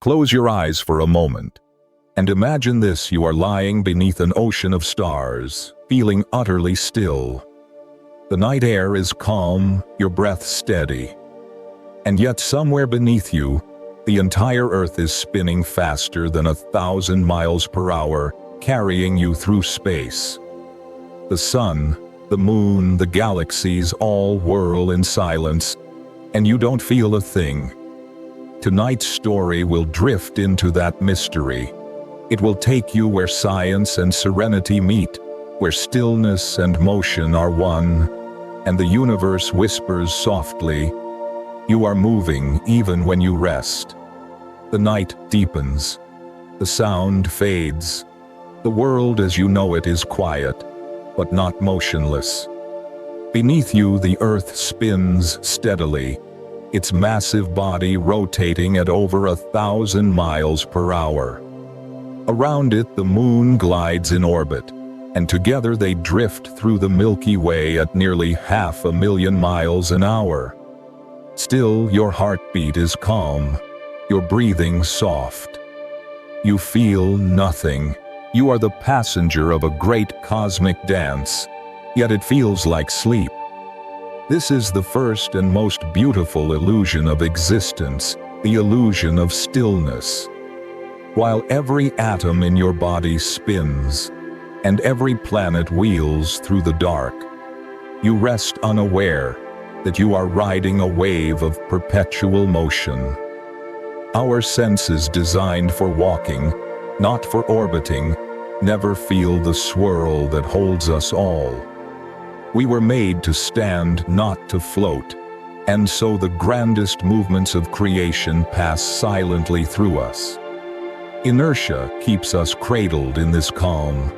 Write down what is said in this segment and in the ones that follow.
Close your eyes for a moment, and imagine this: you are lying beneath an ocean of stars, feeling utterly still. The night air is calm, your breath steady. And yet somewhere beneath you, the entire Earth is spinning faster than 1,000 miles per hour, carrying you through space. The sun, the moon, the galaxies all whirl in silence, and you don't feel a thing. Tonight's story will drift into that mystery. It will take you where science and serenity meet, where stillness and motion are one, and the universe whispers softly, "You are moving even when you rest." The night deepens. The sound fades. The world as you know it is quiet, but not motionless. Beneath you, the earth spins steadily, its massive body rotating at over 1,000 miles per hour. Around it, the moon glides in orbit, and together they drift through the Milky Way at nearly 500,000 miles an hour. Still, your heartbeat is calm, your breathing soft. You feel nothing. You are the passenger of a great cosmic dance, yet it feels like sleep. This is the first and most beautiful illusion of existence, the illusion of stillness. While every atom in your body spins, and every planet wheels through the dark, you rest unaware that you are riding a wave of perpetual motion. Our senses, designed for walking, not for orbiting, never feel the swirl that holds us all. We were made to stand, not to float, and so the grandest movements of creation pass silently through us. Inertia keeps us cradled in this calm.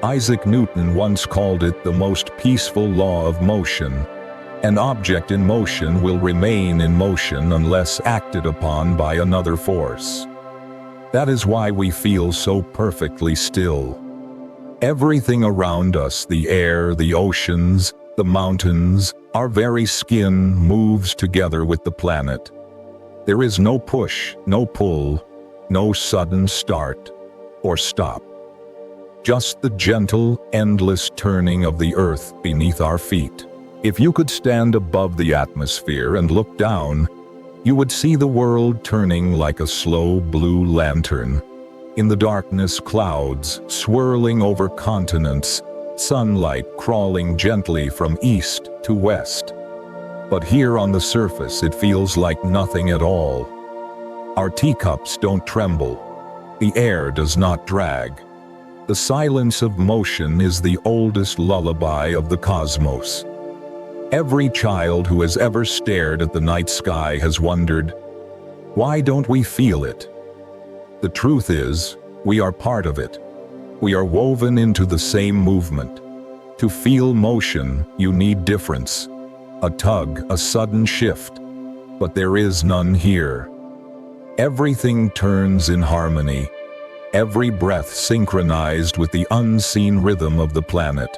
Isaac Newton once called it the most peaceful law of motion. An object in motion will remain in motion unless acted upon by another force. That is why we feel so perfectly still. Everything around us, the air, the oceans, the mountains, our very skin, moves together with the planet. There is no push, no pull, no sudden start or stop. Just the gentle, endless turning of the earth beneath our feet. If you could stand above the atmosphere and look down, you would see the world turning like a slow blue lantern. In the darkness, clouds swirling over continents, sunlight crawling gently from east to west. But here on the surface, it feels like nothing at all. Our teacups don't tremble. The air does not drag. The silence of motion is the oldest lullaby of the cosmos. Every child who has ever stared at the night sky has wondered, why don't we feel it? The truth is, we are part of it. We are woven into the same movement. To feel motion, you need difference. A tug, a sudden shift. But there is none here. Everything turns in harmony. Every breath synchronized with the unseen rhythm of the planet.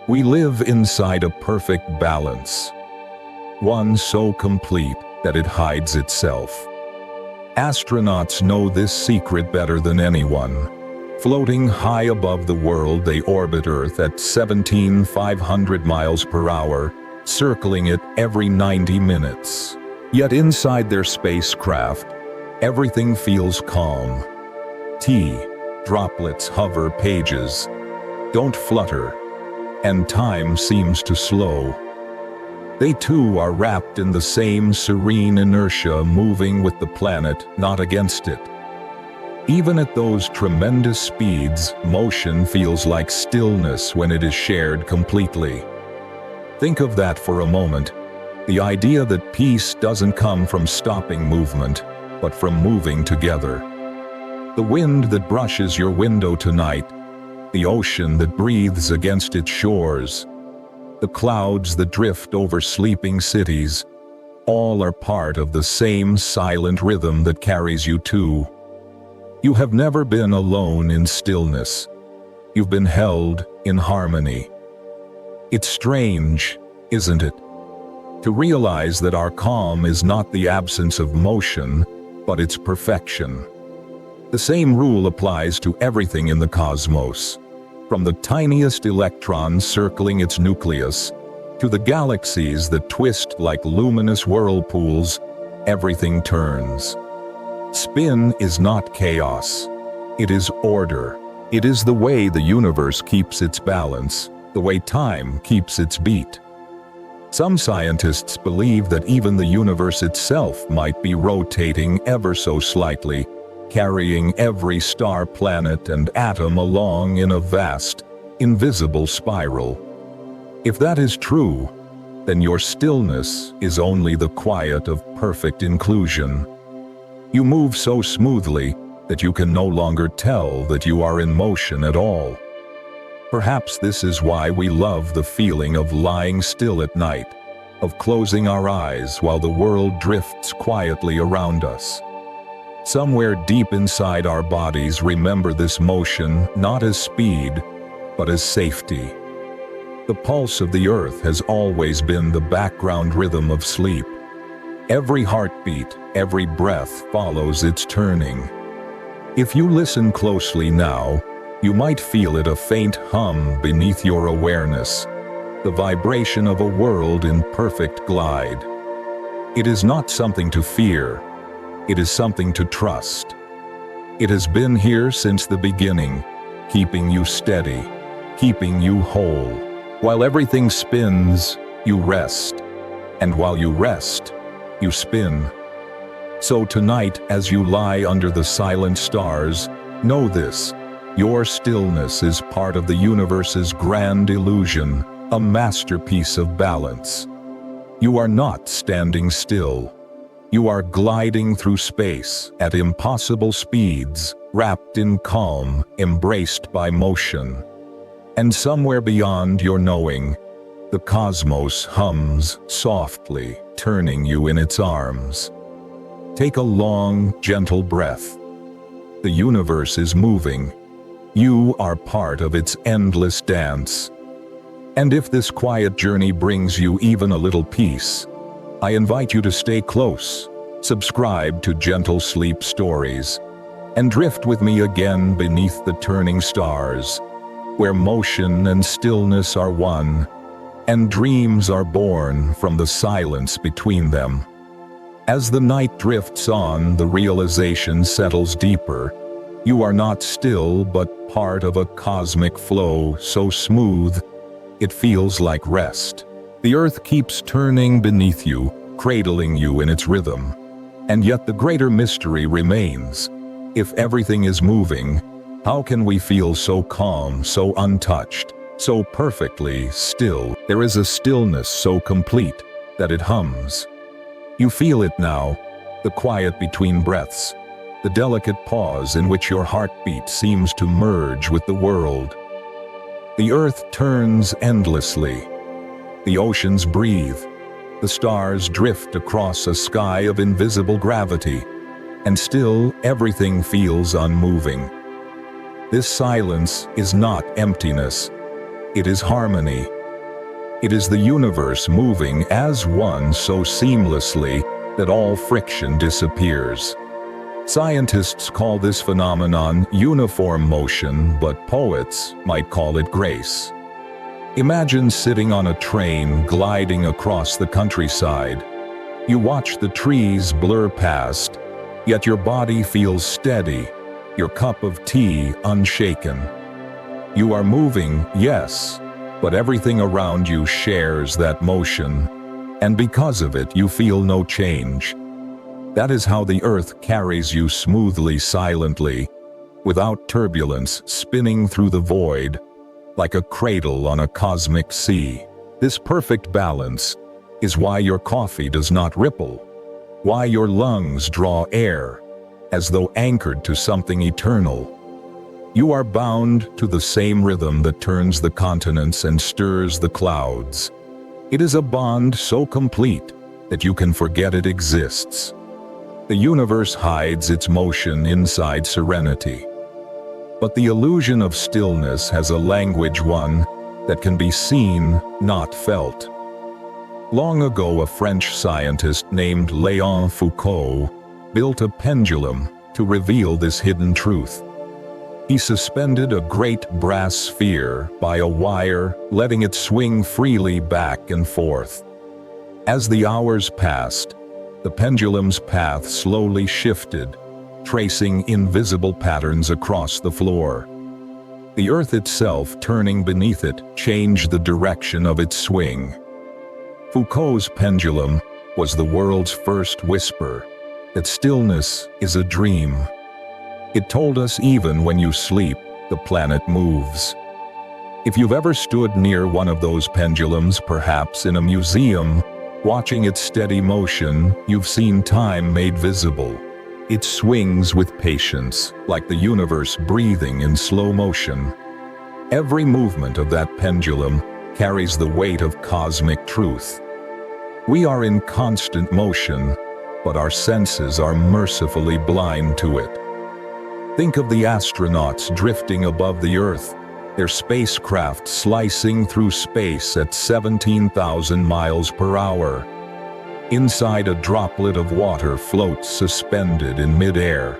We live inside a perfect balance. One so complete that it hides itself. Astronauts know this secret better than anyone. Floating high above the world, they orbit Earth at 17,500 miles per hour, circling it every 90 minutes. Yet inside their spacecraft, everything feels calm. Tea droplets hover pages, don't flutter, and time seems to slow. They too are wrapped in the same serene inertia, moving with the planet, not against it. Even at those tremendous speeds, motion feels like stillness when it is shared completely. Think of that for a moment. The idea that peace doesn't come from stopping movement, but from moving together. The wind that brushes your window tonight, the ocean that breathes against its shores, the clouds that drift over sleeping cities, all are part of the same silent rhythm that carries you too. You have never been alone in stillness. You've been held in harmony. It's strange, isn't it, to realize that our calm is not the absence of motion, but its perfection. The same rule applies to everything in the cosmos, from the tiniest electron circling its nucleus to the galaxies that twist like luminous whirlpools. Everything turns. Spin is not chaos. It is order. It is the way the universe keeps its balance, the way time keeps its beat. Some scientists believe that even the universe itself might be rotating ever so slightly, carrying every star, planet, and atom along in a vast, invisible spiral. If that is true, then your stillness is only the quiet of perfect inclusion. You move so smoothly that you can no longer tell that you are in motion at all. Perhaps this is why we love the feeling of lying still at night, of closing our eyes while the world drifts quietly around us. Somewhere deep inside our bodies remember this motion not as speed, but as safety. The pulse of the earth has always been the background rhythm of sleep. Every heartbeat, every breath follows its turning. If you listen closely now, you might feel it, a faint hum beneath your awareness, the vibration of a world in perfect glide. It is not something to fear, it is something to trust. It has been here since the beginning, keeping you steady, keeping you whole. While everything spins, you rest. And while you rest, you spin. So tonight, as you lie under the silent stars, know this: your stillness is part of the universe's grand illusion, a masterpiece of balance. You are not standing still. You are gliding through space at impossible speeds, wrapped in calm, embraced by motion. And somewhere beyond your knowing, the cosmos hums softly, turning you in its arms. Take a long, gentle breath. The universe is moving. You are part of its endless dance. And if this quiet journey brings you even a little peace, I invite you to stay close, subscribe to Gentle Sleep Stories, and drift with me again beneath the turning stars, where motion and stillness are one, and dreams are born from the silence between them. As the night drifts on, the realization settles deeper. You are not still, but part of a cosmic flow so smooth, it feels like rest. The earth keeps turning beneath you, cradling you in its rhythm. And yet the greater mystery remains. If everything is moving, how can we feel so calm, so untouched, so perfectly still? There is a stillness so complete that it hums. You feel it now, the quiet between breaths, the delicate pause in which your heartbeat seems to merge with the world. The earth turns endlessly. The oceans breathe. The stars drift across a sky of invisible gravity, and still everything feels unmoving. This silence is not emptiness. It is harmony. It is the universe moving as one so seamlessly that all friction disappears. Scientists call this phenomenon uniform motion, but poets might call it grace. Imagine sitting on a train gliding across the countryside. You watch the trees blur past, yet your body feels steady, your cup of tea unshaken. You are moving, yes, but everything around you shares that motion, and because of it you feel no change. That is how the earth carries you smoothly, silently, without turbulence, spinning through the void, like a cradle on a cosmic sea. This perfect balance is why your coffee does not ripple, why your lungs draw air, as though anchored to something eternal. You are bound to the same rhythm that turns the continents and stirs the clouds. It is a bond so complete that you can forget it exists. The universe hides its motion inside serenity. But the illusion of stillness has a language, one that can be seen, not felt. Long ago, a French scientist named Léon Foucault built a pendulum to reveal this hidden truth. He suspended a great brass sphere by a wire, letting it swing freely back and forth. As the hours passed, the pendulum's path slowly shifted, tracing invisible patterns across the floor. The earth itself, turning beneath it, changed the direction of its swing. Foucault's pendulum was the world's first whisper that stillness is a dream. It told us even when you sleep, the planet moves. If you've ever stood near one of those pendulums, perhaps in a museum, watching its steady motion, you've seen time made visible. It swings with patience, like the universe breathing in slow motion. Every movement of that pendulum carries the weight of cosmic truth. We are in constant motion, but our senses are mercifully blind to it. Think of the astronauts drifting above the Earth, their spacecraft slicing through space at 17,000 miles per hour. Inside, a droplet of water floats suspended in mid-air.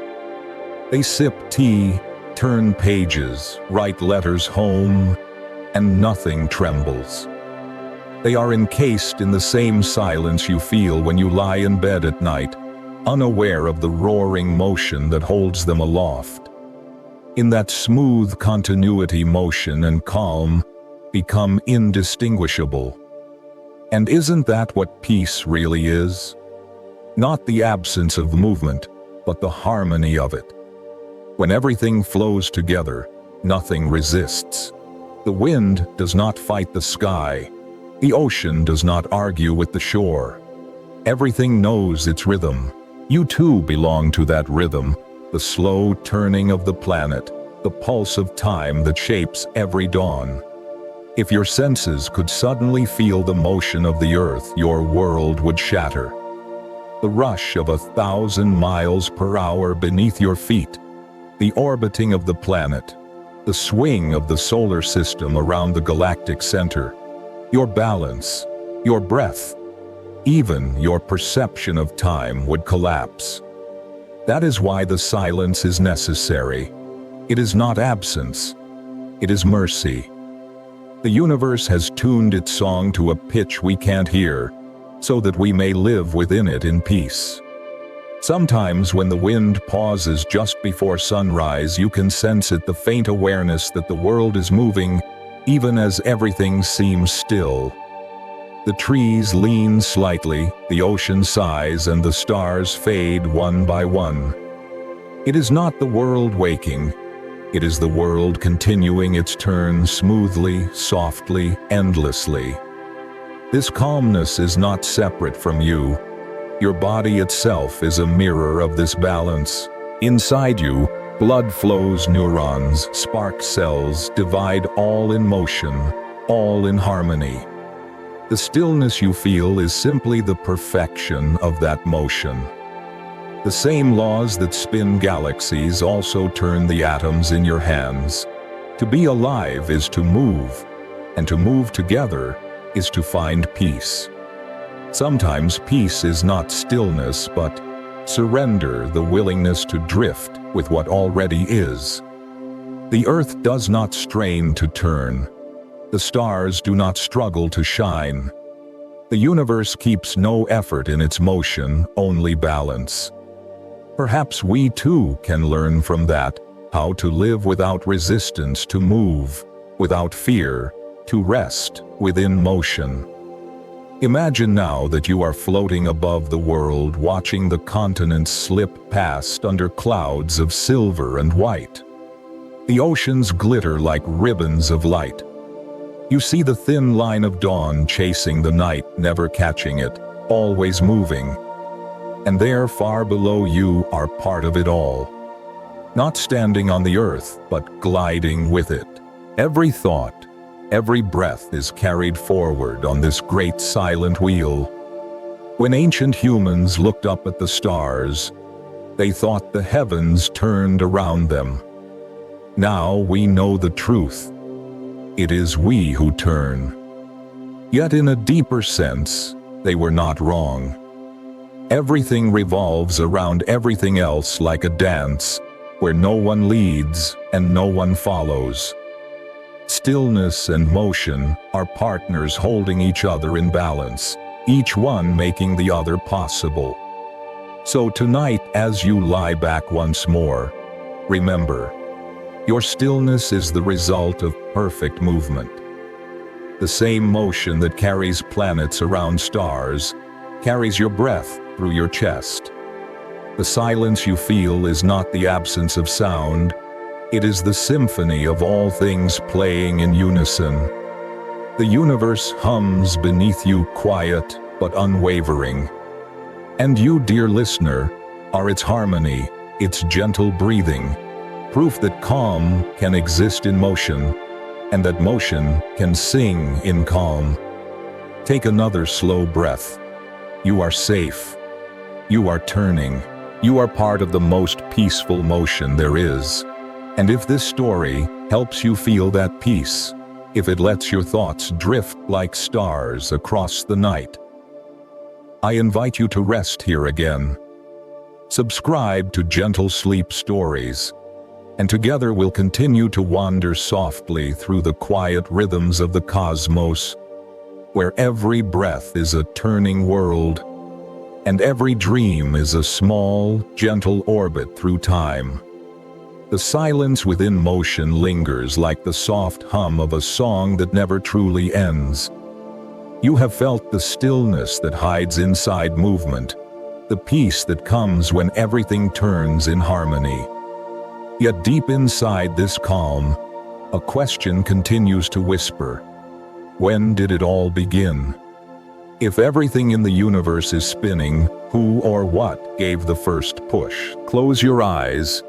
They sip tea, turn pages, write letters home, and nothing trembles. They are encased in the same silence you feel when you lie in bed at night, unaware of the roaring motion that holds them aloft. In that smooth continuity, motion and calm become indistinguishable. And isn't that what peace really is? Not the absence of movement, but the harmony of it. When everything flows together, nothing resists. The wind does not fight the sky. The ocean does not argue with the shore. Everything knows its rhythm. You too belong to that rhythm, the slow turning of the planet, the pulse of time that shapes every dawn. If your senses could suddenly feel the motion of the earth, your world would shatter. The rush of 1,000 miles per hour beneath your feet, the orbiting of the planet, the swing of the solar system around the galactic center, your balance, your breath, even your perception of time would collapse. That is why the silence is necessary. It is not absence, it is mercy. The universe has tuned its song to a pitch we can't hear, so that we may live within it in peace. Sometimes when the wind pauses just before sunrise, you can sense it, the faint awareness that the world is moving, even as everything seems still. The trees lean slightly, the ocean sighs, and the stars fade one by one. It is not the world waking. It is the world continuing its turn smoothly, softly, endlessly. This calmness is not separate from you. Your body itself is a mirror of this balance. Inside you, blood flows, neurons, spark cells, divide, all in motion, all in harmony. The stillness you feel is simply the perfection of that motion. The same laws that spin galaxies also turn the atoms in your hands. To be alive is to move, and to move together is to find peace. Sometimes peace is not stillness, but surrender, the willingness to drift with what already is. The earth does not strain to turn. The stars do not struggle to shine. The universe keeps no effort in its motion, only balance. Perhaps we too can learn from that, how to live without resistance, to move without fear, to rest within motion. Imagine now that you are floating above the world, watching the continents slip past under clouds of silver and white. The oceans glitter like ribbons of light. You see the thin line of dawn chasing the night, never catching it, always moving. And there, far below you, are part of it all. Not standing on the earth, but gliding with it. Every thought, every breath is carried forward on this great silent wheel. When ancient humans looked up at the stars, they thought the heavens turned around them. Now we know the truth. It is we who turn. Yet in a deeper sense, they were not wrong. Everything revolves around everything else like a dance, where no one leads and no one follows. Stillness and motion are partners holding each other in balance, each one making the other possible. So tonight, as you lie back once more, remember, your stillness is the result of perfect movement. The same motion that carries planets around stars carries your breath through your chest. The silence you feel is not the absence of sound, it is the symphony of all things playing in unison. The universe hums beneath you, quiet but unwavering. And you, dear listener, are its harmony, its gentle breathing, proof that calm can exist in motion, and that motion can sing in calm. Take another slow breath. You are safe. You are turning. You are part of the most peaceful motion there is. And if this story helps you feel that peace, if it lets your thoughts drift like stars across the night, I invite you to rest here again. Subscribe to Gentle Sleep Stories, and together we'll continue to wander softly through the quiet rhythms of the cosmos, where every breath is a turning world, and every dream is a small, gentle orbit through time. The silence within motion lingers like the soft hum of a song that never truly ends. You have felt the stillness that hides inside movement, the peace that comes when everything turns in harmony. Yet deep inside this calm, a question continues to whisper. When did it all begin? If everything in the universe is spinning, who or what gave the first push? Close your eyes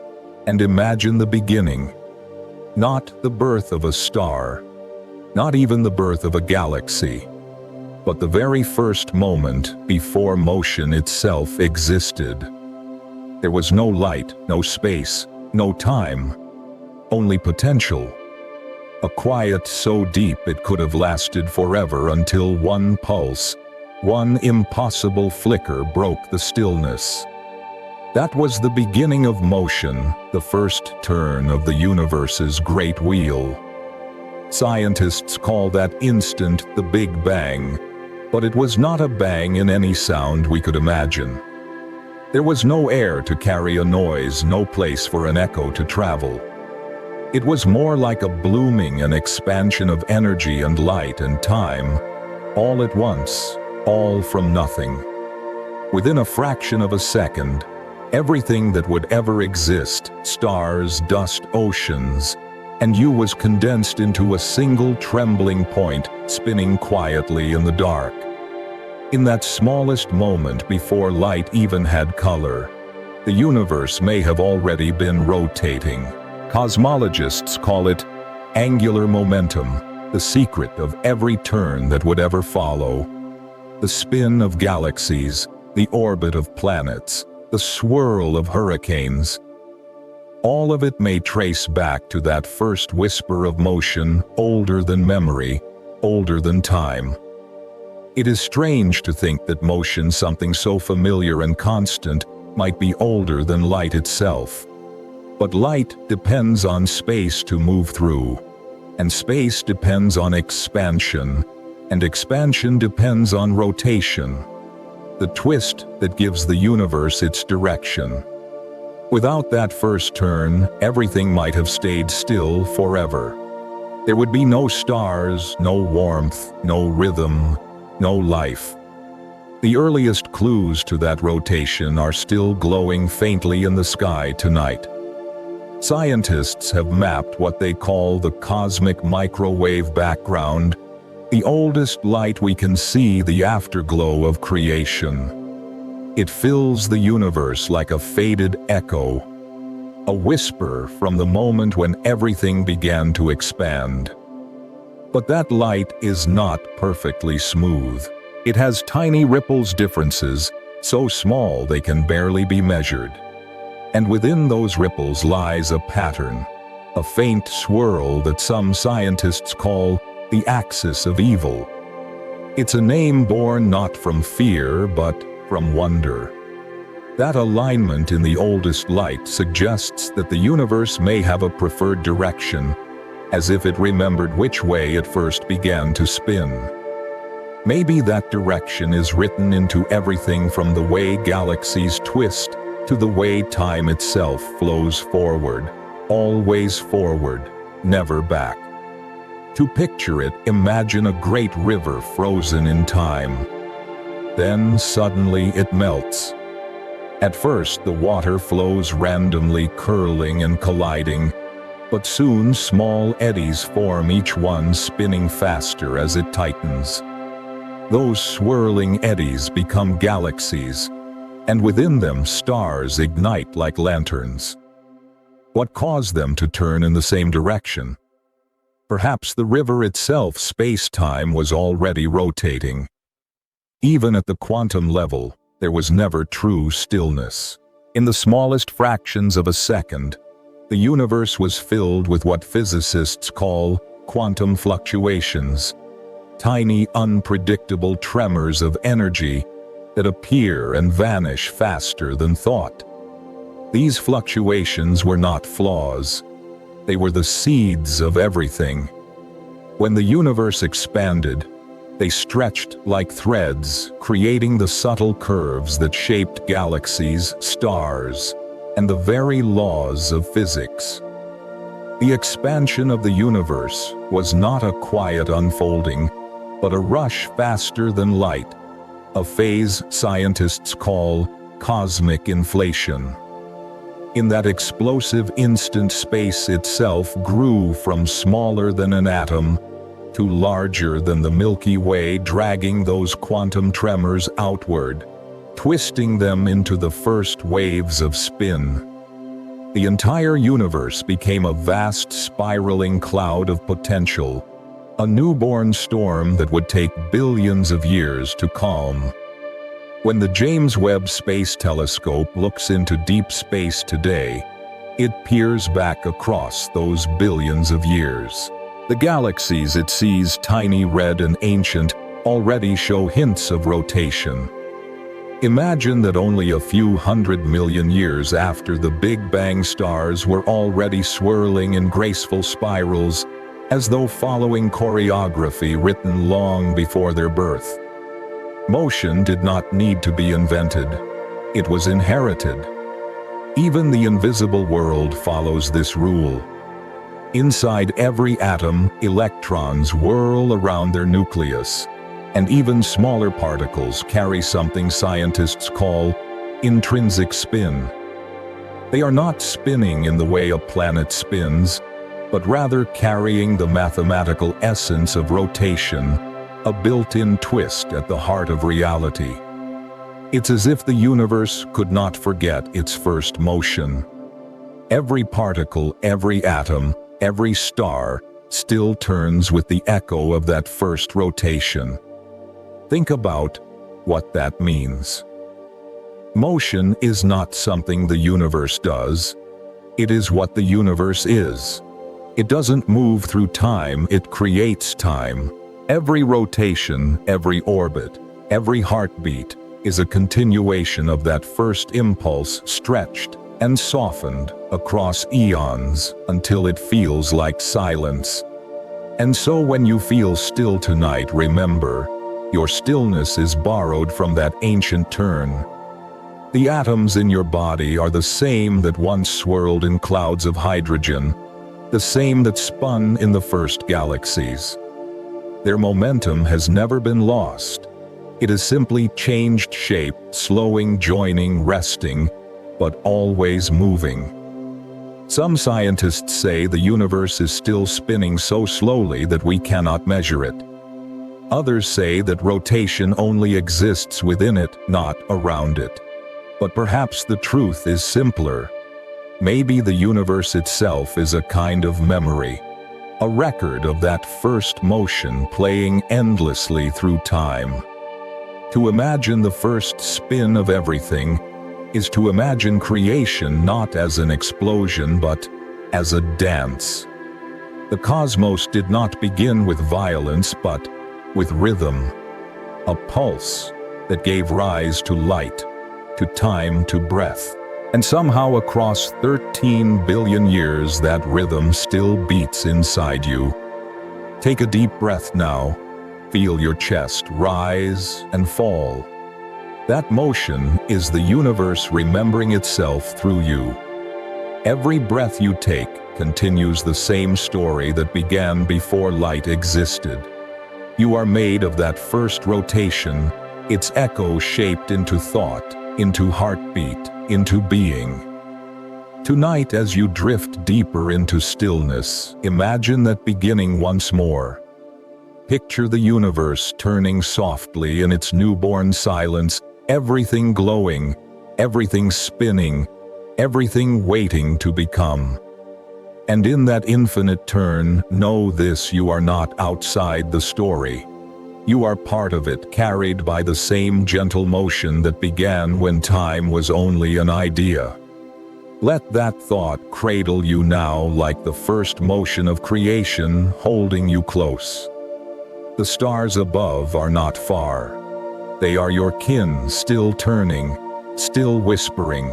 and imagine the beginning. Not the birth of a star, not even the birth of a galaxy, but the very first moment before motion itself existed. There was no light, no space, no time, only potential. A quiet so deep it could have lasted forever until one pulse, one impossible flicker broke the stillness. That was the beginning of motion, the first turn of the universe's great wheel. Scientists call that instant the Big Bang, but it was not a bang in any sound we could imagine. There was no air to carry a noise, no place for an echo to travel. It was more like a blooming and expansion of energy and light and time, all at once, all from nothing. Within a fraction of a second, everything that would ever exist, stars, dust, oceans, and you was condensed into a single trembling point, spinning quietly in the dark. In that smallest moment before light even had color, the universe may have already been rotating. Cosmologists call it angular momentum, the secret of every turn that would ever follow. The spin of galaxies, the orbit of planets, the swirl of hurricanes. All of it may trace back to that first whisper of motion, older than memory, older than time. It is strange to think that motion, something so familiar and constant, might be older than light itself. But light depends on space to move through, and space depends on expansion, and expansion depends on rotation, the twist that gives the universe its direction. Without that first turn, everything might have stayed still forever. There would be no stars, no warmth, no rhythm, no life. The earliest clues to that rotation are still glowing faintly in the sky tonight. Scientists have mapped what they call the cosmic microwave background, the oldest light we can see, the afterglow of creation. It fills the universe like a faded echo, a whisper from the moment when everything began to expand. But that light is not perfectly smooth. It has tiny ripples, differences, so small they can barely be measured. And within those ripples lies a pattern, a faint swirl that some scientists call the axis of evil. It's a name born not from fear, but from wonder. That alignment in the oldest light suggests that the universe may have a preferred direction, as if it remembered which way it first began to spin. Maybe that direction is written into everything from the way galaxies twist to the way time itself flows forward, always forward, never back. To picture it, imagine a great river frozen in time. Then suddenly it melts. At first the water flows randomly, curling and colliding, but soon small eddies form, each one spinning faster as it tightens. Those swirling eddies become galaxies, and within them stars ignite like lanterns. What caused them to turn in the same direction? Perhaps the river itself, space-time, was already rotating. Even at the quantum level, there was never true stillness. In the smallest fractions of a second, the universe was filled with what physicists call quantum fluctuations, tiny, unpredictable tremors of energy that appear and vanish faster than thought. These fluctuations were not flaws. They were the seeds of everything. When the universe expanded, they stretched like threads, creating the subtle curves that shaped galaxies, stars, and the very laws of physics. The expansion of the universe was not a quiet unfolding, but a rush faster than light, a phase scientists call cosmic inflation. In that explosive instant, space itself grew from smaller than an atom to larger than the Milky Way, dragging those quantum tremors outward, twisting them into the first waves of spin. The entire universe became a vast spiraling cloud of potential, a newborn storm that would take billions of years to calm. When the James Webb Space Telescope looks into deep space today, it peers back across those billions of years. The galaxies it sees, tiny, red, and ancient, already show hints of rotation. Imagine that only a few 100 million years after the Big Bang, stars were already swirling in graceful spirals, as though following choreography written long before their birth. Motion did not need to be invented. It was inherited. Even the invisible world follows this rule. Inside every atom, electrons whirl around their nucleus, and even smaller particles carry something scientists call intrinsic spin. They are not spinning in the way a planet spins, but rather carrying the mathematical essence of rotation, a built-in twist at the heart of reality. It's as if the universe could not forget its first motion. Every particle, every atom, every star still turns with the echo of that first rotation. Think about what that means. Motion is not something the universe does. It is what the universe is. It doesn't move through time, it creates time. Every rotation, every orbit, every heartbeat is a continuation of that first impulse, stretched and softened across eons until it feels like silence. And so when you feel still tonight, remember, your stillness is borrowed from that ancient turn. The atoms in your body are the same that once swirled in clouds of hydrogen, the same that spun in the first galaxies. Their momentum has never been lost. It has simply changed shape, slowing, joining, resting, but always moving. Some scientists say the universe is still spinning so slowly that we cannot measure it. Others say that rotation only exists within it, not around it. But perhaps the truth is simpler. Maybe the universe itself is a kind of memory, a record of that first motion playing endlessly through time. To imagine the first spin of everything is to imagine creation not as an explosion but as a dance. The cosmos did not begin with violence but with rhythm, a pulse, that gave rise to light, to time, to breath. And somehow across 13 billion years that rhythm still beats inside you. Take a deep breath now. Feel your chest rise and fall. That motion is the universe remembering itself through you. Every breath you take continues the same story that began before light existed. You are made of that first rotation, its echo shaped into thought, into heartbeat, into being. Tonight, as you drift deeper into stillness, imagine that beginning once more. Picture the universe turning softly in its newborn silence, everything glowing, everything spinning, everything waiting to become. And in that infinite turn, know this: you are not outside the story. You are part of it, carried by the same gentle motion that began when time was only an idea. Let that thought cradle you now like the first motion of creation, holding you close. The stars above are not far. They are your kin, still turning, still whispering,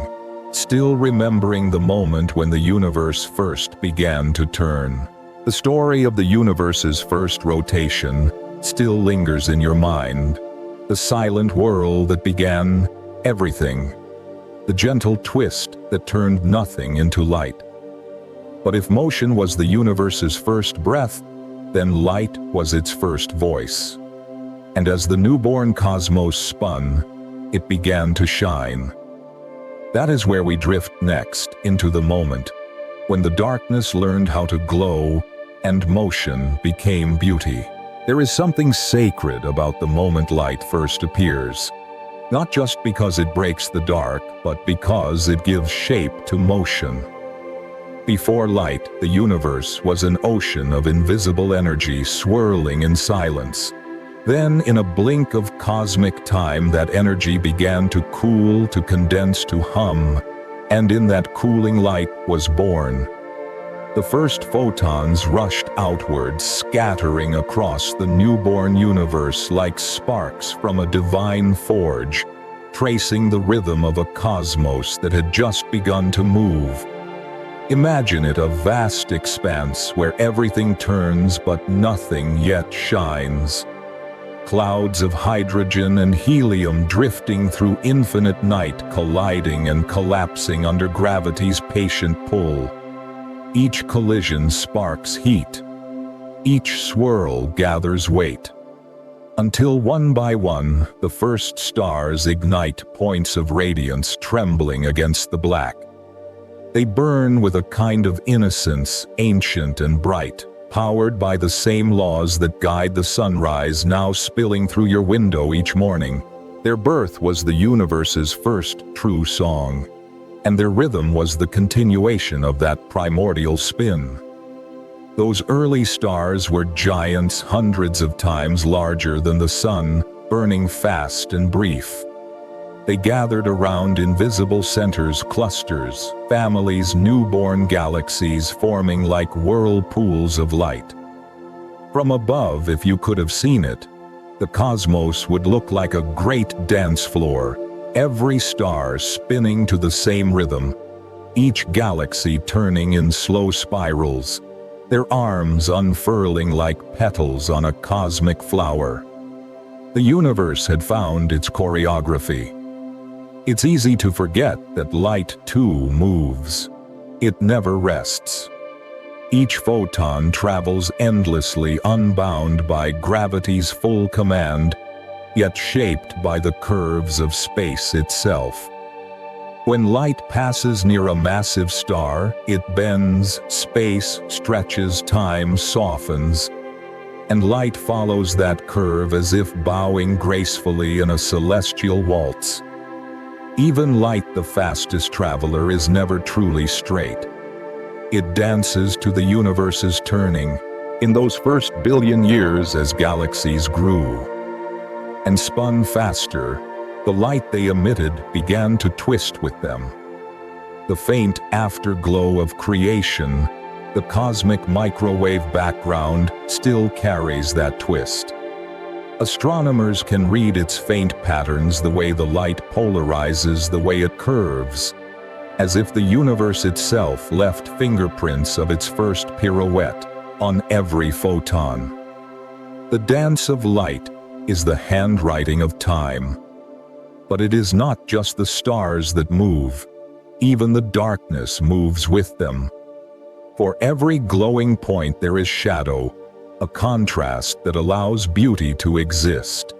still remembering the moment when the universe first began to turn. The story of the universe's first rotation still lingers in your mind. The silent whirl that began everything. The gentle twist that turned nothing into light. But if motion was the universe's first breath, then light was its first voice. And as the newborn cosmos spun, it began to shine. That is where we drift next, into the moment, when the darkness learned how to glow and motion became beauty. There is something sacred about the moment light first appears. Not just because it breaks the dark, but because it gives shape to motion. Before light, the universe was an ocean of invisible energy swirling in silence. Then, in a blink of cosmic time, that energy began to cool, to condense, to hum, and in that cooling light was born. The first photons rushed outwards, scattering across the newborn universe like sparks from a divine forge, tracing the rhythm of a cosmos that had just begun to move. Imagine it, a vast expanse where everything turns but nothing yet shines. Clouds of hydrogen and helium drifting through infinite night, colliding and collapsing under gravity's patient pull. Each collision sparks heat. Each swirl gathers weight. Until one by one, the first stars ignite, points of radiance trembling against the black. They burn with a kind of innocence, ancient and bright, powered by the same laws that guide the sunrise now spilling through your window each morning. Their birth was the universe's first true song, and their rhythm was the continuation of that primordial spin. Those early stars were giants hundreds of times larger than the sun, burning fast and brief. They gathered around invisible centers, clusters, families, newborn galaxies forming like whirlpools of light. From above, if you could have seen it, the cosmos would look like a great dance floor, every star spinning to the same rhythm, each galaxy turning in slow spirals, their arms unfurling like petals on a cosmic flower. The universe had found its choreography. It's easy to forget that light too moves. It never rests. Each photon travels endlessly, unbound by gravity's full command, yet shaped by the curves of space itself. When light passes near a massive star, it bends, space stretches, time softens, and light follows that curve as if bowing gracefully in a celestial waltz. Even light, the fastest traveler, is never truly straight. It dances to the universe's turning, in those first billion years as galaxies grew and spun faster. The light they emitted began to twist with them. The faint afterglow of creation, the cosmic microwave background, still carries that twist. Astronomers can read its faint patterns, the way the light polarizes, the way it curves, as if the universe itself left fingerprints of its first pirouette on every photon. The dance of light is the handwriting of time. But it is not just the stars that move. Even the darkness moves with them. For every glowing point there is shadow, a contrast that allows beauty to exist.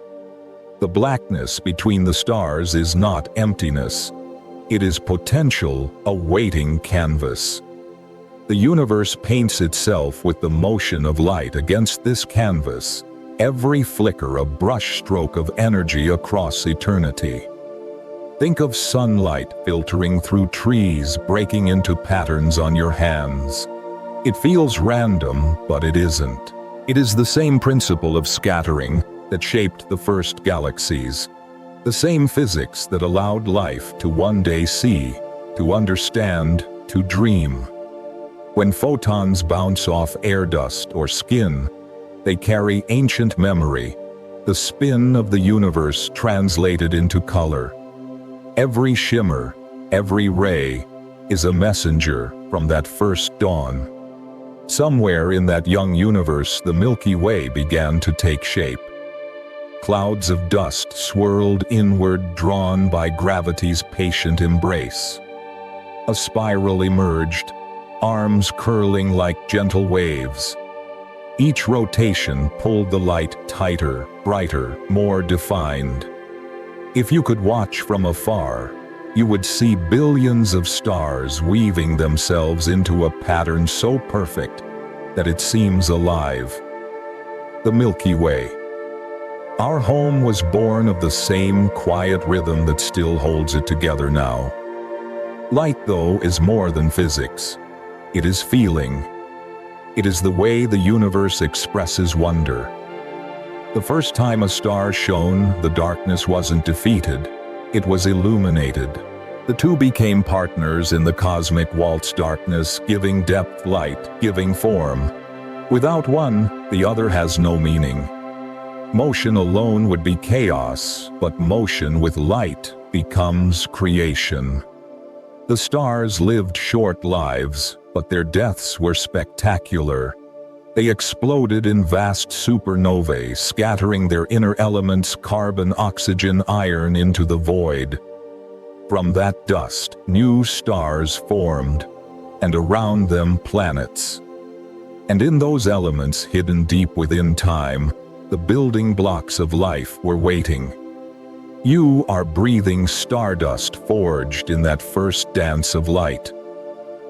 The blackness between the stars is not emptiness. It is potential, a waiting canvas. The universe paints itself with the motion of light against this canvas, every flicker a brushstroke of energy across eternity. Think of sunlight filtering through trees, breaking into patterns on your hands. It feels random, but it isn't. It is the same principle of scattering that shaped the first galaxies, the same physics that allowed life to one day see, to understand, to dream. When photons bounce off air dust or skin, they carry ancient memory, the spin of the universe translated into color. Every shimmer, every ray, is a messenger from that first dawn. Somewhere in that young universe, the Milky Way began to take shape. Clouds of dust swirled inward, drawn by gravity's patient embrace. A spiral emerged, arms curling like gentle waves. Each rotation pulled the light tighter, brighter, more defined. If you could watch from afar, you would see billions of stars weaving themselves into a pattern so perfect that it seems alive. The Milky Way. Our home was born of the same quiet rhythm that still holds it together now. Light, though, is more than physics. It is feeling. It is the way the universe expresses wonder. The first time a star shone, the darkness wasn't defeated. It was illuminated. The two became partners in the cosmic waltz, darkness giving depth, light giving form. Without one, the other has no meaning. Motion alone would be chaos, but motion with light becomes creation. The stars lived short lives, but their deaths were spectacular. They exploded in vast supernovae, scattering their inner elements, carbon, oxygen, iron, into the void. From that dust, new stars formed, and around them planets. And in those elements, hidden deep within time, the building blocks of life were waiting. You are breathing stardust forged in that first dance of light.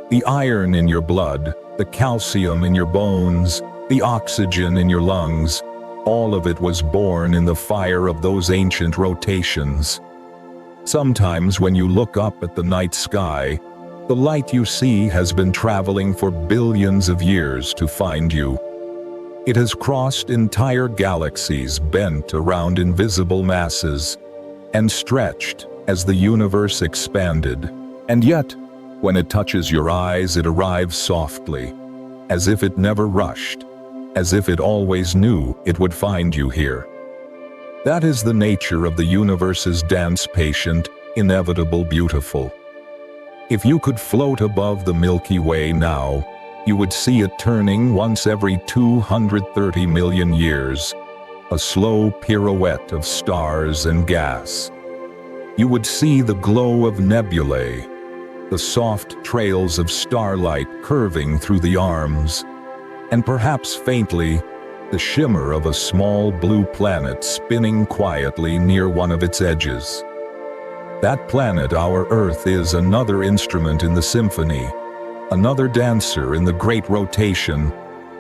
The iron in your blood, the calcium in your bones, the oxygen in your lungs, all of it was born in the fire of those ancient rotations. Sometimes when you look up at the night sky, the light you see has been traveling for billions of years to find you. It has crossed entire galaxies, bent around invisible masses, and stretched as the universe expanded. And yet, when it touches your eyes, it arrives softly, as if it never rushed, as if it always knew it would find you here. That is the nature of the universe's dance, patient, inevitable, beautiful. If you could float above the Milky Way now, you would see it turning once every 230 million years, a slow pirouette of stars and gas. You would see the glow of nebulae, the soft trails of starlight curving through the arms, and perhaps faintly, the shimmer of a small blue planet spinning quietly near one of its edges. That planet, our Earth, is another instrument in the symphony, another dancer in the great rotation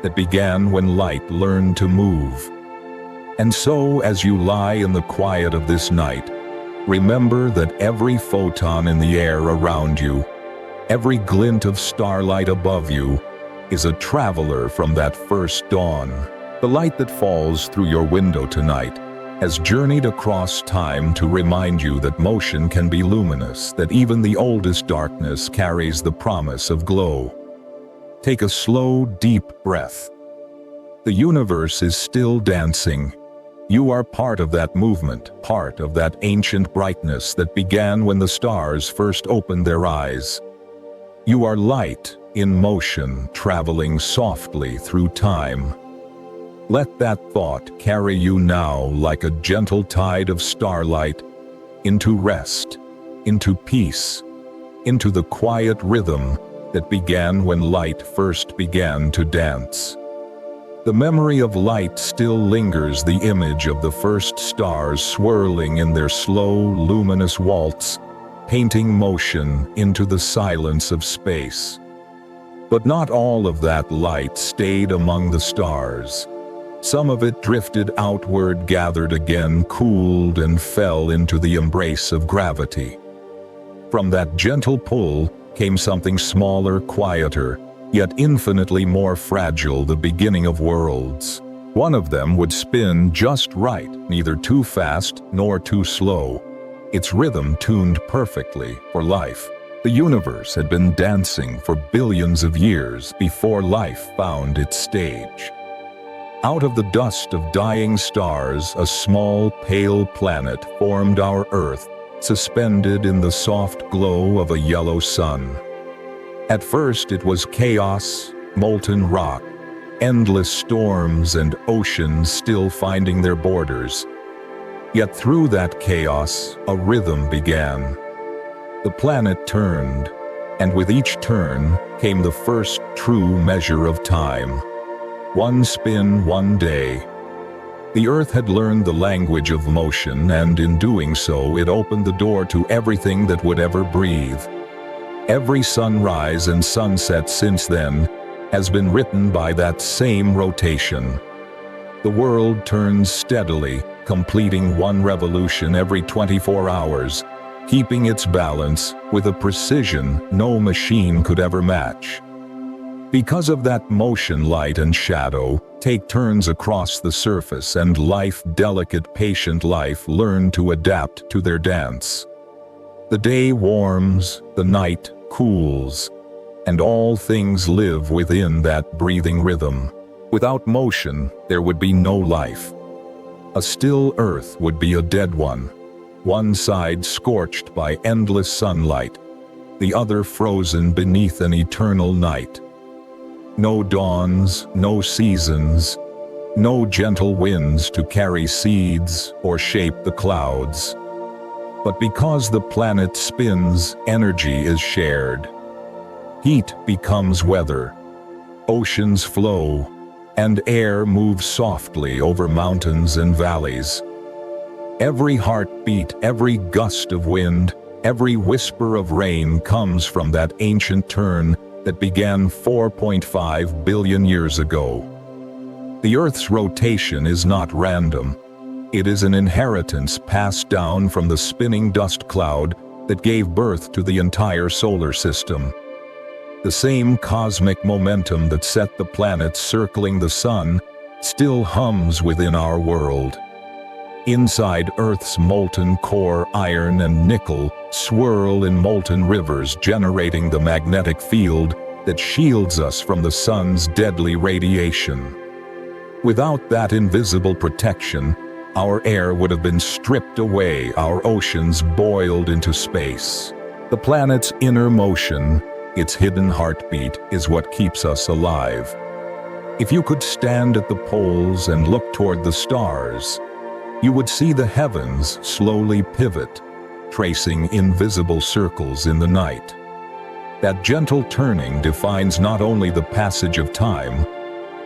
that began when light learned to move. And so, as you lie in the quiet of this night, remember that every photon in the air around you, every glint of starlight above you, is a traveler from that first dawn. The light that falls through your window tonight has journeyed across time to remind you that motion can be luminous, that even the oldest darkness carries the promise of glow. Take a slow, deep breath. The universe is still dancing. You are part of that movement, part of that ancient brightness that began when the stars first opened their eyes. You are light in motion, traveling softly through time. Let that thought carry you now like a gentle tide of starlight into rest, into peace, into the quiet rhythm that began when light first began to dance. The memory of light still lingers, the image of the first stars swirling in their slow, luminous waltz, painting motion into the silence of space. But not all of that light stayed among the stars. Some of it drifted outward, gathered again, cooled, and fell into the embrace of gravity. From that gentle pull came something smaller, quieter, yet infinitely more fragile, the beginning of worlds. One of them would spin just right, neither too fast nor too slow, its rhythm tuned perfectly for life. The universe had been dancing for billions of years before life found its stage. Out of the dust of dying stars, a small, pale planet formed our Earth, suspended in the soft glow of a yellow sun. At first it was chaos, molten rock, endless storms and oceans still finding their borders. Yet through that chaos, a rhythm began. The planet turned, and with each turn came the first true measure of time. One spin, one day. The Earth had learned the language of motion, and in doing so it opened the door to everything that would ever breathe. Every sunrise and sunset since then has been written by that same rotation. The world turns steadily, completing one revolution every 24 hours, keeping its balance with a precision no machine could ever match. Because of that motion, light and shadow take turns across the surface, and life, delicate, patient life, learn to adapt to their dance. The day warms, the night cools, and all things live within that breathing rhythm. Without motion, there would be no life. A still earth would be a dead one side scorched by endless sunlight, the other frozen beneath an eternal night. No dawns, no seasons, no gentle winds to carry seeds or shape the clouds. But because the planet spins, energy is shared. Heat becomes weather, oceans flow, and air moves softly over mountains and valleys. Every heartbeat, every gust of wind, every whisper of rain comes from that ancient turn that began 4.5 billion years ago. The Earth's rotation is not random. It is an inheritance passed down from the spinning dust cloud that gave birth to the entire solar system. The same cosmic momentum that set the planets circling the sun still hums within our world. Inside Earth's molten core, iron and nickel swirl in molten rivers, generating the magnetic field that shields us from the sun's deadly radiation. Without that invisible protection, our air would have been stripped away, our oceans boiled into space. The planet's inner motion, its hidden heartbeat, is what keeps us alive. If you could stand at the poles and look toward the stars, you would see the heavens slowly pivot, tracing invisible circles in the night. That gentle turning defines not only the passage of time,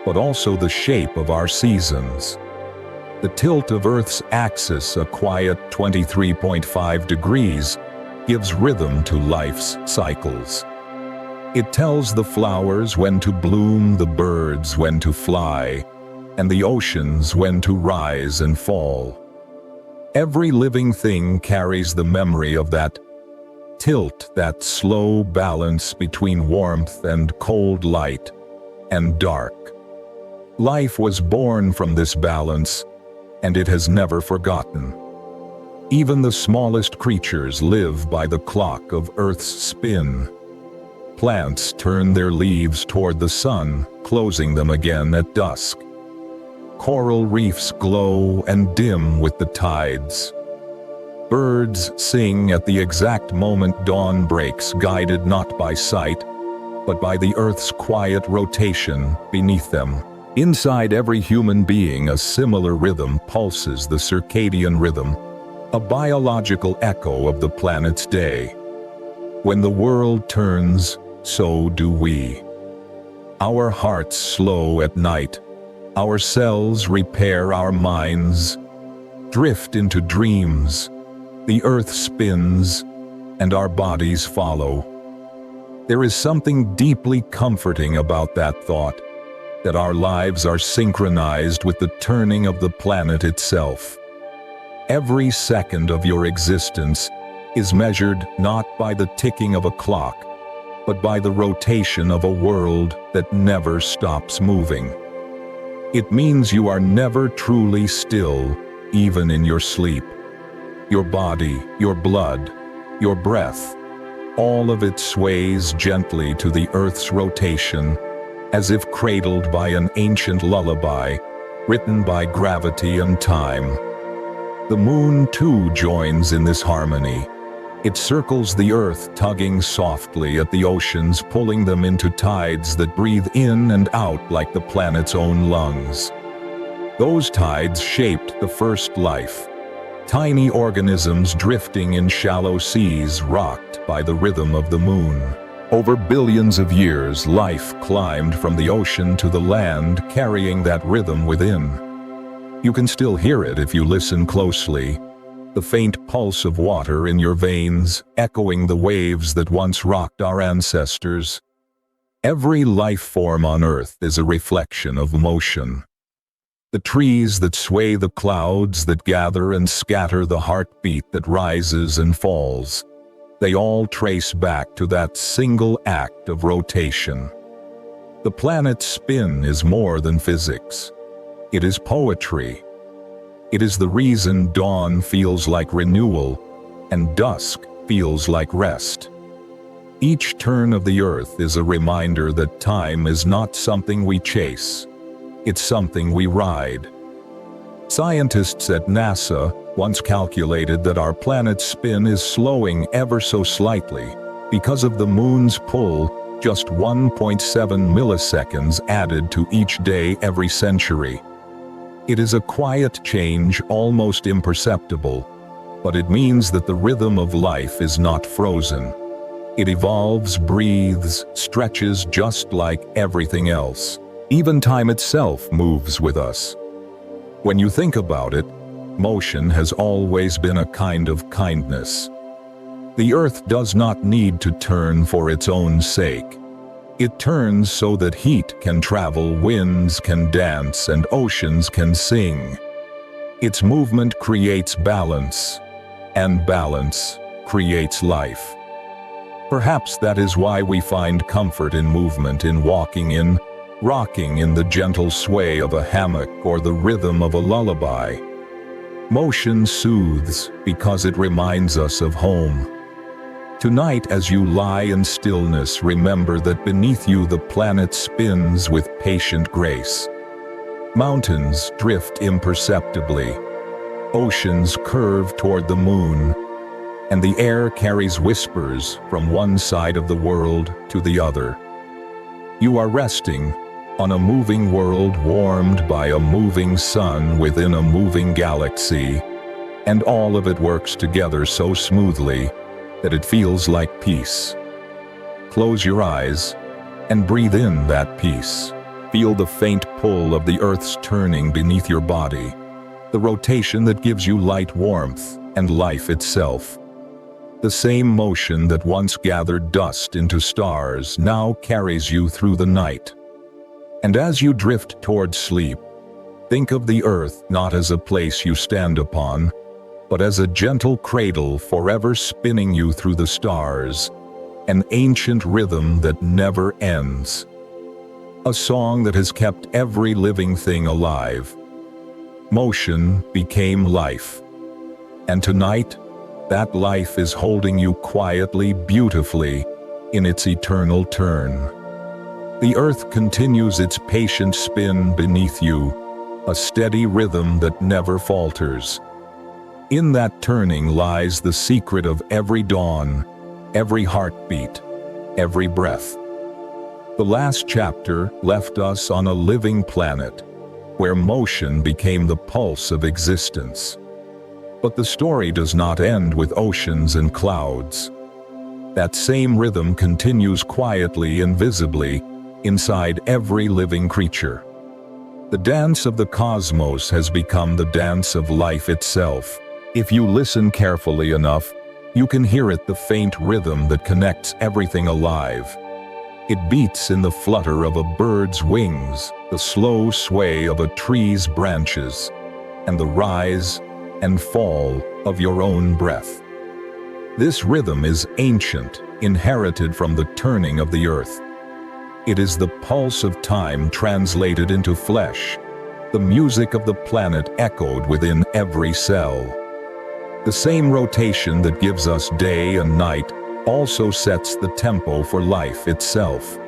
but also the shape of our seasons. The tilt of Earth's axis, a quiet 23.5 degrees, gives rhythm to life's cycles. It tells the flowers when to bloom, the birds when to fly, and the oceans when to rise and fall. Every living thing carries the memory of that tilt, that slow balance between warmth and cold, light and dark. Life was born from this balance, and it has never forgotten. Even the smallest creatures live by the clock of Earth's spin. Plants turn their leaves toward the sun, closing them again at dusk. Coral reefs glow and dim with the tides. Birds sing at the exact moment dawn breaks, guided not by sight, but by the Earth's quiet rotation beneath them. Inside every human being, a similar rhythm pulses, the circadian rhythm, a biological echo of the planet's day. When the world turns, so do we. Our hearts slow at night, our cells repair, our minds drift into dreams. The earth spins, and our bodies follow. There is something deeply comforting about that thought, that our lives are synchronized with the turning of the planet itself. Every second of your existence is measured not by the ticking of a clock, but by the rotation of a world that never stops moving. It means you are never truly still, even in your sleep. Your body, your blood, your breath, all of it sways gently to the Earth's rotation, as if cradled by an ancient lullaby, written by gravity and time. The moon too joins in this harmony. It circles the Earth, tugging softly at the oceans, pulling them into tides that breathe in and out like the planet's own lungs. Those tides shaped the first life. Tiny organisms drifting in shallow seas, rocked by the rhythm of the moon. Over billions of years, life climbed from the ocean to the land, carrying that rhythm within. You can still hear it if you listen closely. The faint pulse of water in your veins, echoing the waves that once rocked our ancestors. Every life form on Earth is a reflection of motion. The trees that sway, the clouds that gather and scatter, the heartbeat that rises and falls. They all trace back to that single act of rotation. The planet's spin is more than physics. It is poetry. It is the reason dawn feels like renewal and dusk feels like rest. Each turn of the Earth is a reminder that time is not something we chase. It's something we ride. Scientists at NASA once calculated that our planet's spin is slowing ever so slightly because of the moon's pull, just 1.7 milliseconds added to each day every century. It is a quiet change, almost imperceptible, but it means that the rhythm of life is not frozen. It evolves, breathes, stretches just like everything else. Even time itself moves with us. When you think about it, motion has always been a kind of kindness. The Earth does not need to turn for its own sake. It turns so that heat can travel, winds can dance, and oceans can sing. Its movement creates balance, and balance creates life. Perhaps that is why we find comfort in movement, in walking, in rocking in the gentle sway of a hammock or the rhythm of a lullaby. Motion soothes because it reminds us of home. Tonight, as you lie in stillness, remember that beneath you the planet spins with patient grace. Mountains drift imperceptibly. Oceans curve toward the moon. And the air carries whispers from one side of the world to the other. You are resting on a moving world warmed by a moving sun within a moving galaxy, and all of it works together so smoothly that it feels like peace. Close your eyes and breathe in that peace. Feel the faint pull of the Earth's turning beneath your body, the rotation that gives you light, warmth, and life itself. The same motion that once gathered dust into stars now carries you through the night. And as you drift toward sleep, think of the Earth not as a place you stand upon, but as a gentle cradle forever spinning you through the stars, an ancient rhythm that never ends. A song that has kept every living thing alive. Motion became life. And tonight, that life is holding you quietly, beautifully, in its eternal turn. The Earth continues its patient spin beneath you, a steady rhythm that never falters. In that turning lies the secret of every dawn, every heartbeat, every breath. The last chapter left us on a living planet, where motion became the pulse of existence. But the story does not end with oceans and clouds. That same rhythm continues quietly and visibly inside every living creature. The dance of the cosmos has become the dance of life itself. If you listen carefully enough, you can hear it, the faint rhythm that connects everything alive. It beats in the flutter of a bird's wings, the slow sway of a tree's branches, and the rise and fall of your own breath. This rhythm is ancient, inherited from the turning of the earth. It is the pulse of time translated into flesh, the music of the planet echoed within every cell. The same rotation that gives us day and night also sets the tempo for life itself.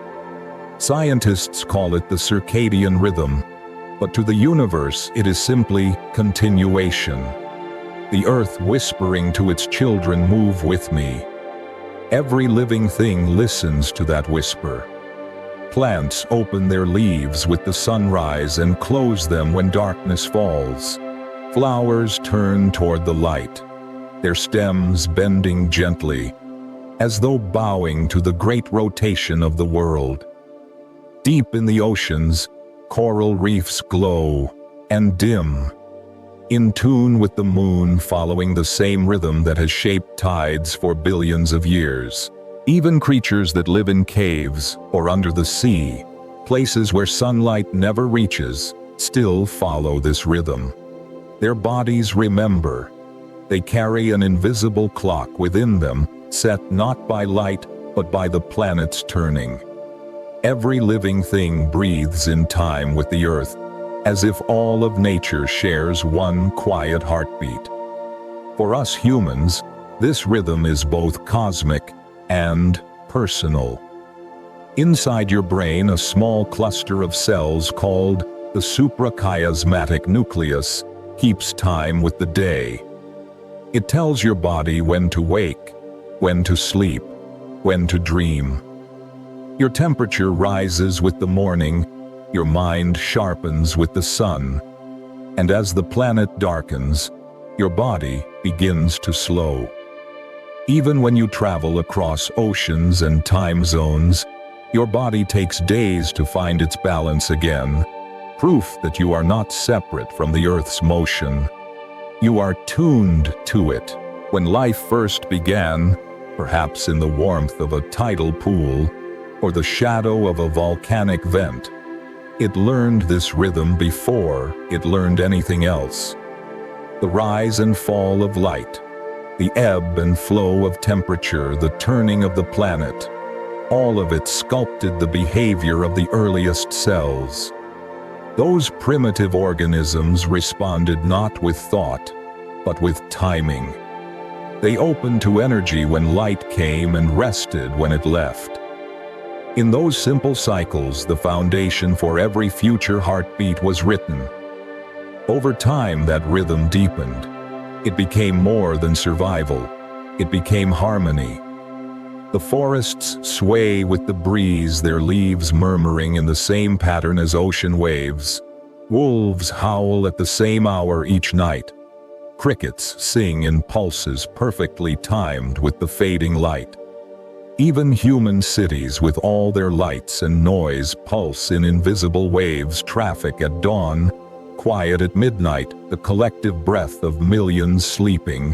Scientists call it the circadian rhythm, but to the universe it is simply continuation. The earth whispering to its children, "Move with me." Every living thing listens to that whisper. Plants open their leaves with the sunrise and close them when darkness falls. Flowers turn toward the light, their stems bending gently, as though bowing to the great rotation of the world. Deep in the oceans, coral reefs glow and dim, in tune with the moon, following the same rhythm that has shaped tides for billions of years. Even creatures that live in caves or under the sea, places where sunlight never reaches, still follow this rhythm. Their bodies remember. They carry an invisible clock within them, set not by light, but by the planet's turning. Every living thing breathes in time with the earth, as if all of nature shares one quiet heartbeat. For us humans, this rhythm is both cosmic and personal. Inside your brain, a small cluster of cells called the suprachiasmatic nucleus keeps time with the day. It tells your body when to wake, when to sleep, when to dream. Your temperature rises with the morning, your mind sharpens with the sun, and as the planet darkens, your body begins to slow. Even when you travel across oceans and time zones, your body takes days to find its balance again, proof that you are not separate from the Earth's motion. You are tuned to it. When life first began, perhaps in the warmth of a tidal pool or the shadow of a volcanic vent, it learned this rhythm before it learned anything else. The rise and fall of light, the ebb and flow of temperature, the turning of the planet, all of it sculpted the behavior of the earliest cells. Those primitive organisms responded not with thought, but with timing. They opened to energy when light came and rested when it left. In those simple cycles, the foundation for every future heartbeat was written. Over time, that rhythm deepened. It became more than survival. It became harmony. The forests sway with the breeze, their leaves murmuring in the same pattern as ocean waves. Wolves howl at the same hour each night. Crickets sing in pulses perfectly timed with the fading light. Even human cities with all their lights and noise pulse in invisible waves, traffic at dawn, quiet at midnight, the collective breath of millions sleeping,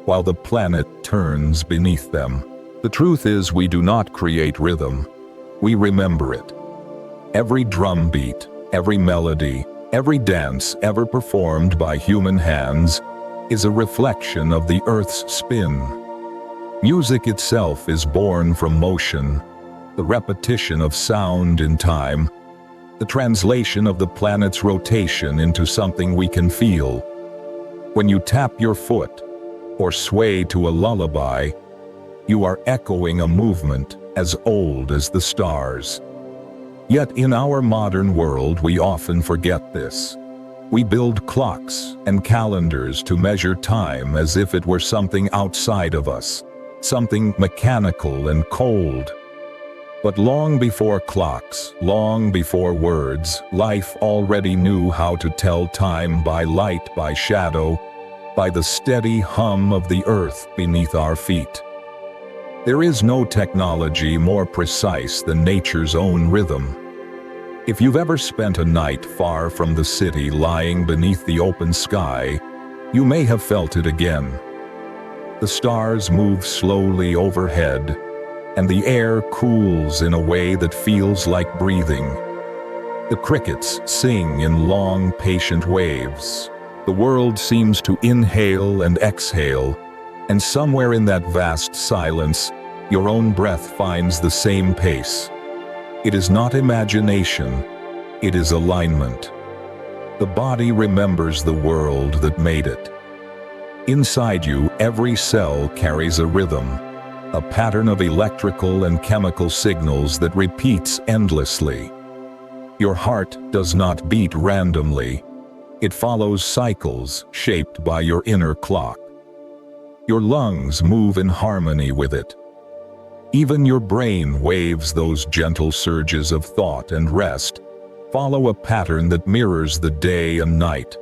while the planet turns beneath them. The truth is, we do not create rhythm. We remember it. Every drum beat, every melody, every dance ever performed by human hands is a reflection of the Earth's spin. Music itself is born from motion, the repetition of sound in time, the translation of the planet's rotation into something we can feel. When you tap your foot or sway to a lullaby, you are echoing a movement as old as the stars. Yet in our modern world, we often forget this. We build clocks and calendars to measure time as if it were something outside of us, something mechanical and cold. But long before clocks, long before words, life already knew how to tell time by light, by shadow, by the steady hum of the earth beneath our feet. There is no technology more precise than nature's own rhythm. If you've ever spent a night far from the city lying beneath the open sky, you may have felt it again. The stars move slowly overhead, and the air cools in a way that feels like breathing. The crickets sing in long, patient waves. The world seems to inhale and exhale, and somewhere in that vast silence, your own breath finds the same pace. It is not imagination, it is alignment. The body remembers the world that made it. Inside you, every cell carries a rhythm, a pattern of electrical and chemical signals that repeats endlessly. Your heart does not beat randomly. It follows cycles shaped by your inner clock. Your lungs move in harmony with it. Even your brain waves those gentle surges of thought and rest, follow a pattern that mirrors the day and night.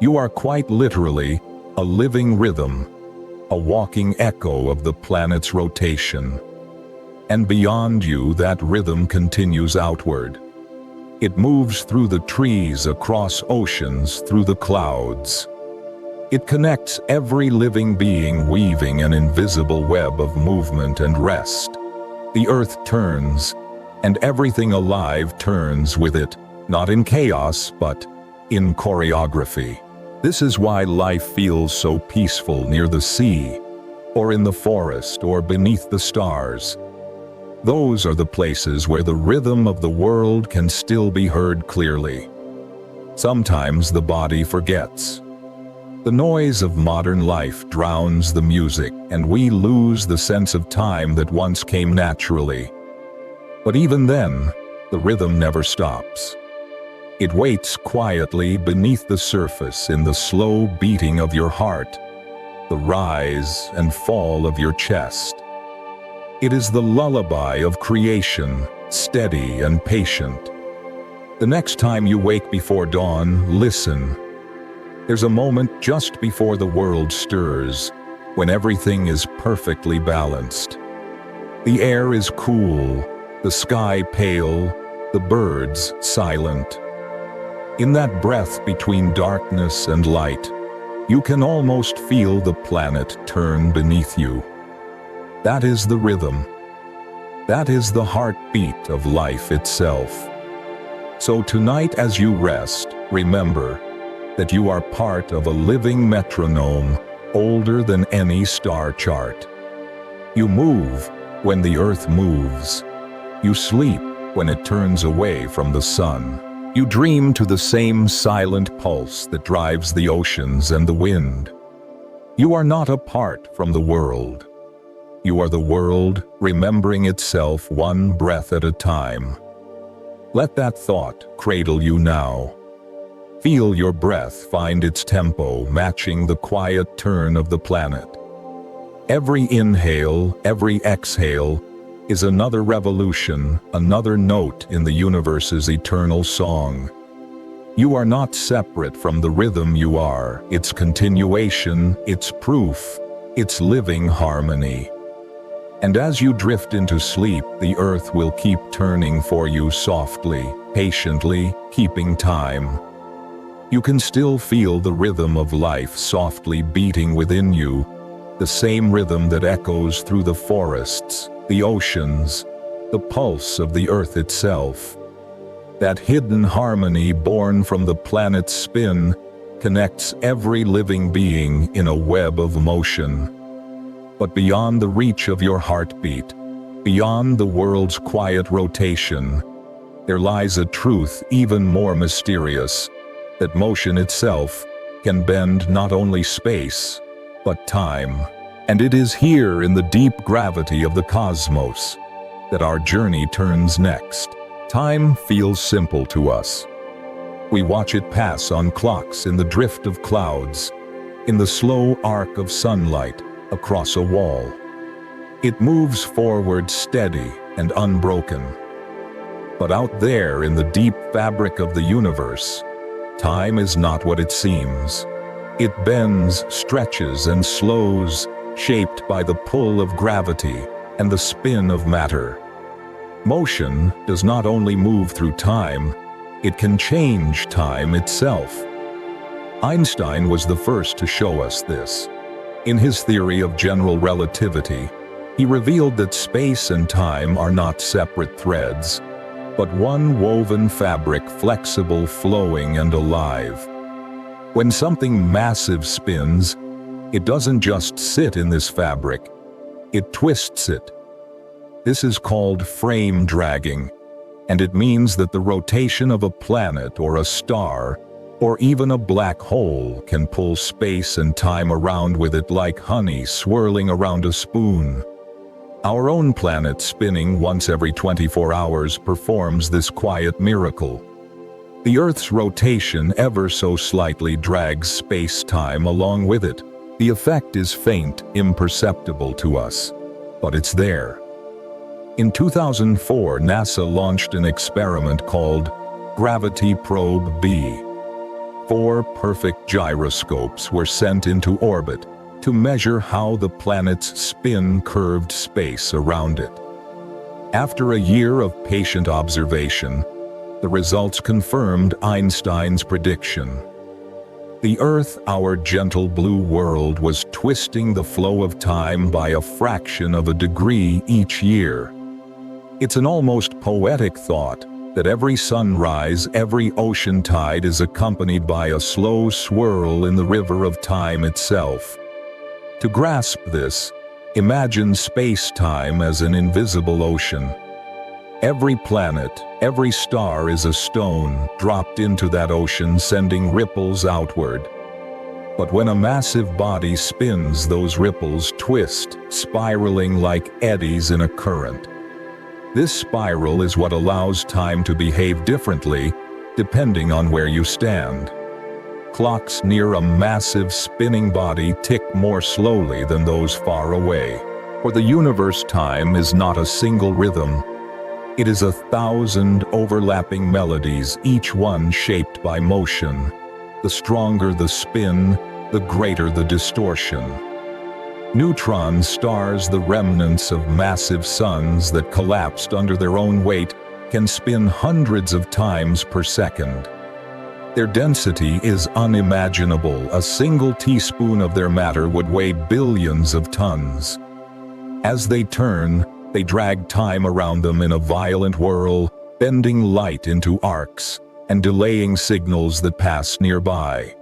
You are quite literally a living rhythm, a walking echo of the planet's rotation. And beyond you, that rhythm continues outward. It moves through the trees, across oceans, through the clouds. It connects every living being, weaving an invisible web of movement and rest. The earth turns, and everything alive turns with it, not in chaos, but in choreography. This is why life feels so peaceful near the sea, or in the forest, or beneath the stars. Those are the places where the rhythm of the world can still be heard clearly. Sometimes the body forgets. The noise of modern life drowns the music, and we lose the sense of time that once came naturally. But even then, the rhythm never stops. It waits quietly beneath the surface in the slow beating of your heart, the rise and fall of your chest. It is the lullaby of creation, steady and patient. The next time you wake before dawn, listen. There's a moment just before the world stirs, when everything is perfectly balanced. The air is cool, the sky pale, the birds silent. In that breath between darkness and light, you can almost feel the planet turn beneath you. That is the rhythm. That is the heartbeat of life itself. So tonight as you rest, remember that you are part of a living metronome older than any star chart. You move when the earth moves. You sleep when it turns away from the sun. You dream to the same silent pulse that drives the oceans and the wind. You are not apart from the world. You are the world remembering itself one breath at a time. Let that thought cradle you now. Feel your breath find its tempo matching the quiet turn of the planet. Every inhale, every exhale is another revolution, another note in the universe's eternal song. You are not separate from the rhythm, you are its continuation, its proof, its living harmony. And as you drift into sleep, the earth will keep turning for you softly, patiently, keeping time. You can still feel the rhythm of life softly beating within you, the same rhythm that echoes through the forests, the oceans, the pulse of the earth itself. That hidden harmony born from the planet's spin connects every living being in a web of motion. But beyond the reach of your heartbeat, beyond the world's quiet rotation, there lies a truth even more mysterious, that motion itself can bend not only space, but time. And it is here in the deep gravity of the cosmos that our journey turns next. Time feels simple to us. We watch it pass on clocks in the drift of clouds, in the slow arc of sunlight across a wall. It moves forward steady and unbroken. But out there in the deep fabric of the universe, time is not what it seems. It bends, stretches, and slows, shaped by the pull of gravity and the spin of matter. Motion does not only move through time, it can change time itself. Einstein was the first to show us this. In his theory of general relativity, he revealed that space and time are not separate threads, but one woven fabric, flexible, flowing, and alive. When something massive spins, it doesn't just sit in this fabric, it twists it. This is called frame dragging, and it means that the rotation of a planet or a star, or even a black hole, can pull space and time around with it like honey swirling around a spoon. Our own planet, spinning once every 24 hours, performs this quiet miracle. The Earth's rotation ever so slightly drags space-time along with it. The effect is faint, imperceptible to us, but it's there. In 2004, NASA launched an experiment called Gravity Probe B. 4 perfect gyroscopes were sent into orbit to measure how the planet's spin curved space around it. After a year of patient observation, the results confirmed Einstein's prediction. The Earth, our gentle blue world, was twisting the flow of time by a fraction of a degree each year. It's an almost poetic thought that every sunrise, every ocean tide is accompanied by a slow swirl in the river of time itself. To grasp this, imagine space-time as an invisible ocean. Every planet, every star is a stone dropped into that ocean, sending ripples outward. But when a massive body spins, those ripples twist, spiraling like eddies in a current. This spiral is what allows time to behave differently, depending on where you stand. Clocks near a massive spinning body tick more slowly than those far away. For the universe, time is not a single rhythm. It is 1,000 overlapping melodies, each one shaped by motion. The stronger the spin, the greater the distortion. Neutron stars, the remnants of massive suns that collapsed under their own weight, can spin hundreds of times per second. Their density is unimaginable. A single teaspoon of their matter would weigh billions of tons. As they turn, they drag time around them in a violent whirl, bending light into arcs and delaying signals that pass nearby.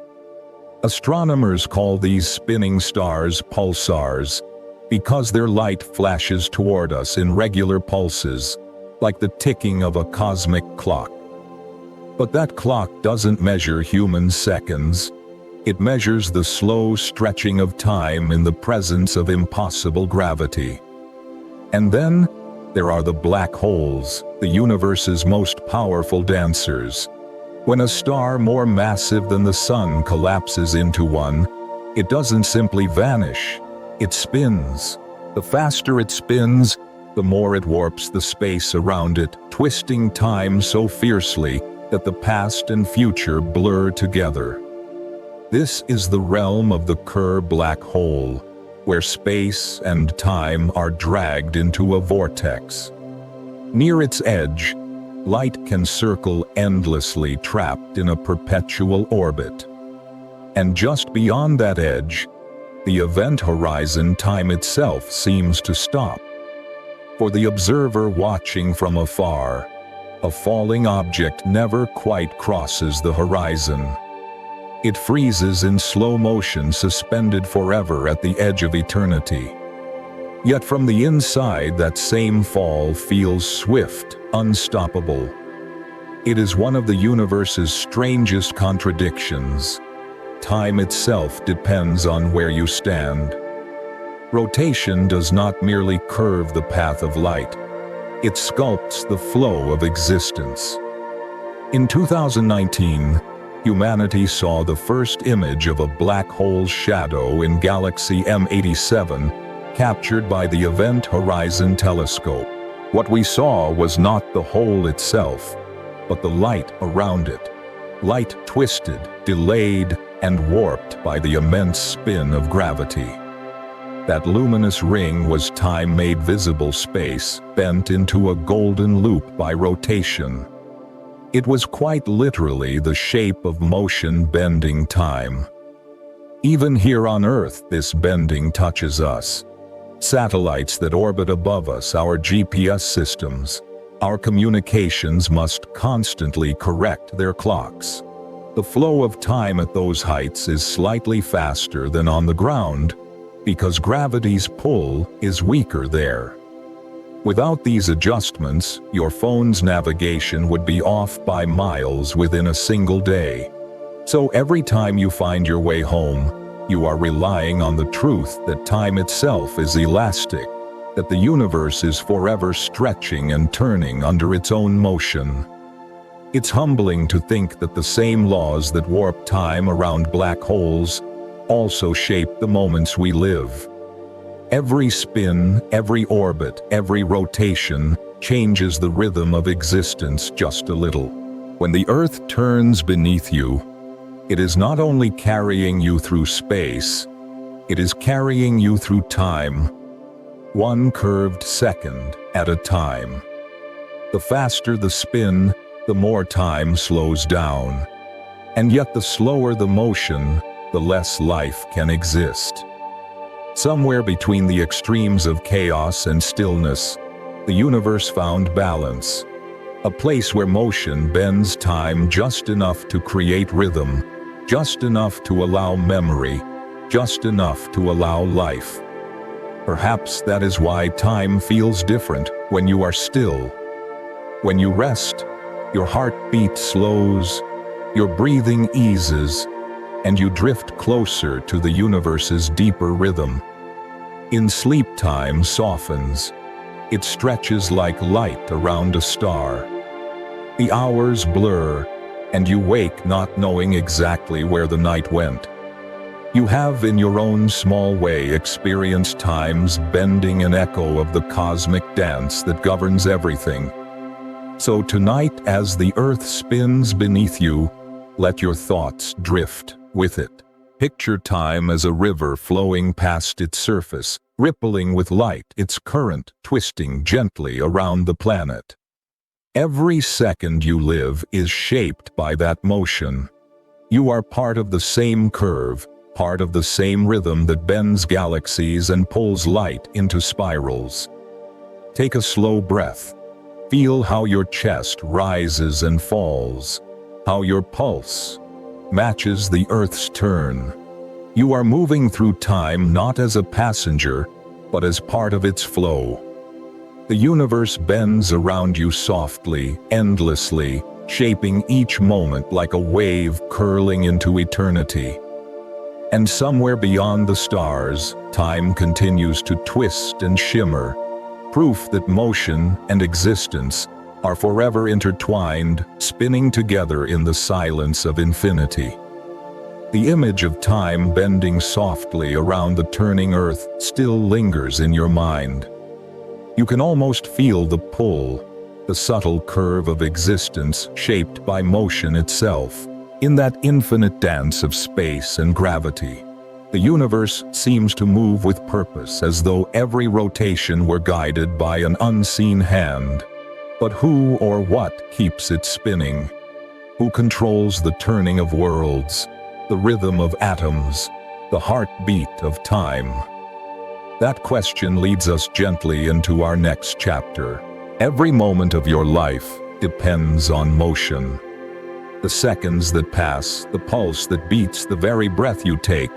Astronomers call these spinning stars pulsars because their light flashes toward us in regular pulses, like the ticking of a cosmic clock. But that clock doesn't measure human seconds. It measures the slow stretching of time in the presence of impossible gravity. And then there are the black holes, the universe's most powerful dancers. When a star more massive than the sun collapses into one, it doesn't simply vanish, it spins. The faster it spins, the more it warps the space around it, twisting time so fiercely that the past and future blur together. This is the realm of the Kerr black hole, where space and time are dragged into a vortex. Near its edge, light can circle endlessly, trapped in a perpetual orbit. And just beyond that edge, the event horizon, time itself seems to stop. For the observer watching from afar, a falling object never quite crosses the horizon. It freezes in slow motion, suspended forever at the edge of eternity. Yet from the inside, that same fall feels swift, unstoppable. It is one of the universe's strangest contradictions. Time itself depends on where you stand. Rotation does not merely curve the path of light, it sculpts the flow of existence. In 2019, humanity saw the first image of a black hole's shadow in galaxy M87, captured by the Event Horizon Telescope. What we saw was not the hole itself, but the light around it. Light twisted, delayed, and warped by the immense spin of gravity. That luminous ring was time-made visible space, bent into a golden loop by rotation. It was quite literally the shape of motion bending time. Even here on Earth, this bending touches us. Satellites that orbit above us, our GPS systems, our communications must constantly correct their clocks. The flow of time at those heights is slightly faster than on the ground, because gravity's pull is weaker there. Without these adjustments, your phone's navigation would be off by miles within a single day. So every time you find your way home, you are relying on the truth that time itself is elastic, that the universe is forever stretching and turning under its own motion. It's humbling to think that the same laws that warp time around black holes also shape the moments we live. Every spin, every orbit, every rotation changes the rhythm of existence just a little. When the Earth turns beneath you, it is not only carrying you through space, it is carrying you through time, one curved second at a time. The faster the spin, the more time slows down. And yet the slower the motion, the less life can exist. Somewhere between the extremes of chaos and stillness, the universe found balance, a place where motion bends time just enough to create rhythm, just enough to allow memory, just enough to allow life. Perhaps that is why time feels different when you are still. When you rest, your heartbeat slows, your breathing eases, and you drift closer to the universe's deeper rhythm. In sleep, time softens. It stretches like light around a star. The hours blur, and you wake not knowing exactly where the night went. You have, in your own small way, experienced time's bending an echo of the cosmic dance that governs everything. So tonight, as the Earth spins beneath you, let your thoughts drift with it. Picture time as a river flowing past its surface, rippling with light, its current twisting gently around the planet. Every second you live is shaped by that motion. You are part of the same curve, part of the same rhythm that bends galaxies and pulls light into spirals. Take a slow breath. Feel how your chest rises and falls, how your pulse matches the Earth's turn. You are moving through time not as a passenger, but as part of its flow. The universe bends around you softly, endlessly, shaping each moment like a wave curling into eternity. And somewhere beyond the stars, time continues to twist and shimmer, proof that motion and existence are forever intertwined, spinning together in the silence of infinity. The image of time bending softly around the turning Earth still lingers in your mind. You can almost feel the pull, the subtle curve of existence shaped by motion itself. In that infinite dance of space and gravity, the universe seems to move with purpose, as though every rotation were guided by an unseen hand. But who or what keeps it spinning? Who controls the turning of worlds, the rhythm of atoms, the heartbeat of time? That question leads us gently into our next chapter. Every moment of your life depends on motion. The seconds that pass, the pulse that beats, the very breath you take,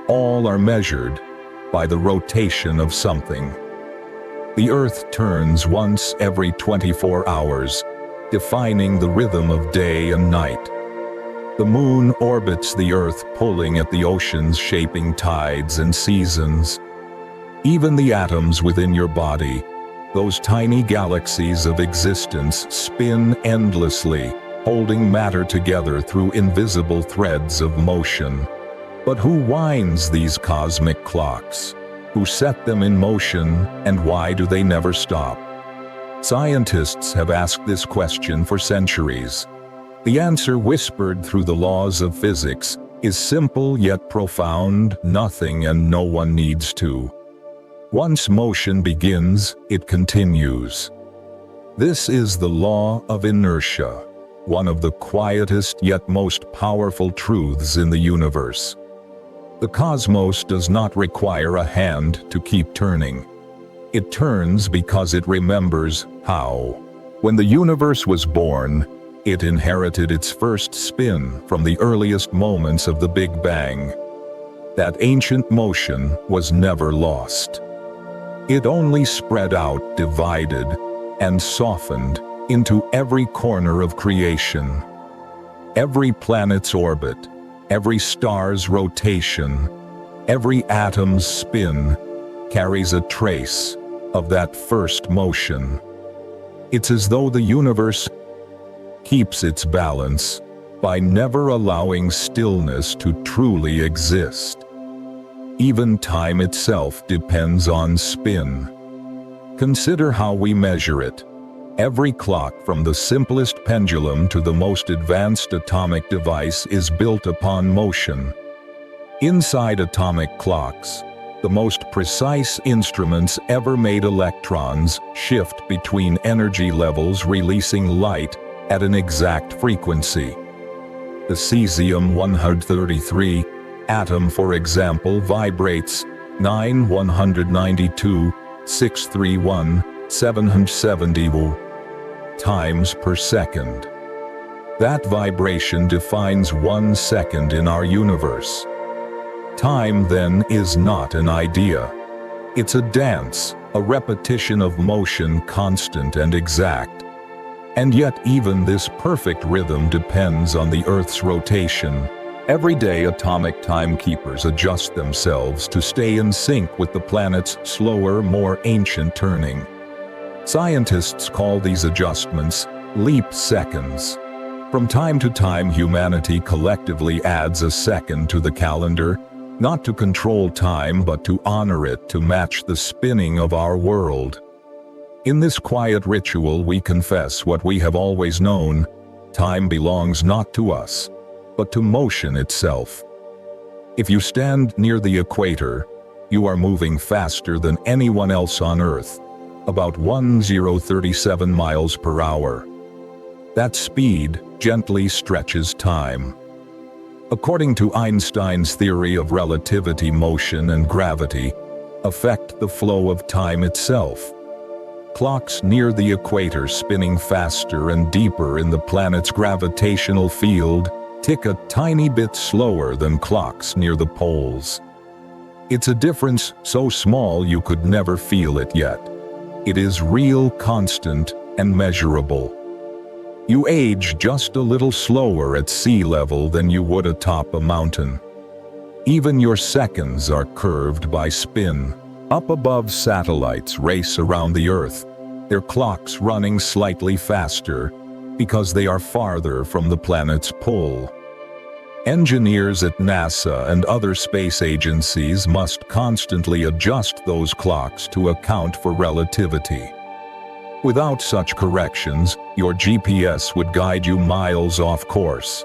all are measured by the rotation of something. The Earth turns once every 24 hours, defining the rhythm of day and night. The moon orbits the Earth, pulling at the oceans, shaping tides and seasons. Even the atoms within your body, those tiny galaxies of existence, spin endlessly, holding matter together through invisible threads of motion. But who winds these cosmic clocks? Who set them in motion, and why do they never stop? Scientists have asked this question for centuries. The answer, whispered through the laws of physics, is simple yet profound: nothing and no one needs to. Once motion begins, it continues. This is the law of inertia, one of the quietest yet most powerful truths in the universe. The cosmos does not require a hand to keep turning. It turns because it remembers how. When the universe was born, it inherited its first spin from the earliest moments of the Big Bang. That ancient motion was never lost. It only spread out, divided, and softened into every corner of creation. Every planet's orbit, every star's rotation, every atom's spin carries a trace of that first motion. It's as though the universe keeps its balance by never allowing stillness to truly exist. Even time itself depends on spin. Consider how we measure it. Every clock, from the simplest pendulum to the most advanced atomic device, is built upon motion. Inside atomic clocks, the most precise instruments ever made electrons shift between energy levels, releasing light at an exact frequency. The cesium-133 atom, for example, vibrates 9,192,631,770 times per second. That vibration defines 1 second in our universe. Time, then, is not an idea. It's a dance, a repetition of motion, constant and exact. And yet even this perfect rhythm depends on the Earth's rotation. Every day atomic timekeepers adjust themselves to stay in sync with the planet's slower, more ancient turning. Scientists call these adjustments leap seconds. From time to time, humanity collectively adds a second to the calendar, not to control time but to honor it, to match the spinning of our world. In this quiet ritual, we confess what we have always known: time belongs not to us, but to motion itself. If you stand near the equator, you are moving faster than anyone else on Earth, about 1037 miles per hour. That speed gently stretches time. According to Einstein's theory of relativity, motion and gravity affect the flow of time itself. Clocks near the equator, spinning faster and deeper in the planet's gravitational field, tick a tiny bit slower than clocks near the poles. It's a difference so small you could never feel it yet. It is real, constant, and measurable. You age just a little slower at sea level than you would atop a mountain. Even your seconds are curved by spin. Up above, satellites race around the Earth, their clocks running slightly faster because they are farther from the planet's pull. Engineers at NASA and other space agencies must constantly adjust those clocks to account for relativity. Without such corrections, your GPS would guide you miles off course.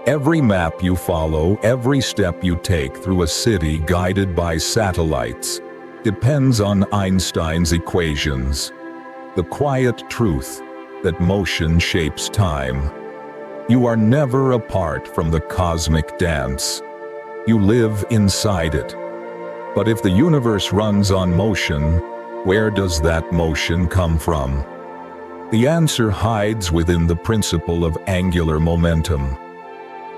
Every map you follow, every step you take through a city guided by satellites, depends on Einstein's equations. The quiet truth that motion shapes time. You are never apart from the cosmic dance. You live inside it. But if the universe runs on motion, where does that motion come from? The answer hides within the principle of angular momentum.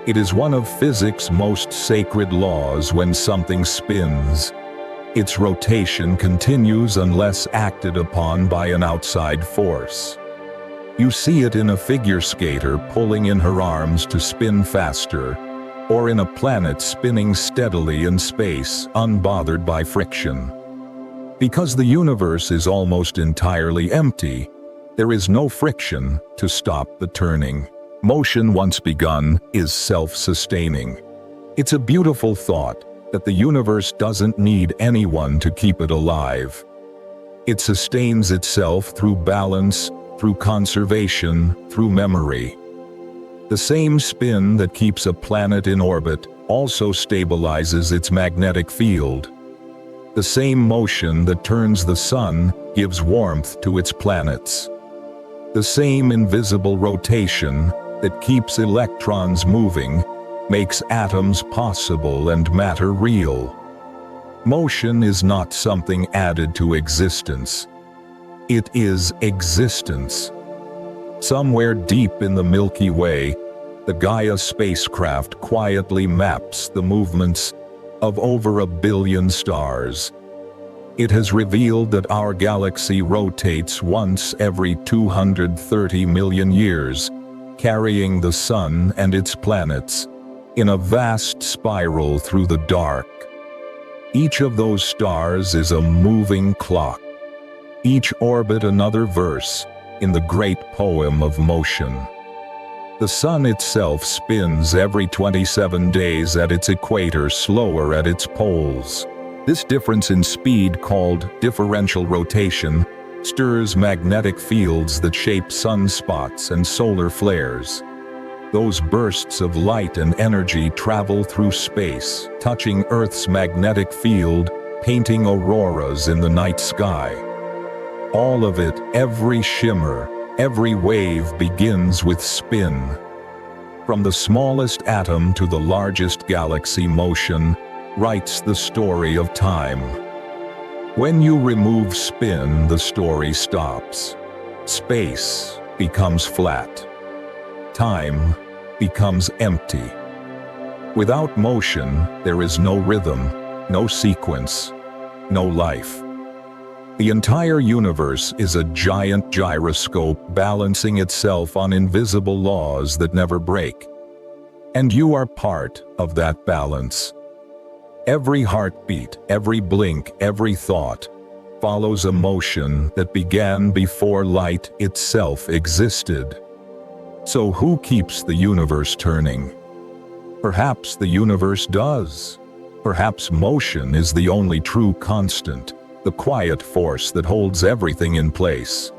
It is one of physics' most sacred laws. When something spins, its rotation continues unless acted upon by an outside force. You see it in a figure skater pulling in her arms to spin faster, or in a planet spinning steadily in space, unbothered by friction. Because the universe is almost entirely empty, there is no friction to stop the turning. Motion, once begun, is self-sustaining. It's a beautiful thought that the universe doesn't need anyone to keep it alive. It sustains itself through balance, through conservation, through memory. The same spin that keeps a planet in orbit also stabilizes its magnetic field. The same motion that turns the sun gives warmth to its planets. The same invisible rotation that keeps electrons moving makes atoms possible and matter real. Motion is not something added to existence. It is existence. Somewhere deep in the Milky Way, the Gaia spacecraft quietly maps the movements of over 1 billion stars. It has revealed that our galaxy rotates once every 230 million years, carrying the sun and its planets in a vast spiral through the dark. Each of those stars is a moving clock, each orbit another verse in the great poem of motion. The sun itself spins every 27 days at its equator, slower at its poles. This difference in speed, called differential rotation, stirs magnetic fields that shape sunspots and solar flares. Those bursts of light and energy travel through space, touching Earth's magnetic field, painting auroras in the night sky. All of it, every shimmer, every wave begins with spin. From the smallest atom to the largest galaxy, motion writes the story of time. When you remove spin, the story stops. Space becomes flat. Time becomes empty. Without motion, there is no rhythm, no sequence, no life. The entire universe is a giant gyroscope balancing itself on invisible laws that never break. And you are part of that balance. Every heartbeat, every blink, every thought follows a motion that began before light itself existed. So who keeps the universe turning? Perhaps the universe does. Perhaps motion is the only true constant, the quiet force that holds everything in place.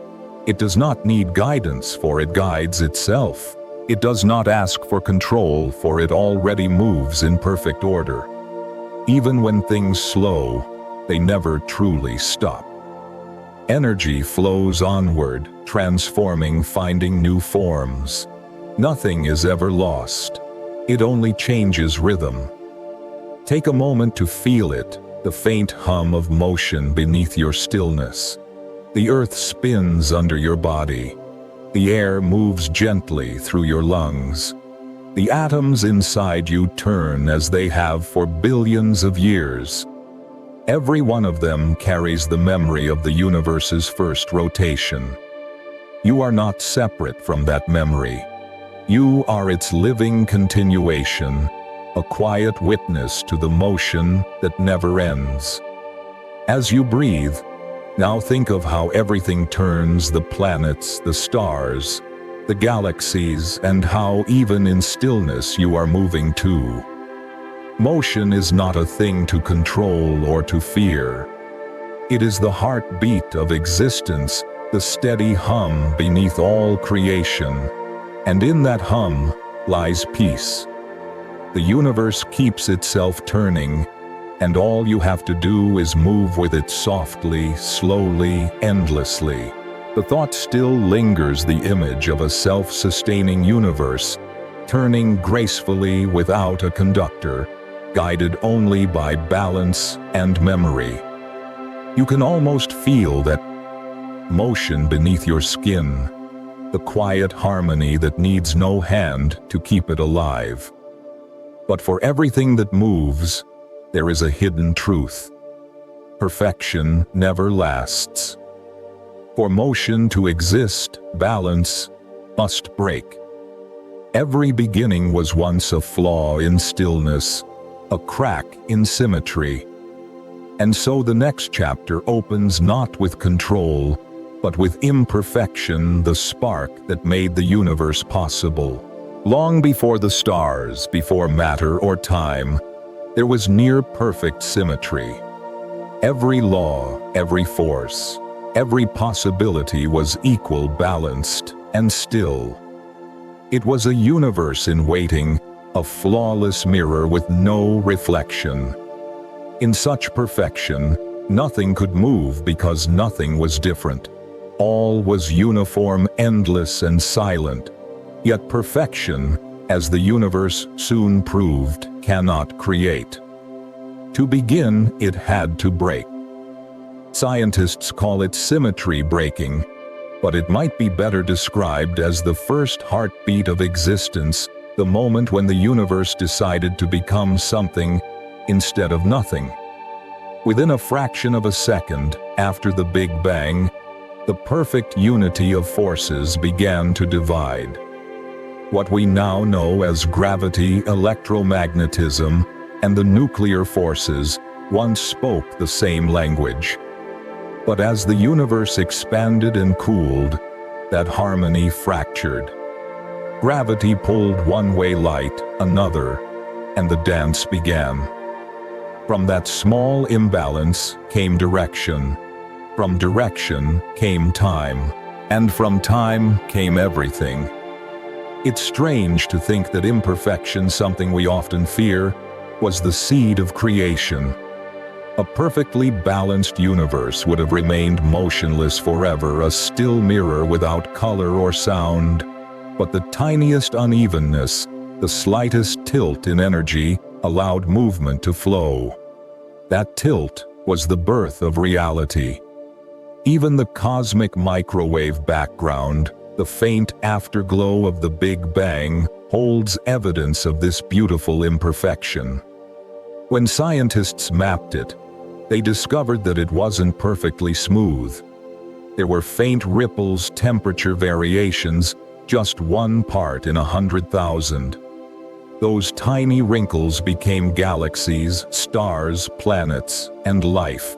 It does not need guidance, for it guides itself. It does not ask for control, for it already moves in perfect order. Even when things slow, they never truly stop. Energy flows onward, transforming, finding new forms. Nothing is ever lost. It only changes rhythm. Take a moment to feel it, the faint hum of motion beneath your stillness. The earth spins under your body. The air moves gently through your lungs. The atoms inside you turn as they have for billions of years. Every one of them carries the memory of the universe's first rotation. You are not separate from that memory. You are its living continuation, a quiet witness to the motion that never ends. As you breathe, now think of how everything turns: the planets, the stars, the galaxies, and how even in stillness you are moving too. Motion is not a thing to control or to fear. It is the heartbeat of existence, the steady hum beneath all creation. And in that hum lies peace. The universe keeps itself turning, and all you have to do is move with it softly, slowly, endlessly. The thought still lingers, the image of a self-sustaining universe, turning gracefully without a conductor, guided only by balance and memory. You can almost feel that motion beneath your skin, the quiet harmony that needs no hand to keep it alive. But for everything that moves, there is a hidden truth. Perfection never lasts. For motion to exist, balance must break. Every beginning was once a flaw in stillness, a crack in symmetry. And so the next chapter opens not with control, but with imperfection, the spark that made the universe possible. Long before the stars, before matter or time, there was near-perfect symmetry. Every law, every force, every possibility was equal, balanced, and still. It was a universe in waiting, a flawless mirror with no reflection. In such perfection, nothing could move because nothing was different. All was uniform, endless, and silent. Yet perfection, as the universe soon proved, cannot create. To begin, it had to break. Scientists call it symmetry breaking, but it might be better described as the first heartbeat of existence, the moment when the universe decided to become something instead of nothing. Within a fraction of a second after the Big Bang, the perfect unity of forces began to divide. What we now know as gravity, electromagnetism, and the nuclear forces once spoke the same language. But as the universe expanded and cooled, that harmony fractured. Gravity pulled one way, light another, and the dance began. From that small imbalance came direction. From direction came time. And from time came everything. It's strange to think that imperfection, something we often fear, was the seed of creation. A perfectly balanced universe would have remained motionless forever, a still mirror without color or sound. But the tiniest unevenness, the slightest tilt in energy, allowed movement to flow. That tilt was the birth of reality. Even the cosmic microwave background, the faint afterglow of the Big Bang, holds evidence of this beautiful imperfection. When scientists mapped it, they discovered that it wasn't perfectly smooth. There were faint ripples, temperature variations, just one part in 100,000. Those tiny wrinkles became galaxies, stars, planets, and life.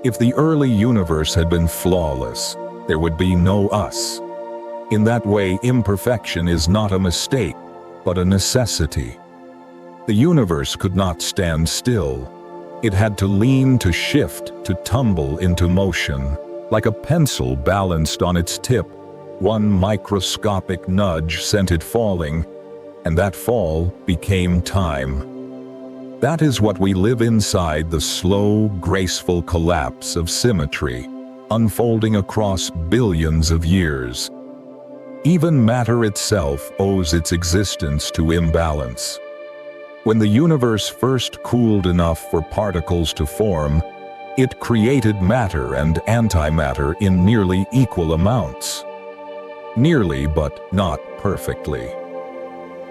If the early universe had been flawless, there would be no us. In that way, imperfection is not a mistake, but a necessity. The universe could not stand still. It had to lean, to shift, to tumble into motion. Like a pencil balanced on its tip, one microscopic nudge sent it falling, and that fall became time. That is what we live inside, the slow, graceful collapse of symmetry, unfolding across billions of years. Even matter itself owes its existence to imbalance. When the universe first cooled enough for particles to form, it created matter and antimatter in nearly equal amounts. Nearly, but not perfectly.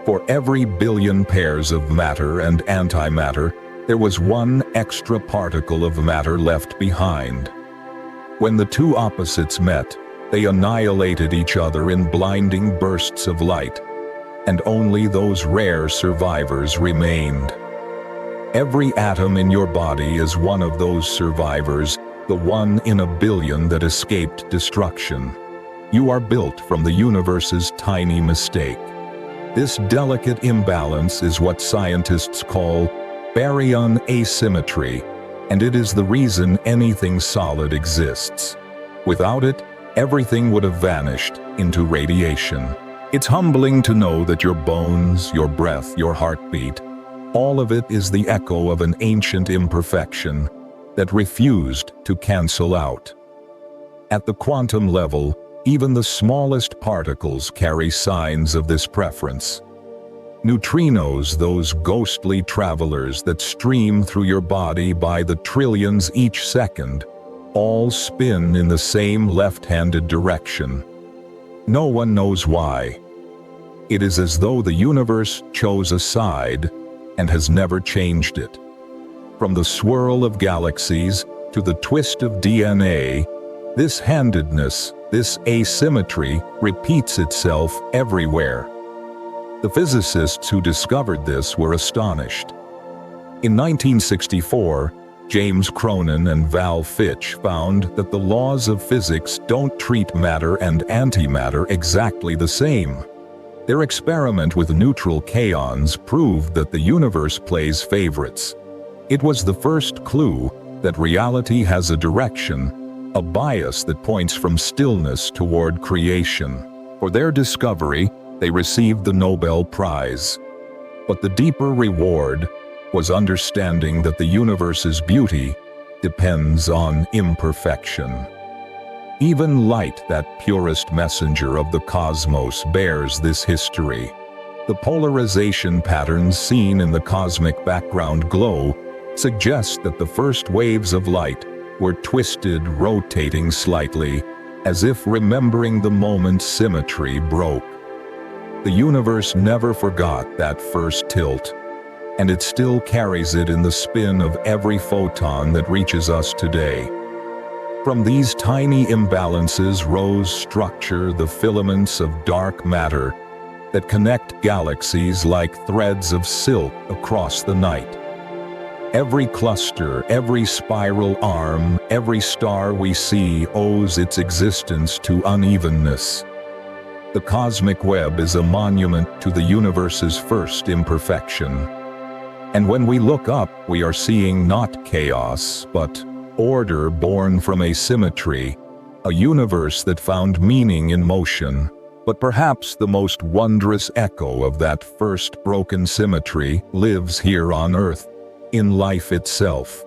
For every billion pairs of matter and antimatter, there was one extra particle of matter left behind. When the two opposites met, they annihilated each other in blinding bursts of light, and only those rare survivors remained. Every atom in your body is one of those survivors, the one in a billion that escaped destruction. You are built from the universe's tiny mistake. This delicate imbalance is what scientists call baryon asymmetry, and it is the reason anything solid exists. Without it, everything would have vanished into radiation. It's humbling to know that your bones, your breath, your heartbeat, all of it is the echo of an ancient imperfection that refused to cancel out. At the quantum level, even the smallest particles carry signs of this preference. Neutrinos, those ghostly travelers that stream through your body by the trillions each second, all spin in the same left-handed direction. No one knows why. It is as though the universe chose a side and has never changed it. From the swirl of galaxies to the twist of DNA, this handedness, this asymmetry repeats itself everywhere. The physicists who discovered this were astonished. In 1964, James Cronin and Val Fitch found that the laws of physics don't treat matter and antimatter exactly the same. Their experiment with neutral kaons proved that the universe plays favorites. It was the first clue that reality has a direction, a bias that points from stillness toward creation. For their discovery, they received the Nobel Prize. But the deeper reward was understanding that the universe's beauty depends on imperfection. Even light, that purest messenger of the cosmos, bears this history. The polarization patterns seen in the cosmic background glow suggest that the first waves of light were twisted, rotating slightly, as if remembering the moment symmetry broke. The universe never forgot that first tilt, and it still carries it in the spin of every photon that reaches us today. From these tiny imbalances rose structure, the filaments of dark matter that connect galaxies like threads of silk across the night. Every cluster, every spiral arm, every star we see owes its existence to unevenness. The cosmic web is a monument to the universe's first imperfection. And when we look up, we are seeing not chaos, but order born from asymmetry, a universe that found meaning in motion. But perhaps the most wondrous echo of that first broken symmetry lives here on Earth, in life itself.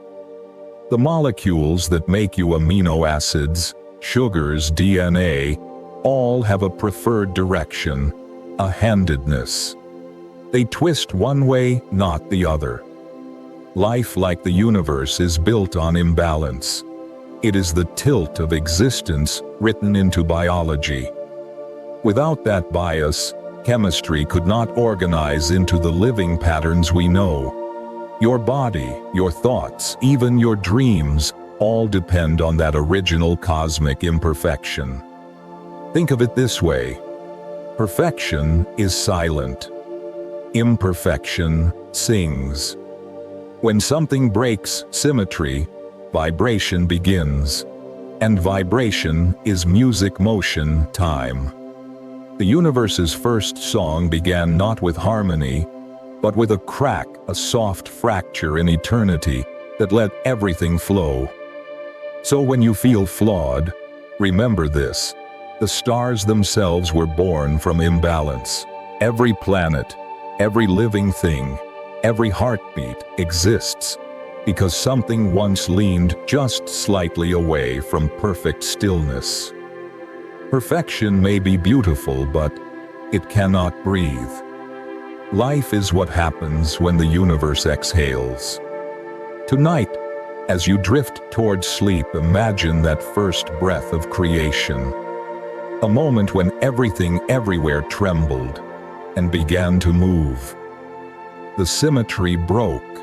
The molecules that make you amino acids, sugars, DNA, all have a preferred direction, a handedness. They twist one way, not the other. Life, like the universe, is built on imbalance. It is the tilt of existence written into biology. Without that bias, chemistry could not organize into the living patterns we know. Your body, your thoughts, even your dreams, all depend on that original cosmic imperfection. Think of it this way: perfection is silent. Imperfection sings. When something breaks symmetry, vibration begins. And vibration is music, motion, time. The universe's first song began not with harmony, but with a crack, a soft fracture in eternity that let everything flow. So when you feel flawed, remember this: the stars themselves were born from imbalance. Every planet, every living thing, every heartbeat exists because something once leaned just slightly away from perfect stillness. Perfection may be beautiful, but it cannot breathe. Life is what happens when the universe exhales. Tonight, as you drift toward sleep, imagine that first breath of creation. A moment when everything everywhere trembled and began to move. The symmetry broke,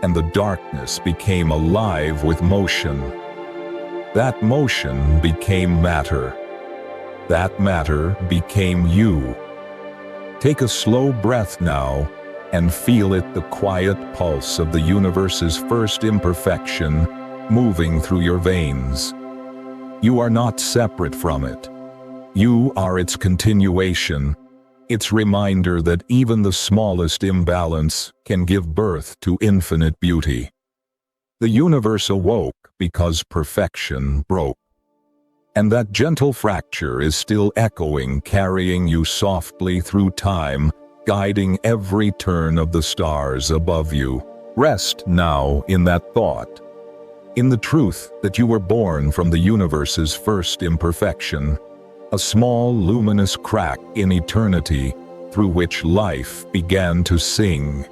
and the darkness became alive with motion. That motion became matter. That matter became you. Take a slow breath now and feel it, the quiet pulse of the universe's first imperfection moving through your veins. You are not separate from it. You are its continuation, its reminder that even the smallest imbalance can give birth to infinite beauty. The universe awoke because perfection broke. And that gentle fracture is still echoing, carrying you softly through time, guiding every turn of the stars above you. Rest now in that thought, in the truth that you were born from the universe's first imperfection, a small luminous crack in eternity through which life began to sing.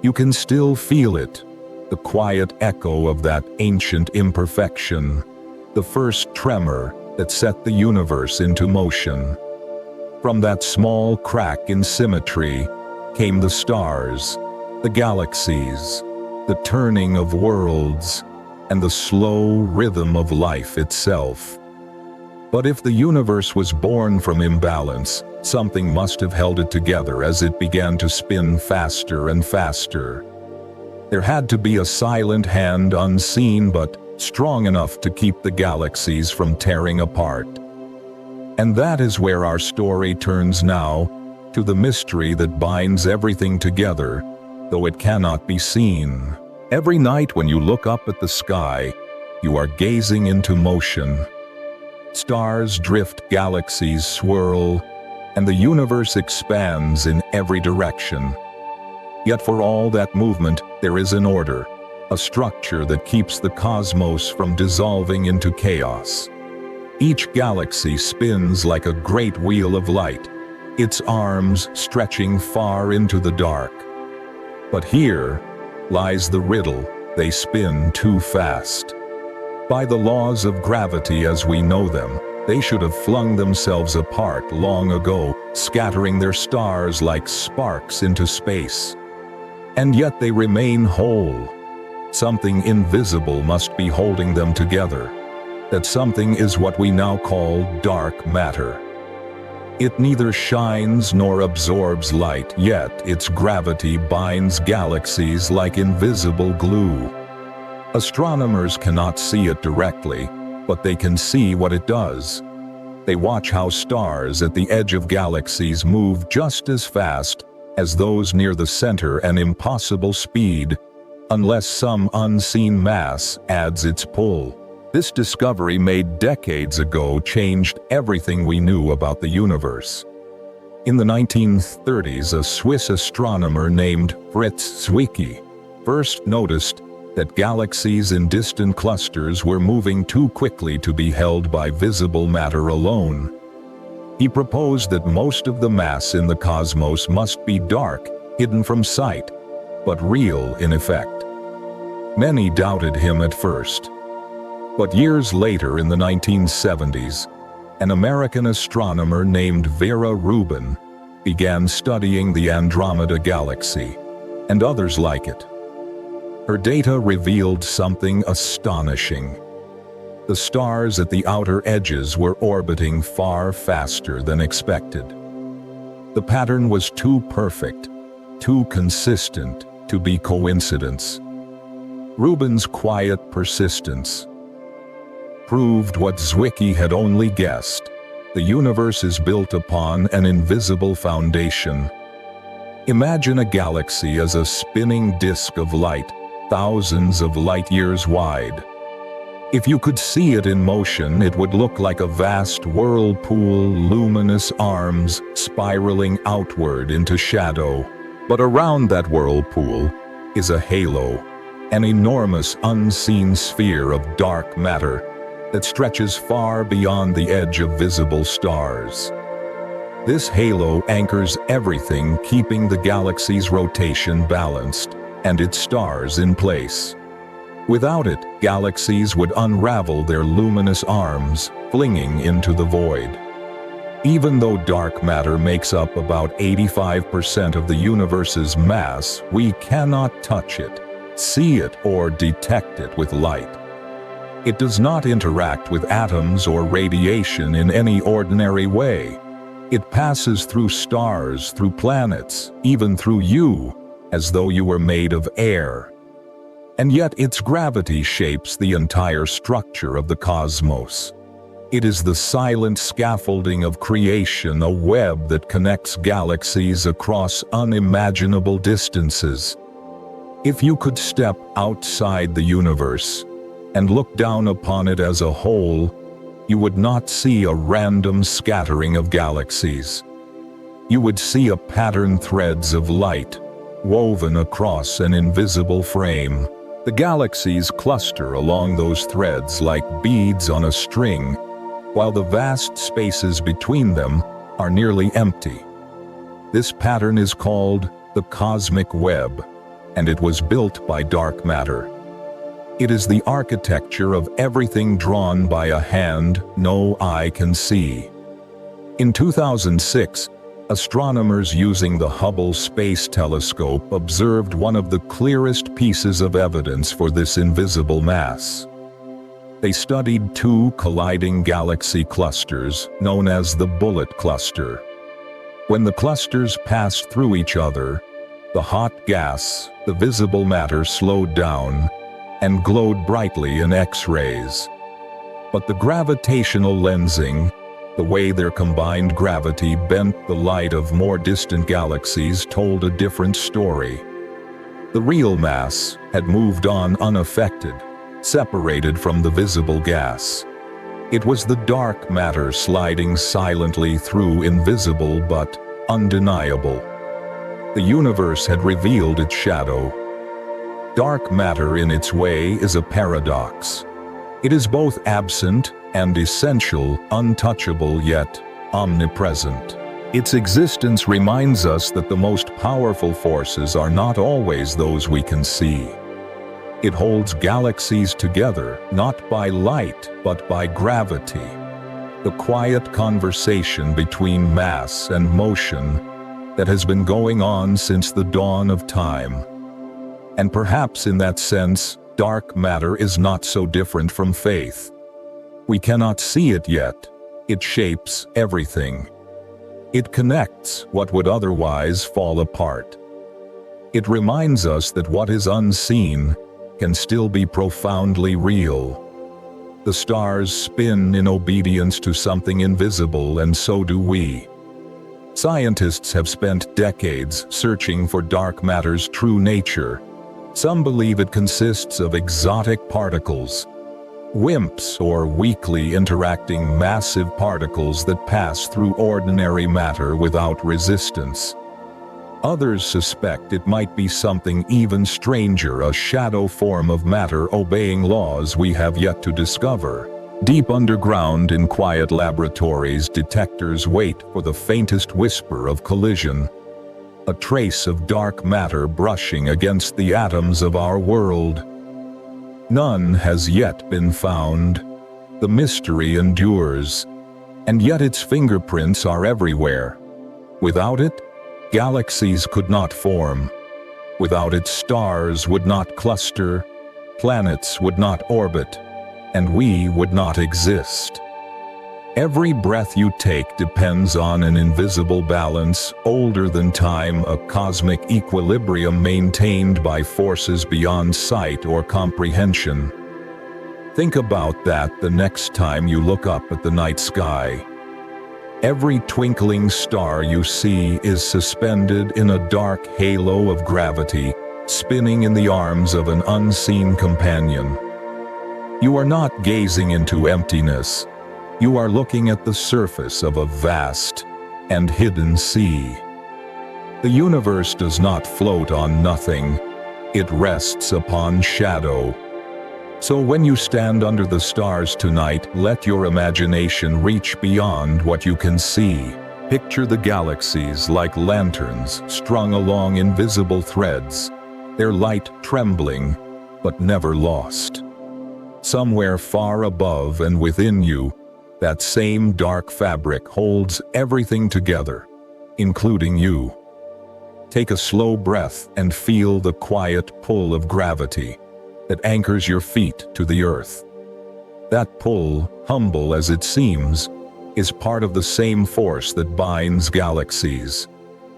You can still feel it, the quiet echo of that ancient imperfection, the first tremor that set the universe into motion. From that small crack in symmetry came the stars, the galaxies, the turning of worlds, and the slow rhythm of life itself. But if the universe was born from imbalance, something must have held it together as it began to spin faster and faster. There had to be a silent hand, unseen but strong enough to keep the galaxies from tearing apart. And that is where our story turns now, to the mystery that binds everything together, though it cannot be seen. Every night when you look up at the sky, you are gazing into motion. Stars drift, galaxies swirl, and the universe expands in every direction. Yet for all that movement, there is an order, a structure that keeps the cosmos from dissolving into chaos. Each galaxy spins like a great wheel of light, its arms stretching far into the dark. But here lies the riddle: they spin too fast. By the laws of gravity as we know them, they should have flung themselves apart long ago, scattering their stars like sparks into space. And yet they remain whole. Something invisible must be holding them together. That something is what we now call dark matter. It neither shines nor absorbs light, yet its gravity binds galaxies like invisible glue. Astronomers cannot see it directly, but they can see what it does. They watch how stars at the edge of galaxies move just as fast as those near the center, an impossible speed, unless some unseen mass adds its pull. This discovery made decades ago changed everything we knew about the universe. In the 1930s, a Swiss astronomer named Fritz Zwicky first noticed that galaxies in distant clusters were moving too quickly to be held by visible matter alone. He proposed that most of the mass in the cosmos must be dark, hidden from sight, but real in effect. Many doubted him at first. But years later, in the 1970s, an American astronomer named Vera Rubin began studying the Andromeda Galaxy, and others like it. Her data revealed something astonishing. The stars at the outer edges were orbiting far faster than expected. The pattern was too perfect, too consistent to be coincidence. Rubin's quiet persistence proved what Zwicky had only guessed. The universe is built upon an invisible foundation. Imagine a galaxy as a spinning disk of light, thousands of light years wide. If you could see it in motion, it would look like a vast whirlpool, luminous arms spiraling outward into shadow. But around that whirlpool is a halo, an enormous unseen sphere of dark matter that stretches far beyond the edge of visible stars. This halo anchors everything, keeping the galaxy's rotation balanced and its stars in place. Without it, galaxies would unravel their luminous arms, flinging into the void. Even though dark matter makes up about 85% of the universe's mass, we cannot touch it, see it, or detect it with light. It does not interact with atoms or radiation in any ordinary way. It passes through stars, through planets, even through you, as though you were made of air. And yet its gravity shapes the entire structure of the cosmos. It is the silent scaffolding of creation, a web that connects galaxies across unimaginable distances. If you could step outside the universe and look down upon it as a whole, you would not see a random scattering of galaxies. You would see a pattern, threads of light, woven across an invisible frame. The galaxies cluster along those threads like beads on a string, while the vast spaces between them are nearly empty. This pattern is called the cosmic web, and it was built by dark matter. It is the architecture of everything drawn by a hand no eye can see. In 2006, astronomers using the Hubble Space Telescope observed one of the clearest pieces of evidence for this invisible mass. They studied two colliding galaxy clusters known as the bullet cluster. When the clusters passed through each other, the hot gas, the visible matter, slowed down and glowed brightly in X-rays. But the gravitational lensing The way their combined gravity bent the light of more distant galaxies told a different story. The real mass had moved on unaffected, separated from the visible gas. It was the dark matter sliding silently through invisible but undeniable. The universe had revealed its shadow. Dark matter in its way is a paradox. It is both absent and essential, untouchable yet omnipresent. Its existence reminds us that the most powerful forces are not always those we can see. It holds galaxies together, not by light, but by gravity. The quiet conversation between mass and motion that has been going on since the dawn of time. And perhaps in that sense, dark matter is not so different from faith. We cannot see it yet. It shapes everything. It connects what would otherwise fall apart. It reminds us that what is unseen can still be profoundly real. The stars spin in obedience to something invisible, and so do we. Scientists have spent decades searching for dark matter's true nature. Some believe it consists of exotic particles, WIMPs, or weakly interacting massive particles that pass through ordinary matter without resistance. Others suspect it might be something even stranger, a shadow form of matter obeying laws we have yet to discover. Deep underground in quiet laboratories, detectors wait for the faintest whisper of collision, a trace of dark matter brushing against the atoms of our world. None has yet been found. The mystery endures, and yet its fingerprints are everywhere. Without it, galaxies could not form. Without it, stars would not cluster, planets would not orbit, and we would not exist. Every breath you take depends on an invisible balance, older than time, a cosmic equilibrium maintained by forces beyond sight or comprehension. Think about that the next time you look up at the night sky. Every twinkling star you see is suspended in a dark halo of gravity, spinning in the arms of an unseen companion. You are not gazing into emptiness. You are looking at the surface of a vast and hidden sea. The universe does not float on nothing. It rests upon shadow. So when you stand under the stars tonight, let your imagination reach beyond what you can see. Picture the galaxies like lanterns strung along invisible threads, their light trembling, but never lost. Somewhere far above and within you, that same dark fabric holds everything together, including you. Take a slow breath and feel the quiet pull of gravity that anchors your feet to the earth. That pull, humble as it seems, is part of the same force that binds galaxies.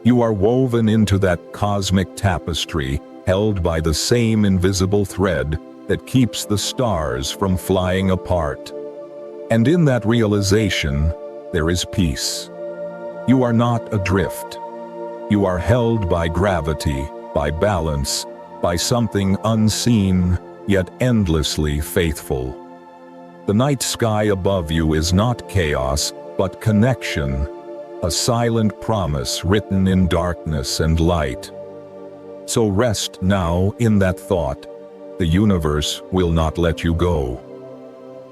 You are woven into that cosmic tapestry, held by the same invisible thread that keeps the stars from flying apart. And in that realization, there is peace. You are not adrift. You are held by gravity, by balance, by something unseen, yet endlessly faithful. The night sky above you is not chaos, but connection, a silent promise written in darkness and light. So rest now in that thought. The universe will not let you go.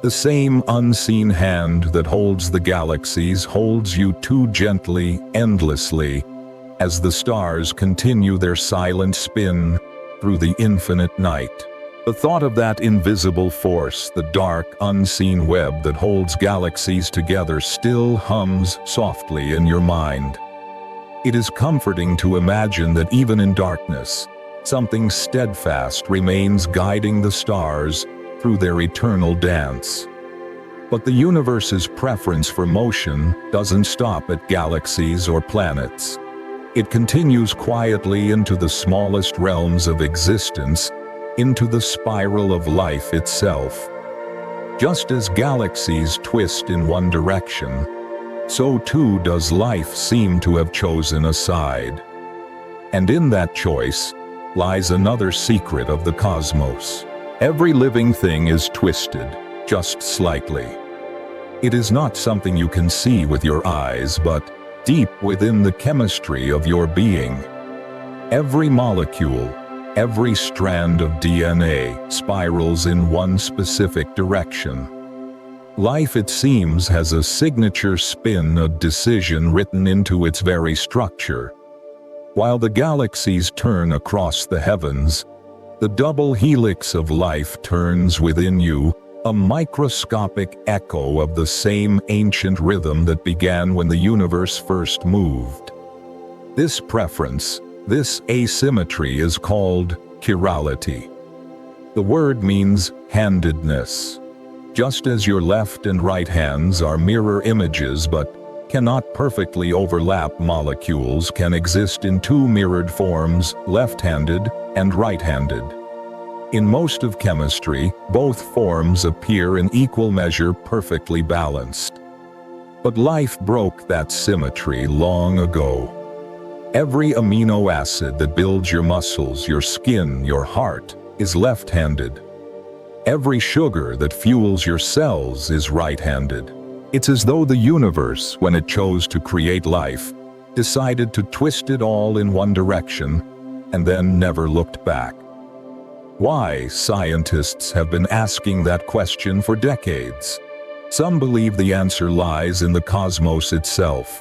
The same unseen hand that holds the galaxies holds you too gently, endlessly, as the stars continue their silent spin through the infinite night. The thought of that invisible force, the dark, unseen web that holds galaxies together, still hums softly in your mind. It is comforting to imagine that even in darkness, something steadfast remains guiding the stars through their eternal dance. But the universe's preference for motion doesn't stop at galaxies or planets. It continues quietly into the smallest realms of existence, into the spiral of life itself. Just as galaxies twist in one direction, so too does life seem to have chosen a side. And in that choice lies another secret of the cosmos. Every living thing is twisted, just slightly. It is not something you can see with your eyes, but deep within the chemistry of your being. Every molecule, every strand of DNA spirals in one specific direction. Life, it seems, has a signature spin, a decision written into its very structure. While the galaxies turn across the heavens, the double helix of life turns within you, a microscopic echo of the same ancient rhythm that began when the universe first moved. This preference, this asymmetry, is called chirality. The word means handedness. Just as your left and right hands are mirror images but cannot perfectly overlap, molecules can exist in two mirrored forms, left-handed and right-handed. In most of chemistry, both forms appear in equal measure perfectly balanced. But life broke that symmetry long ago. Every amino acid that builds your muscles, your skin, your heart, is left-handed. Every sugar that fuels your cells is right-handed. It's as though the universe, when it chose to create life, decided to twist it all in one direction and then never looked back. Why? Scientists have been asking that question for decades. Some believe the answer lies in the cosmos itself.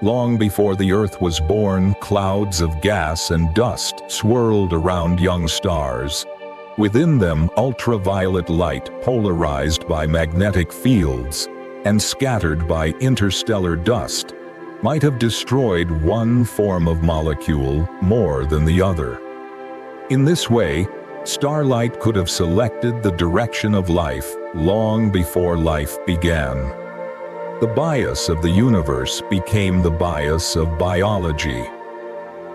Long before the Earth was born, clouds of gas and dust swirled around young stars. Within them, ultraviolet light, polarized by magnetic fields and scattered by interstellar dust, might have destroyed one form of molecule more than the other. In this way, starlight could have selected the direction of life long before life began. The bias of the universe became the bias of biology.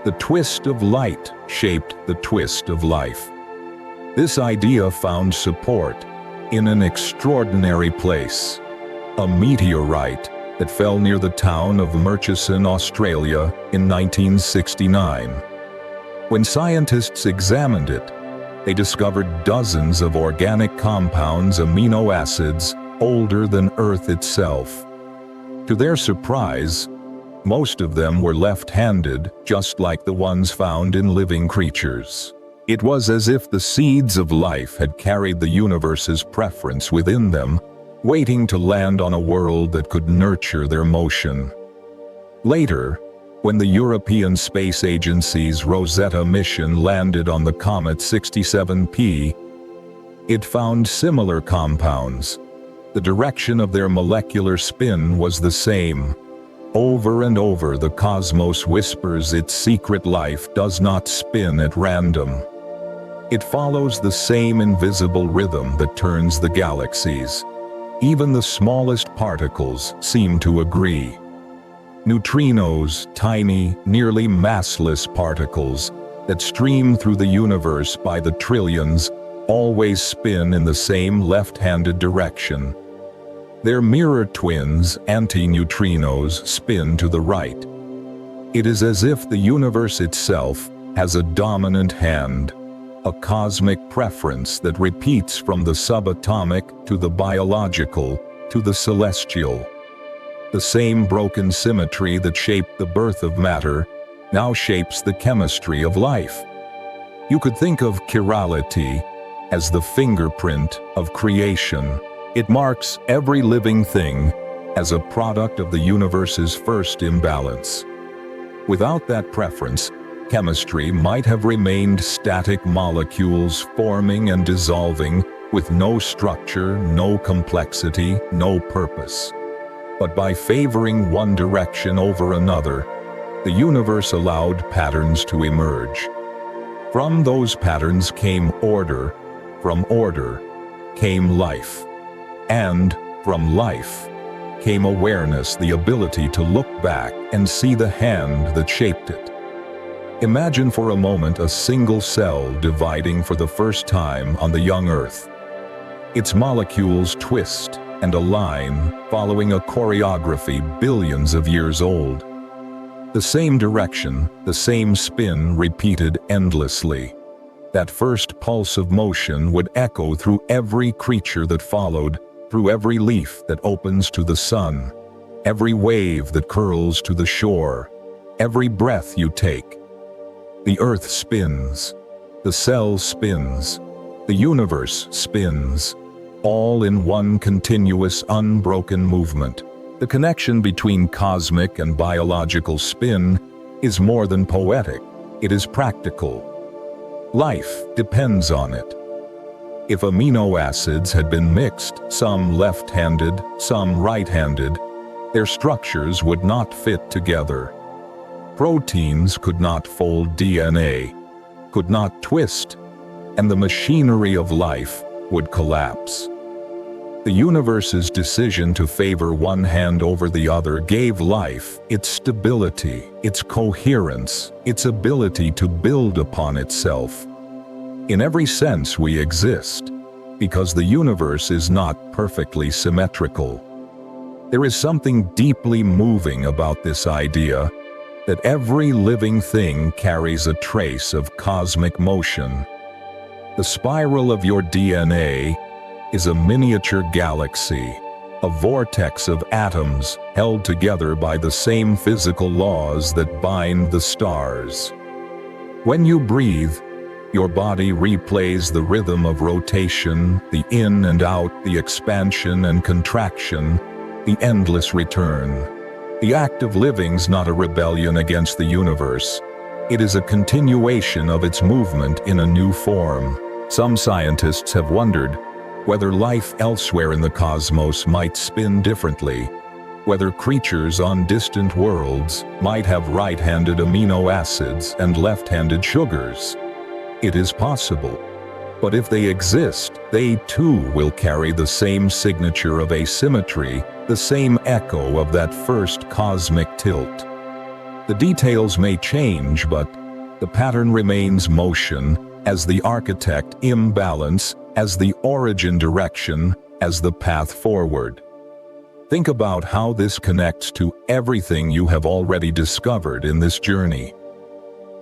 The twist of light shaped the twist of life. This idea found support in an extraordinary place, a meteorite that fell near the town of Murchison, Australia in 1969. When scientists examined it, they discovered dozens of organic compounds, amino acids, older than Earth itself. To their surprise, most of them were left-handed, just like the ones found in living creatures. It was as if the seeds of life had carried the universe's preference within them, waiting to land on a world that could nurture their motion. Later, when the European Space Agency's Rosetta mission landed on the comet 67P, it found similar compounds. The direction of their molecular spin was the same. Over and over, the cosmos whispers its secret life does not spin at random. It follows the same invisible rhythm that turns the galaxies. Even the smallest particles seem to agree. Neutrinos, tiny, nearly massless particles that stream through the universe by the trillions, always spin in the same left-handed direction. Their mirror twins, antineutrinos, spin to the right. It is as if the universe itself has a dominant hand, a cosmic preference that repeats from the subatomic to the biological to the celestial. The same broken symmetry that shaped the birth of matter now shapes the chemistry of life. You could think of chirality as the fingerprint of creation. It marks every living thing as a product of the universe's first imbalance. Without that preference, chemistry might have remained static molecules forming and dissolving with no structure, no complexity, no purpose. But by favoring one direction over another, the universe allowed patterns to emerge. From those patterns came order, from order came life, and from life came awareness, the ability to look back and see the hand that shaped it. Imagine for a moment a single cell dividing for the first time on the young Earth. Its molecules twist and a line following a choreography billions of years old. The same direction, the same spin repeated endlessly. That first pulse of motion would echo through every creature that followed, through every leaf that opens to the sun, every wave that curls to the shore, every breath you take. The earth spins, the cell spins, the universe spins, all in one continuous, unbroken movement. The connection between cosmic and biological spin is more than poetic, it is practical. Life depends on it. If amino acids had been mixed, some left-handed, some right-handed, their structures would not fit together. Proteins could not fold DNA, could not twist, and the machinery of life would collapse. The universe's decision to favor one hand over the other gave life its stability, its coherence, its ability to build upon itself. In every sense we exist, because the universe is not perfectly symmetrical. There is something deeply moving about this idea that every living thing carries a trace of cosmic motion. The spiral of your DNA is a miniature galaxy, a vortex of atoms held together by the same physical laws that bind the stars. When you breathe, your body replays the rhythm of rotation, the in and out, the expansion and contraction, the endless return. The act of living's not a rebellion against the universe. It is a continuation of its movement in a new form. Some scientists have wondered whether life elsewhere in the cosmos might spin differently, whether creatures on distant worlds might have right-handed amino acids and left-handed sugars. It is possible. But if they exist, they too will carry the same signature of asymmetry, the same echo of that first cosmic tilt. The details may change, but the pattern remains: motion as the architect, imbalance as the origin, direction as the path forward. Think about how this connects to everything you have already discovered in this journey.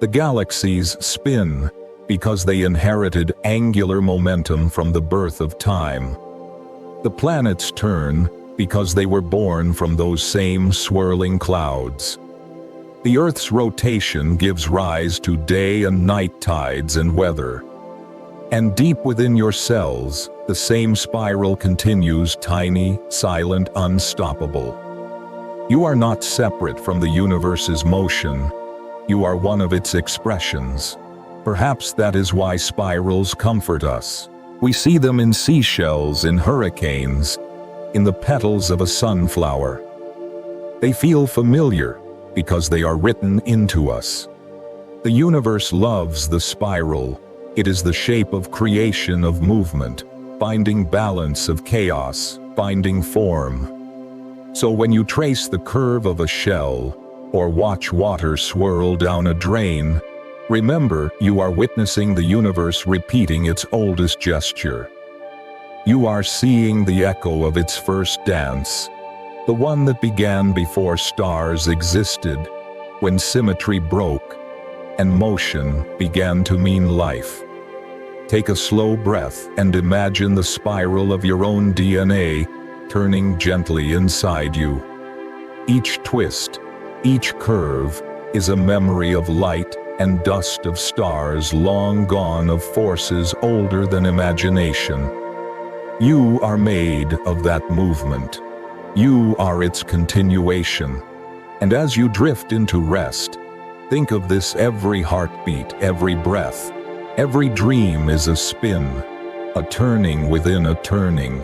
The galaxies spin because they inherited angular momentum from the birth of time. The planets turn because they were born from those same swirling clouds. The Earth's rotation gives rise to day and night tides and weather. And deep within your cells, the same spiral continues, tiny, silent, unstoppable. You are not separate from the universe's motion. You are one of its expressions. Perhaps that is why spirals comfort us. We see them in seashells, in hurricanes, in the petals of a sunflower. They feel familiar because they are written into us. The universe loves the spiral. It is the shape of creation, of movement, finding balance, of chaos, finding form. So when you trace the curve of a shell, or watch water swirl down a drain, remember you are witnessing the universe repeating its oldest gesture. You are seeing the echo of its first dance, the one that began before stars existed, when symmetry broke and motion began to mean life. Take a slow breath and imagine the spiral of your own DNA turning gently inside you. Each twist, each curve is a memory of light and dust, of stars long gone, of forces older than imagination. You are made of that movement. You are its continuation. And as you drift into rest, think of this: every heartbeat, every breath, every dream is a spin, a turning within a turning,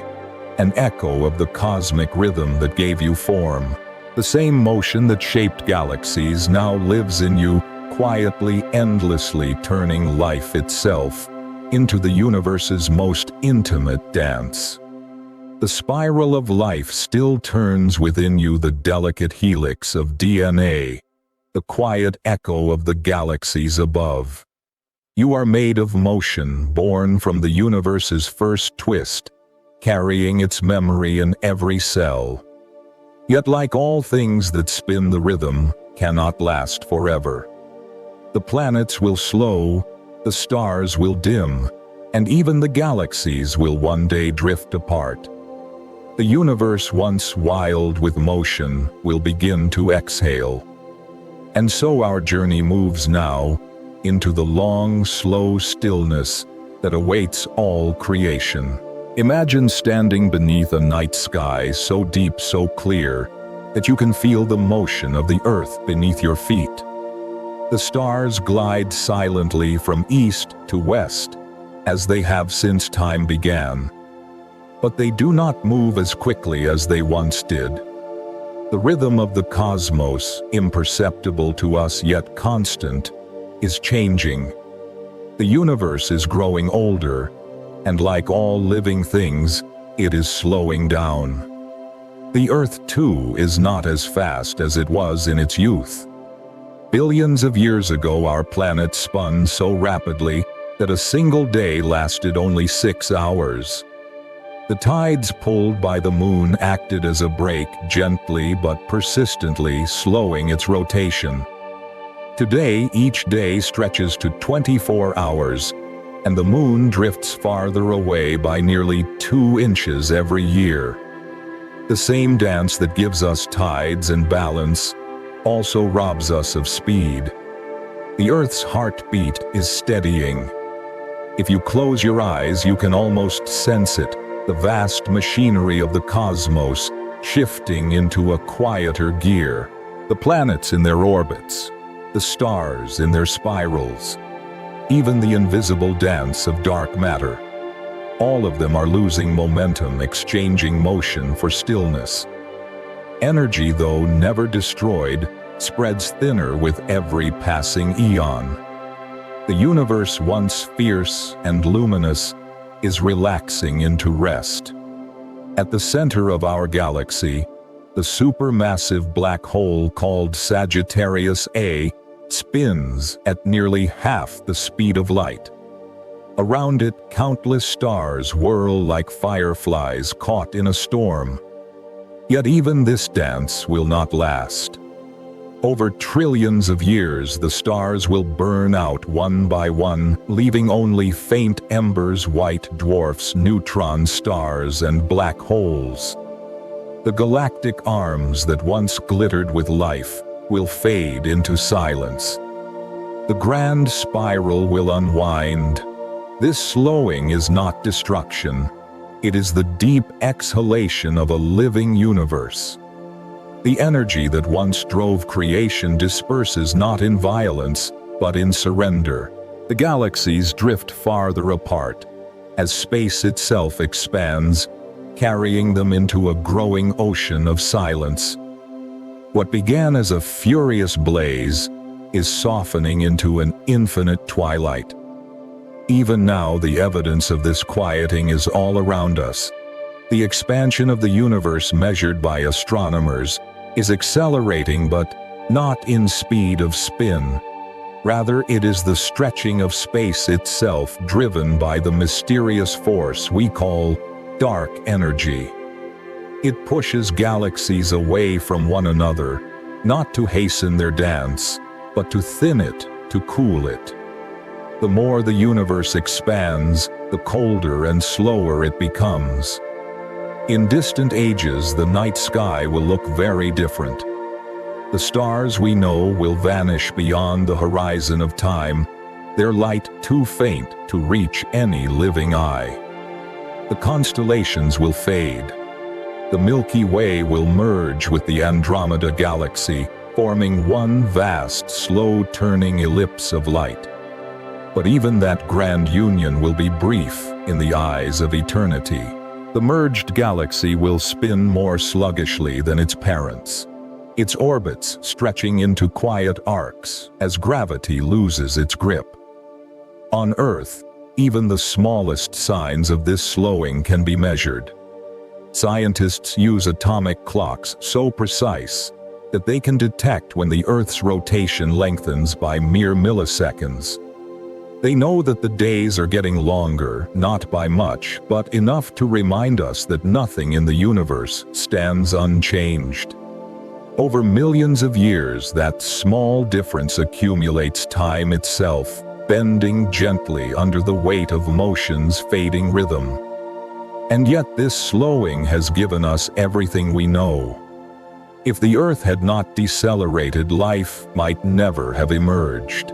an echo of the cosmic rhythm that gave you form. The same motion that shaped galaxies now lives in you, quietly, endlessly turning life itself into the universe's most intimate dance. The spiral of life still turns within you, the delicate helix of DNA, the quiet echo of the galaxies above. You are made of motion, born from the universe's first twist, carrying its memory in every cell. Yet like all things that spin, the rhythm cannot last forever. The planets will slow, the stars will dim, and even the galaxies will one day drift apart. The universe, once wild with motion, will begin to exhale. And so our journey moves now into the long, slow stillness that awaits all creation. Imagine standing beneath a night sky so deep, so clear, that you can feel the motion of the earth beneath your feet. The stars glide silently from east to west, as they have since time began. But they do not move as quickly as they once did. The rhythm of the cosmos, imperceptible to us yet constant, is changing. The universe is growing older, and like all living things, it is slowing down. The Earth, too, is not as fast as it was in its youth. Billions of years ago, our planet spun so rapidly that a single day lasted only 6 hours. The tides pulled by the moon acted as a brake, gently but persistently slowing its rotation. Today, each day stretches to 24 hours, and the moon drifts farther away by nearly 2 inches every year. The same dance that gives us tides and balance also robs us of speed. The Earth's heartbeat is steadying. If you close your eyes, you can almost sense it, the vast machinery of the cosmos shifting into a quieter gear. The planets in their orbits, the stars in their spirals, even the invisible dance of dark matter. All of them are losing momentum, exchanging motion for stillness. Energy, though never destroyed, spreads thinner with every passing eon. The universe, once fierce and luminous, is relaxing into rest. At the center of our galaxy, the supermassive black hole called Sagittarius A spins at nearly half the speed of light. Around it, countless stars whirl like fireflies caught in a storm. Yet even this dance will not last. Over trillions of years, the stars will burn out one by one, leaving only faint embers, white dwarfs, neutron stars, and black holes. The galactic arms that once glittered with life will fade into silence. The grand spiral will unwind. This slowing is not destruction. It is the deep exhalation of a living universe. The energy that once drove creation disperses not in violence, but in surrender. The galaxies drift farther apart, as space itself expands, carrying them into a growing ocean of silence. What began as a furious blaze is softening into an infinite twilight. Even now, the evidence of this quieting is all around us. The expansion of the universe measured by astronomers is accelerating, but not in speed of spin. Rather, it is the stretching of space itself, driven by the mysterious force we call dark energy. It pushes galaxies away from one another, not to hasten their dance, but to thin it, to cool it. The more the universe expands, the colder and slower it becomes. In distant ages, the night sky will look very different. The stars we know will vanish beyond the horizon of time, their light too faint to reach any living eye. The constellations will fade. The Milky Way will merge with the Andromeda galaxy, forming one vast, slow-turning ellipse of light. But even that grand union will be brief in the eyes of eternity. The merged galaxy will spin more sluggishly than its parents, its orbits stretching into quiet arcs as gravity loses its grip. On Earth, even the smallest signs of this slowing can be measured. Scientists use atomic clocks so precise that they can detect when the Earth's rotation lengthens by mere milliseconds. They know that the days are getting longer, not by much, but enough to remind us that nothing in the universe stands unchanged. Over millions of years, that small difference accumulates time itself, bending gently under the weight of motion's fading rhythm. And yet this slowing has given us everything we know. If the Earth had not decelerated, life might never have emerged.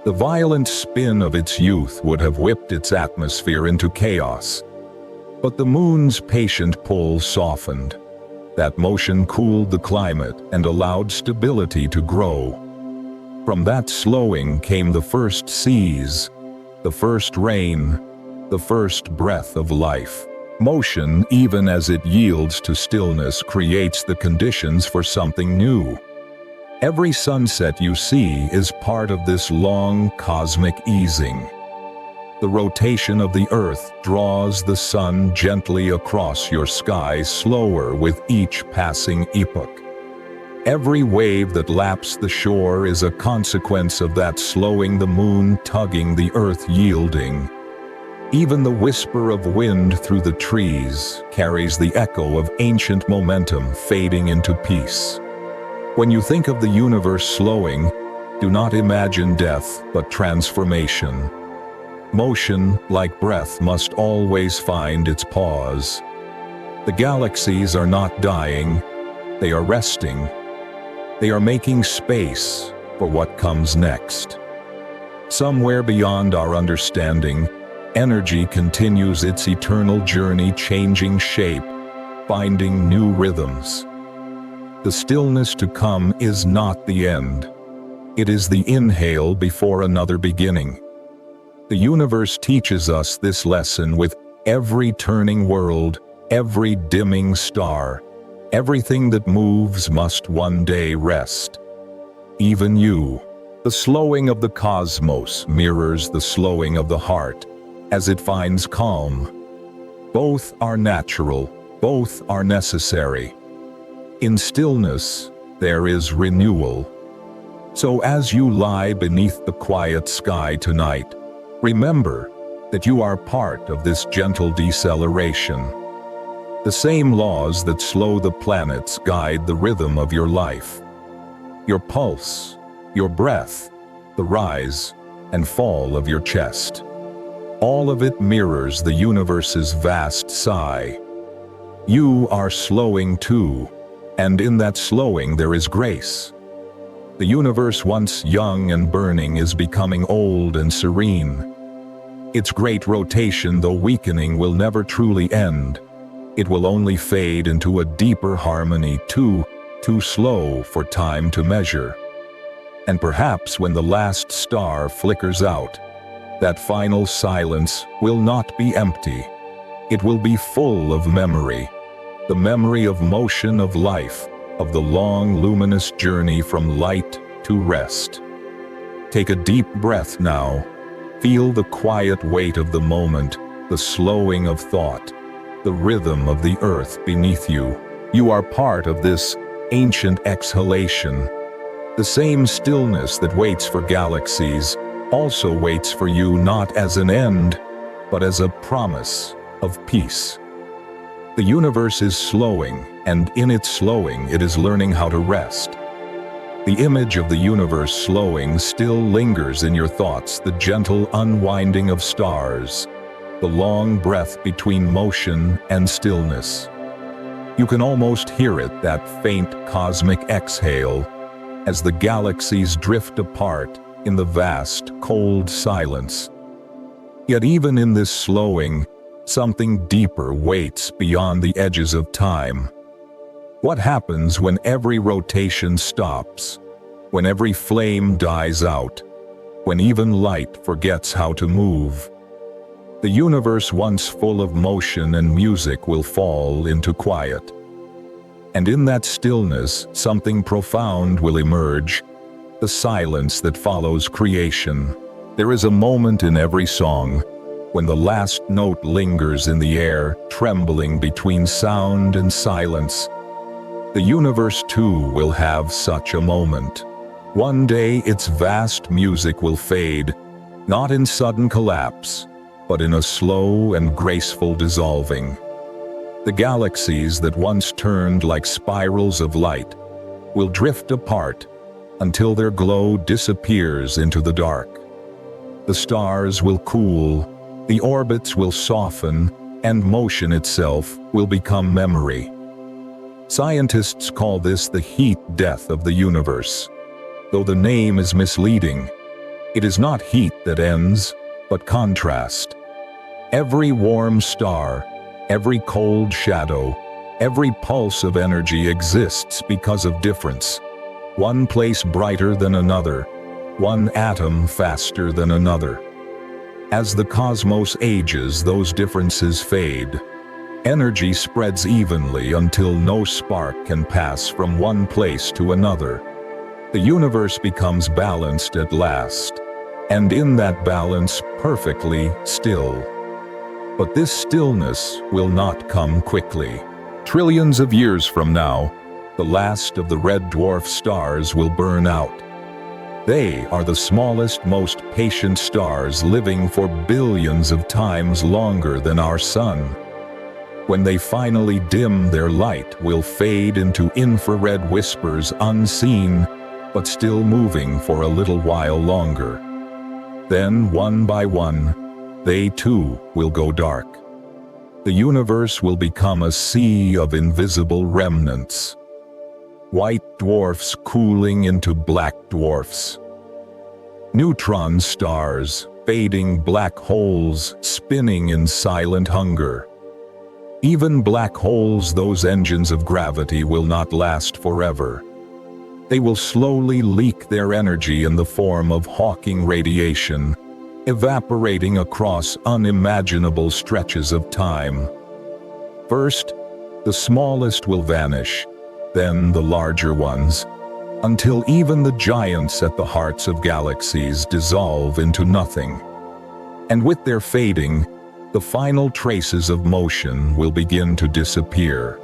The violent spin of its youth would have whipped its atmosphere into chaos. But the moon's patient pull softened. That motion cooled the climate and allowed stability to grow. From that slowing came the first seas, the first rain, the first breath of life. Motion, even as it yields to stillness, creates the conditions for something new. Every sunset you see is part of this long cosmic easing. The rotation of the Earth draws the sun gently across your sky, slower with each passing epoch. Every wave that laps the shore is a consequence of that slowing, the moon tugging, the Earth yielding. Even the whisper of wind through the trees carries the echo of ancient momentum fading into peace. When you think of the universe slowing, do not imagine death, but transformation. Motion, like breath, must always find its pause. The galaxies are not dying, they are resting. They are making space for what comes next. Somewhere beyond our understanding, energy continues its eternal journey, changing shape, finding new rhythms. The stillness to come is not the end. It is the inhale before another beginning. The universe teaches us this lesson with every turning world, every dimming star. Everything that moves must one day rest. Even you. The slowing of the cosmos mirrors the slowing of the heart as it finds calm. Both are natural, both are necessary. In stillness, there is renewal. So as you lie beneath the quiet sky tonight, remember that you are part of this gentle deceleration. The same laws that slow the planets guide the rhythm of your life. Your pulse, your breath, the rise and fall of your chest. All of it mirrors the universe's vast sigh. You are slowing too. And in that slowing there is grace. The universe, once young and burning, is becoming old and serene. Its great rotation, though weakening, will never truly end. It will only fade into a deeper harmony, too slow for time to measure. And perhaps when the last star flickers out, that final silence will not be empty. It will be full of memory. The memory of motion, of life, of the long, luminous journey from light to rest. Take a deep breath now. Feel the quiet weight of the moment, the slowing of thought, the rhythm of the earth beneath you. You are part of this ancient exhalation. The same stillness that waits for galaxies also waits for you, not as an end, but as a promise of peace. The universe is slowing, and in its slowing it is learning how to rest. The image of the universe slowing still lingers in your thoughts, the gentle unwinding of stars, the long breath between motion and stillness. You can almost hear it, that faint cosmic exhale, as the galaxies drift apart in the vast, cold silence. Yet even in this slowing, something deeper waits beyond the edges of time. What happens when every rotation stops, when every flame dies out, when even light forgets how to move? The universe, once full of motion and music, will fall into quiet. And in that stillness, something profound will emerge, the silence that follows creation. There is a moment in every song when the last note lingers in the air, trembling between sound and silence. The universe too will have such a moment. One day its vast music will fade, not in sudden collapse, but in a slow and graceful dissolving. The galaxies that once turned like spirals of light will drift apart until their glow disappears into the dark. The stars will cool, the orbits will soften, and motion itself will become memory. Scientists call this the heat death of the universe. Though the name is misleading, it is not heat that ends, but contrast. Every warm star, every cold shadow, every pulse of energy exists because of difference. One place brighter than another, one atom faster than another. As the cosmos ages, those differences fade. Energy spreads evenly until no spark can pass from one place to another. The universe becomes balanced at last, and in that balance perfectly still. But this stillness will not come quickly. Trillions of years from now, the last of the red dwarf stars will burn out. They are the smallest, most patient stars, living for billions of times longer than our sun. When they finally dim, their light will fade into infrared whispers, unseen, but still moving for a little while longer. Then, one by one, they too will go dark. The universe will become a sea of invisible remnants. White dwarfs cooling into black dwarfs. Neutron stars, fading black holes, spinning in silent hunger. Even black holes, those engines of gravity, will not last forever. They will slowly leak their energy in the form of Hawking radiation, evaporating across unimaginable stretches of time. First, the smallest will vanish, then the larger ones, until even the giants at the hearts of galaxies dissolve into nothing. And with their fading, the final traces of motion will begin to disappear.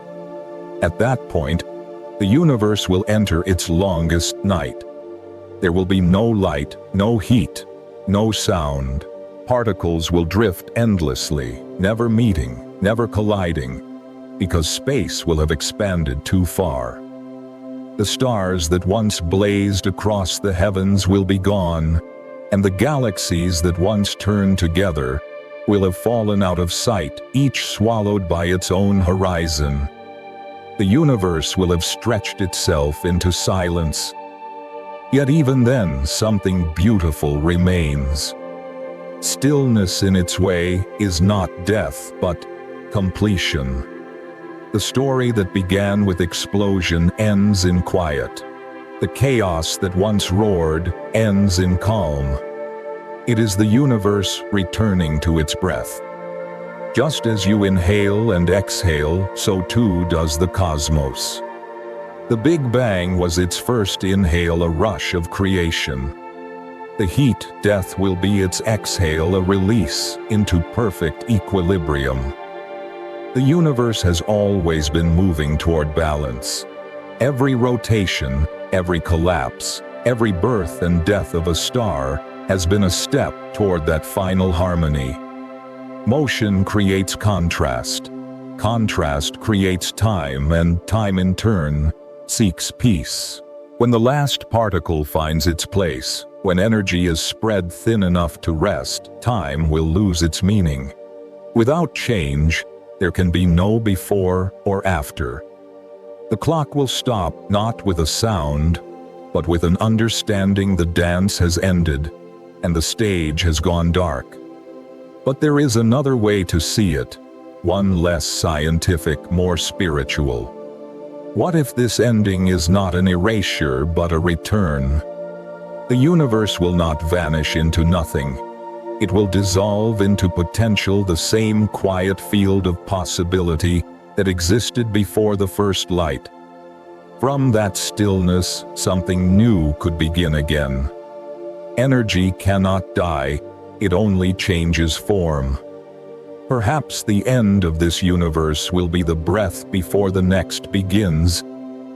At that point, the universe will enter its longest night. There will be no light, no heat, no sound. Particles will drift endlessly, never meeting, never colliding, because space will have expanded too far. The stars that once blazed across the heavens will be gone, and the galaxies that once turned together will have fallen out of sight, each swallowed by its own horizon. The universe will have stretched itself into silence. Yet even then, something beautiful remains. Stillness in its way is not death, but completion. The story that began with explosion ends in quiet. The chaos that once roared ends in calm. It is the universe returning to its breath. Just as you inhale and exhale, so too does the cosmos. The Big Bang was its first inhale, a rush of creation. The heat death will be its exhale, a release into perfect equilibrium. The universe has always been moving toward balance. Every rotation, every collapse, every birth and death of a star has been a step toward that final harmony. Motion creates contrast. Contrast creates time, and time in turn seeks peace. When the last particle finds its place, when energy is spread thin enough to rest, time will lose its meaning. Without change, there can be no before or after. The clock will stop not with a sound, but with an understanding. The dance has ended, and the stage has gone dark. But there is another way to see it, one less scientific, more spiritual. What if this ending is not an erasure but a return? The universe will not vanish into nothing. It will dissolve into potential, the same quiet field of possibility that existed before the first light. From that stillness, something new could begin again. Energy cannot die, it only changes form. Perhaps the end of this universe will be the breath before the next begins,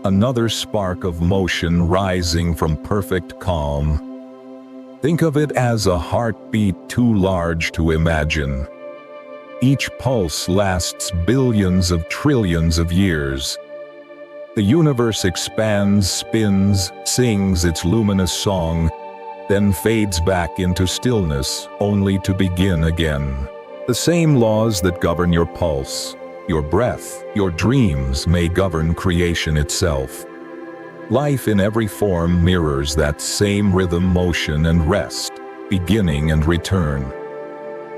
another spark of motion rising from perfect calm. Think of it as a heartbeat too large to imagine. Each pulse lasts billions of trillions of years. The universe expands, spins, sings its luminous song, then fades back into stillness, only to begin again. The same laws that govern your pulse, your breath, your dreams may govern creation itself. Life in every form mirrors that same rhythm, motion and rest, beginning and return.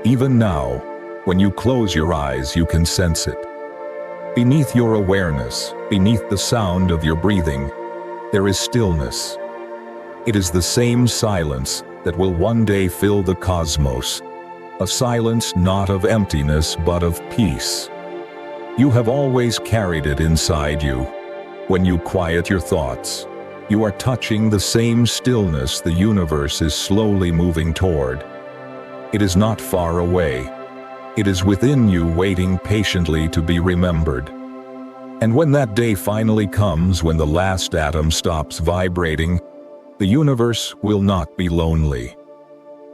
Even now, when you close your eyes, you can sense it. Beneath your awareness, beneath the sound of your breathing, there is stillness. It is the same silence that will one day fill the cosmos, a silence not of emptiness but of peace. You have always carried it inside you. When you quiet your thoughts, you are touching the same stillness the universe is slowly moving toward. It is not far away. It is within you, waiting patiently to be remembered. And when that day finally comes, when the last atom stops vibrating, the universe will not be lonely.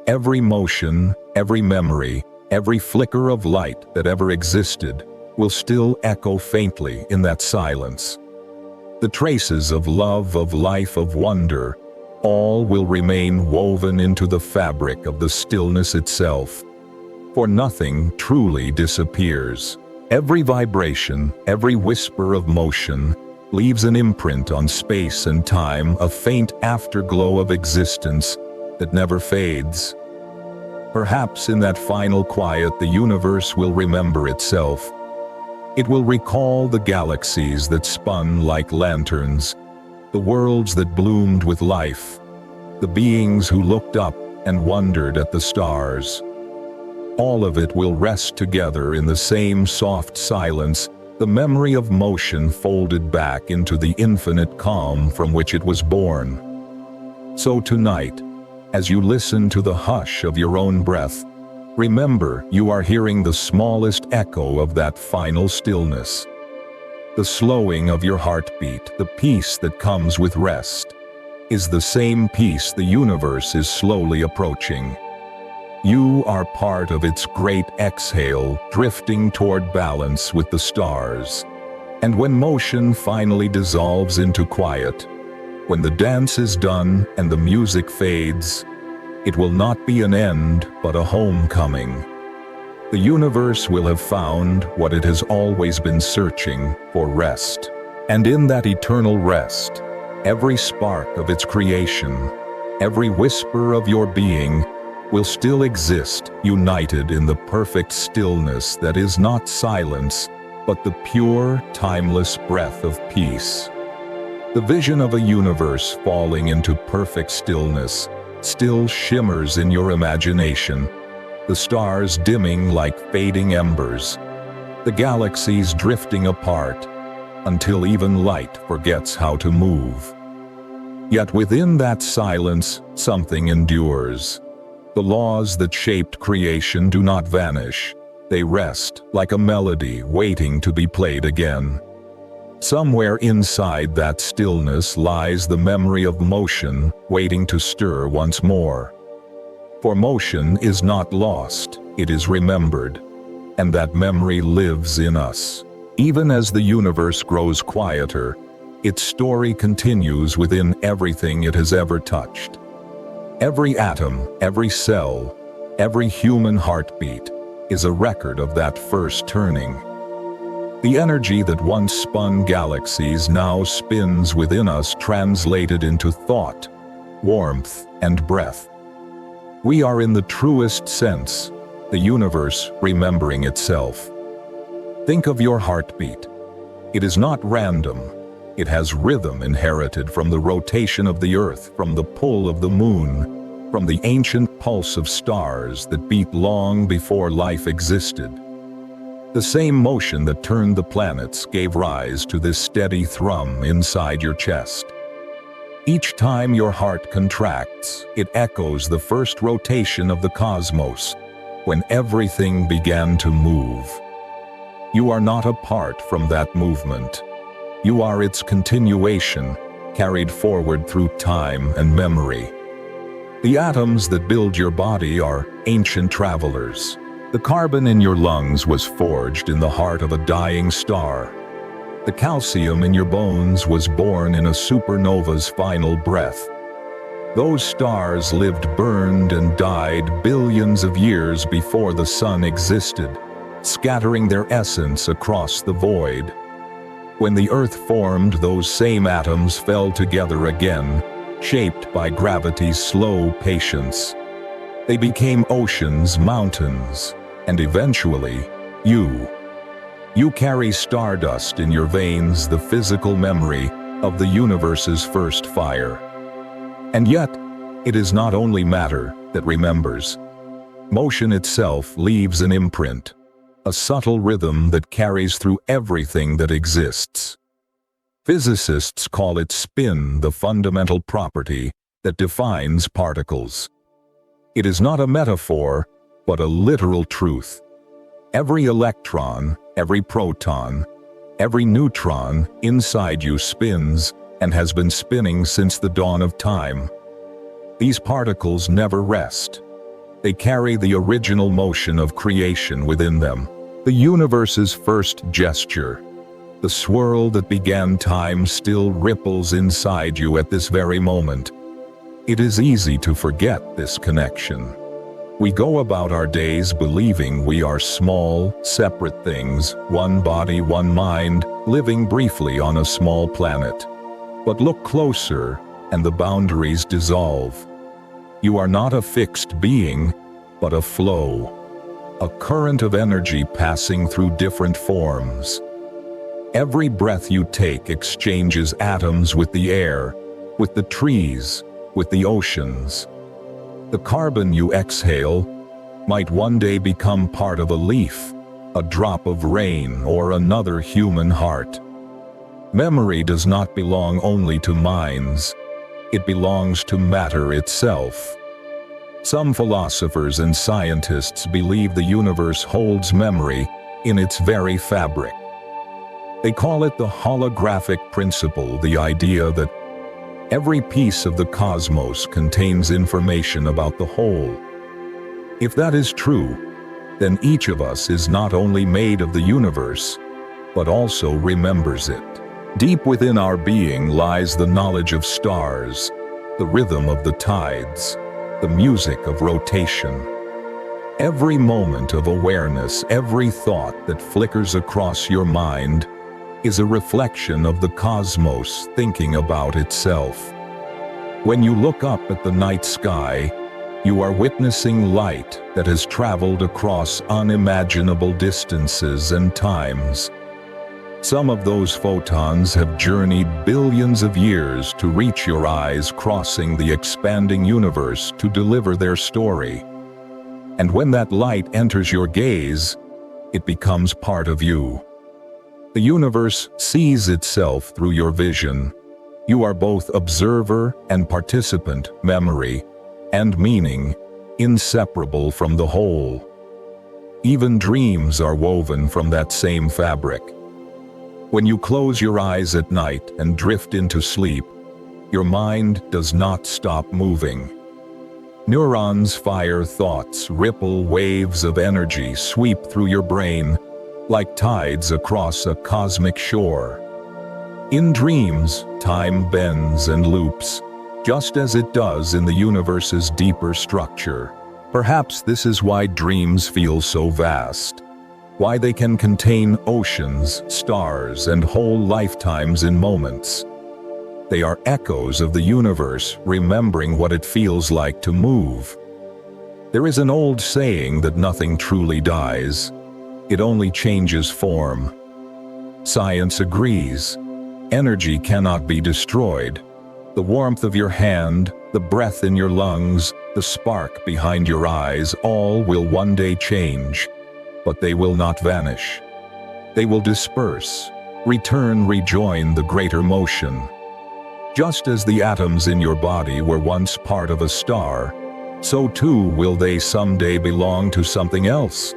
Every motion, every memory, every flicker of light that ever existed will still echo faintly in that silence. The traces of love, of life, of wonder, all will remain woven into the fabric of the stillness itself. For nothing truly disappears. Every vibration, every whisper of motion, leaves an imprint on space and time, a faint afterglow of existence that never fades. Perhaps in that final quiet, the universe will remember itself. It will recall the galaxies that spun like lanterns, the worlds that bloomed with life, the beings who looked up and wondered at the stars. All of it will rest together in the same soft silence, the memory of motion folded back into the infinite calm from which it was born. So tonight, as you listen to the hush of your own breath, remember you are hearing the smallest echo of that final stillness. The slowing of your heartbeat, the peace that comes with rest, is the same peace the universe is slowly approaching. You are part of its great exhale, drifting toward balance with the stars. And when motion finally dissolves into quiet, when the dance is done and the music fades, it will not be an end, but a homecoming. The universe will have found what it has always been searching for: rest. And in that eternal rest, every spark of its creation, every whisper of your being, will still exist, united in the perfect stillness that is not silence, but the pure, timeless breath of peace. The vision of a universe falling into perfect stillness still shimmers in your imagination, the stars dimming like fading embers, the galaxies drifting apart, until even light forgets how to move. Yet within that silence, something endures. The laws that shaped creation do not vanish. They rest like a melody waiting to be played again. Somewhere inside that stillness lies the memory of motion waiting to stir once more. For motion is not lost, it is remembered, and that memory lives in us. Even as the universe grows quieter, its story continues within everything it has ever touched. Every atom, every cell, every human heartbeat is a record of that first turning. The energy that once spun galaxies now spins within us, translated into thought, warmth, and breath. We are, in the truest sense, the universe remembering itself. Think of your heartbeat. It is not random. It has rhythm inherited from the rotation of the earth, from the pull of the moon, from the ancient pulse of stars that beat long before life existed. The same motion that turned the planets gave rise to this steady thrum inside your chest. Each time your heart contracts, it echoes the first rotation of the cosmos, when everything began to move. You are not apart from that movement. You are its continuation, carried forward through time and memory. The atoms that build your body are ancient travelers. The carbon in your lungs was forged in the heart of a dying star. The calcium in your bones was born in a supernova's final breath. Those stars lived burned and died billions of years before the sun existed, scattering their essence across the void. When the earth formed, those same atoms fell together again, shaped by gravity's slow patience. They became oceans, mountains, and eventually, you. You carry stardust in your veins, the physical memory of the universe's first fire. And yet, it is not only matter that remembers. Motion itself leaves an imprint, a subtle rhythm that carries through everything that exists. Physicists call it spin, the fundamental property that defines particles. It is not a metaphor, but a literal truth. Every electron, every proton, every neutron inside you spins and has been spinning since the dawn of time. These particles never rest. They carry the original motion of creation within them, the universe's first gesture. The swirl that began time still ripples inside you at this very moment. It is easy to forget this connection. We go about our days believing we are small, separate things, one body, one mind, living briefly on a small planet. But look closer, and the boundaries dissolve. You are not a fixed being, but a flow. A current of energy passing through different forms. Every breath you take exchanges atoms with the air, with the trees, with the oceans. The carbon you exhale might one day become part of a leaf, a drop of rain, or another human heart. Memory does not belong only to minds. It belongs to matter itself. Some philosophers and scientists believe the universe holds memory in its very fabric. They call it the holographic principle, the idea that every piece of the cosmos contains information about the whole. If that is true, then each of us is not only made of the universe, but also remembers it. Deep within our being lies the knowledge of stars, the rhythm of the tides, the music of rotation. Every moment of awareness, every thought that flickers across your mind is a reflection of the cosmos thinking about itself. When you look up at the night sky, you are witnessing light that has traveled across unimaginable distances and times. Some of those photons have journeyed billions of years to reach your eyes, crossing the expanding universe to deliver their story. And when that light enters your gaze, it becomes part of you. The universe sees itself through your vision. You are both observer and participant, memory and meaning, inseparable from the whole. Even dreams are woven from that same fabric. When you close your eyes at night and drift into sleep, your mind does not stop moving. Neurons fire thoughts, ripple waves of energy sweep through your brain, like tides across a cosmic shore. In dreams, time bends and loops, just as it does in the universe's deeper structure. Perhaps this is why dreams feel so vast, why they can contain oceans, stars, and whole lifetimes in moments. They are echoes of the universe remembering what it feels like to move. There is an old saying that nothing truly dies. It only changes form. Science agrees. Energy cannot be destroyed. The warmth of your hand, the breath in your lungs, the spark behind your eyes, all will one day change, but they will not vanish. They will disperse, rejoin the greater motion. Just as the atoms in your body were once part of a star, so too will they someday belong to something else.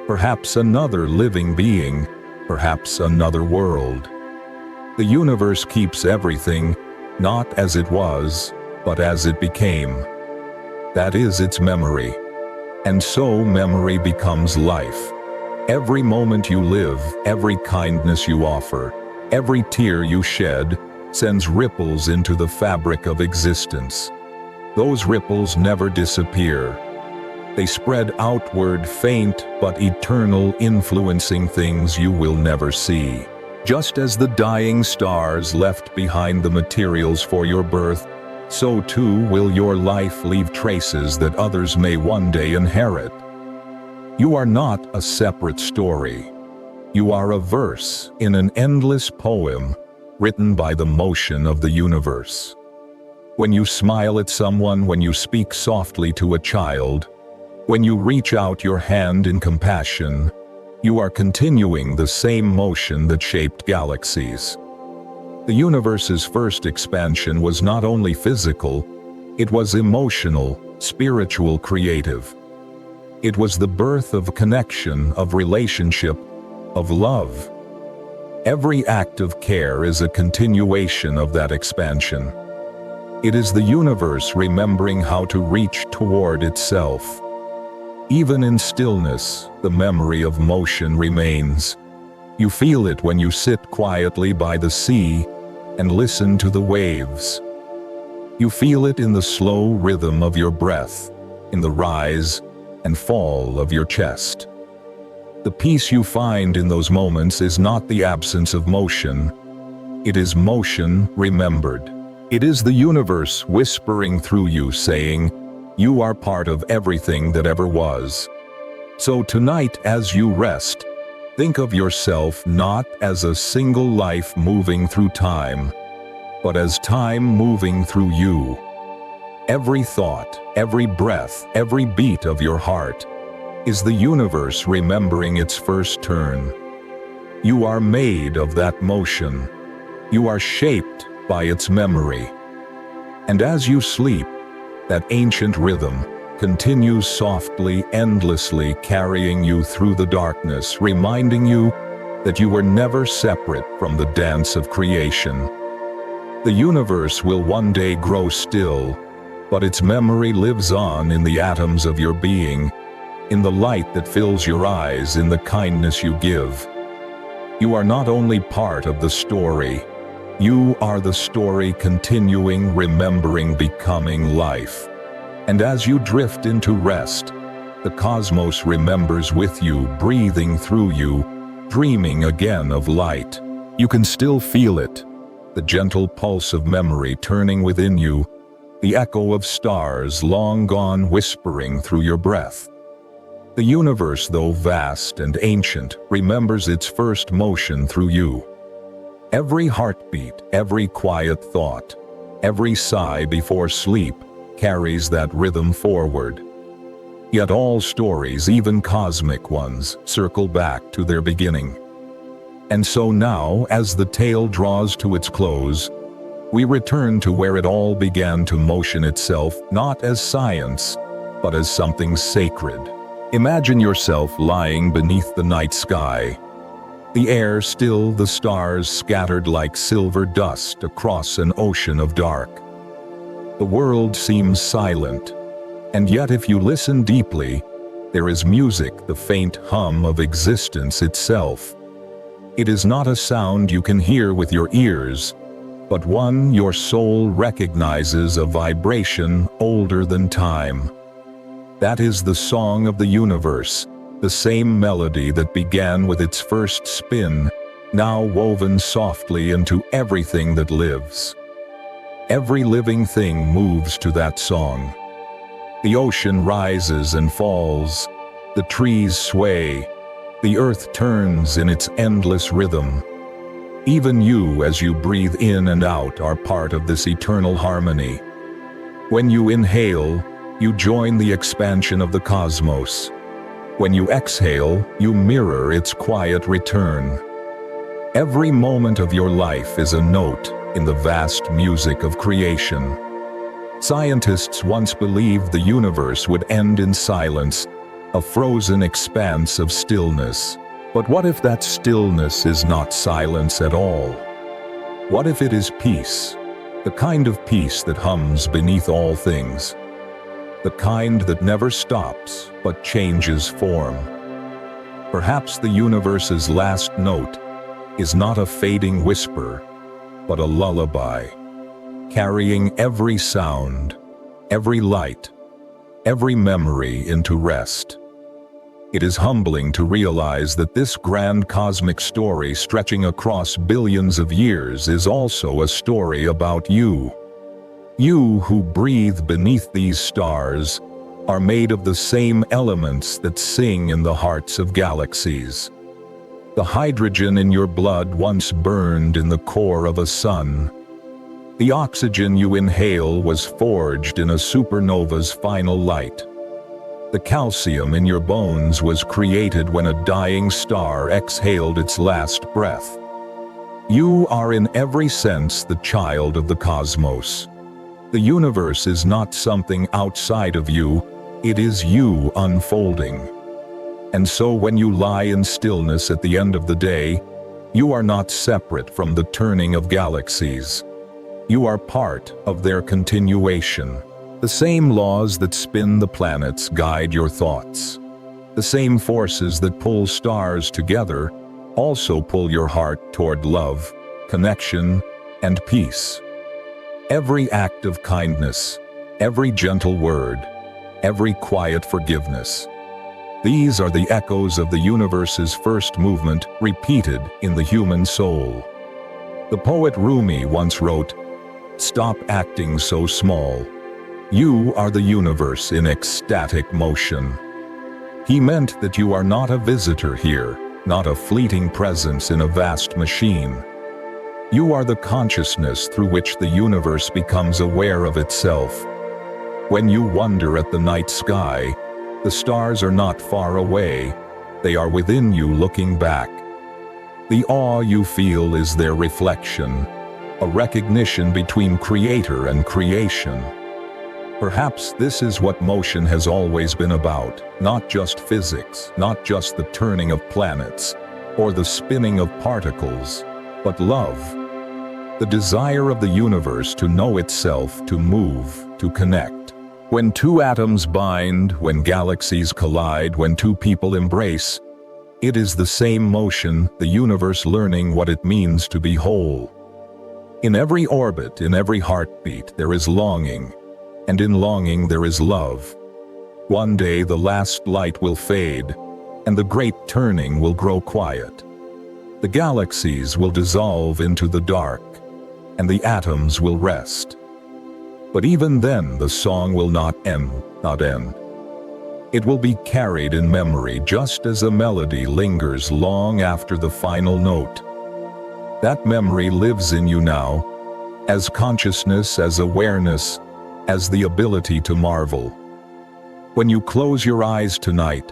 Perhaps another living being, perhaps another world. The universe keeps everything, not as it was, but as it became. That is its memory. And so memory becomes life. Every moment you live, every kindness you offer, every tear you shed, sends ripples into the fabric of existence. Those ripples never disappear. They spread outward, faint but eternal, influencing things you will never see. Just as the dying stars left behind the materials for your birth, so too will your life leave traces that others may one day inherit. You are not a separate story. You are a verse in an endless poem written by the motion of the universe. When you smile at someone, when you speak softly to a child, when you reach out your hand in compassion, you are continuing the same motion that shaped galaxies. The universe's first expansion was not only physical, it was emotional, spiritual, creative. It was the birth of connection, of relationship, of love. Every act of care is a continuation of that expansion. It is the universe remembering how to reach toward itself. Even in stillness, the memory of motion remains. You feel it when you sit quietly by the sea and listen to the waves. You feel it in the slow rhythm of your breath, in the rise and fall of your chest. The peace you find in those moments is not the absence of motion. It is motion remembered. It is the universe whispering through you, saying, "You are part of everything that ever was." So tonight, as you rest, think of yourself not as a single life moving through time, but as time moving through you. Every thought, every breath, every beat of your heart is the universe remembering its first turn. You are made of that motion. You are shaped by its memory. And as you sleep, that ancient rhythm continues softly, endlessly, carrying you through the darkness, reminding you that you were never separate from the dance of creation. The universe will one day grow still, but its memory lives on in the atoms of your being, in the light that fills your eyes, in the kindness you give. You are not only part of the story, you are the story continuing, remembering, becoming life. And as you drift into rest, the cosmos remembers with you, breathing through you, dreaming again of light. You can still feel it, the gentle pulse of memory turning within you, the echo of stars long gone whispering through your breath. The universe, though vast and ancient, remembers its first motion through you. Every heartbeat, every quiet thought, every sigh before sleep carries that rhythm forward. Yet all stories, even cosmic ones, circle back to their beginning. And so now, as the tale draws to its close, we return to where it all began to motion itself, not as science, but as something sacred. Imagine yourself lying beneath the night sky. The air still, the stars scattered like silver dust across an ocean of dark. The world seems silent, and yet if you listen deeply, there is music, the faint hum of existence itself. It is not a sound you can hear with your ears, but one your soul recognizes, a vibration older than time. That is the song of the universe, the same melody that began with its first spin, now woven softly into everything that lives. Every living thing moves to that song. The ocean rises and falls, the trees sway, the earth turns in its endless rhythm. Even you, as you breathe in and out, are part of this eternal harmony. When you inhale, you join the expansion of the cosmos. When you exhale, you mirror its quiet return. Every moment of your life is a note in the vast music of creation. Scientists once believed the universe would end in silence, a frozen expanse of stillness. But what if that stillness is not silence at all? What if it is peace, the kind of peace that hums beneath all things? the kind that never stops but changes form. Perhaps the universe's last note is not a fading whisper, but a lullaby, carrying every sound, every light, every memory into rest. It is humbling to realize that this grand cosmic story stretching across billions of years is also a story about you. You who breathe beneath these stars are made of the same elements that sing in the hearts of galaxies. The hydrogen in your blood once burned in the core of a sun. The oxygen you inhale was forged in a supernova's final light. The calcium in your bones was created when a dying star exhaled its last breath. You are in every sense the child of the cosmos. The universe is not something outside of you, it is you unfolding. And so when you lie in stillness at the end of the day, you are not separate from the turning of galaxies. You are part of their continuation. The same laws that spin the planets guide your thoughts. The same forces that pull stars together also pull your heart toward love, connection, and peace. Every act of kindness, every gentle word, every quiet forgiveness. These are the echoes of the universe's first movement repeated in the human soul. The poet Rumi once wrote, "Stop acting so small. You are the universe in ecstatic motion." He meant that you are not a visitor here, not a fleeting presence in a vast machine. You are the consciousness through which the universe becomes aware of itself. When you wonder at the night sky, the stars are not far away, they are within you looking back. The awe you feel is their reflection, a recognition between creator and creation. Perhaps this is what motion has always been about, not just physics, not just the turning of planets, or the spinning of particles, but love. The desire of the universe to know itself, to move, to connect. When two atoms bind, when galaxies collide, when two people embrace, it is the same motion, the universe learning what it means to be whole. In every orbit, in every heartbeat, there is longing, and in longing there is love. One day the last light will fade, and the great turning will grow quiet. The galaxies will dissolve into the dark, and the atoms will rest. But even then the song will not end. It will be carried in memory just as a melody lingers long after the final note. That memory lives in you now, as consciousness, as awareness, as the ability to marvel. When you close your eyes tonight,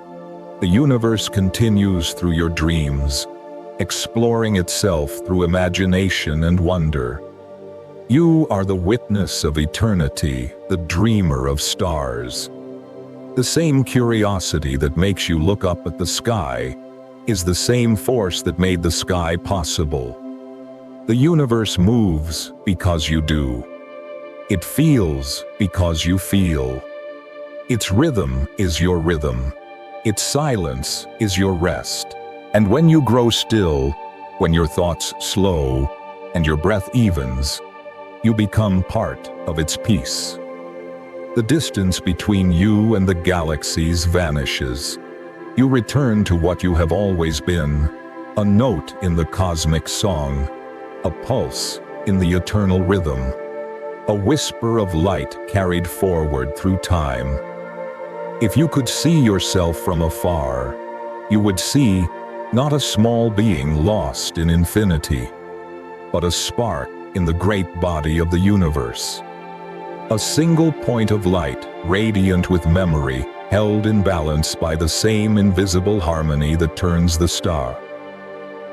the universe continues through your dreams, exploring itself through imagination and wonder. You are the witness of eternity, the dreamer of stars. The same curiosity that makes you look up at the sky is the same force that made the sky possible. The universe moves because you do. It feels because you feel. Its rhythm is your rhythm. Its silence is your rest. And when you grow still, when your thoughts slow, and your breath evens, you become part of its peace. The distance between you and the galaxies vanishes. You return to what you have always been, a note in the cosmic song, a pulse in the eternal rhythm, a whisper of light carried forward through time. If you could see yourself from afar, you would see not a small being lost in infinity, but a spark in the great body of the universe. A single point of light, radiant with memory, held in balance by the same invisible harmony that turns the star.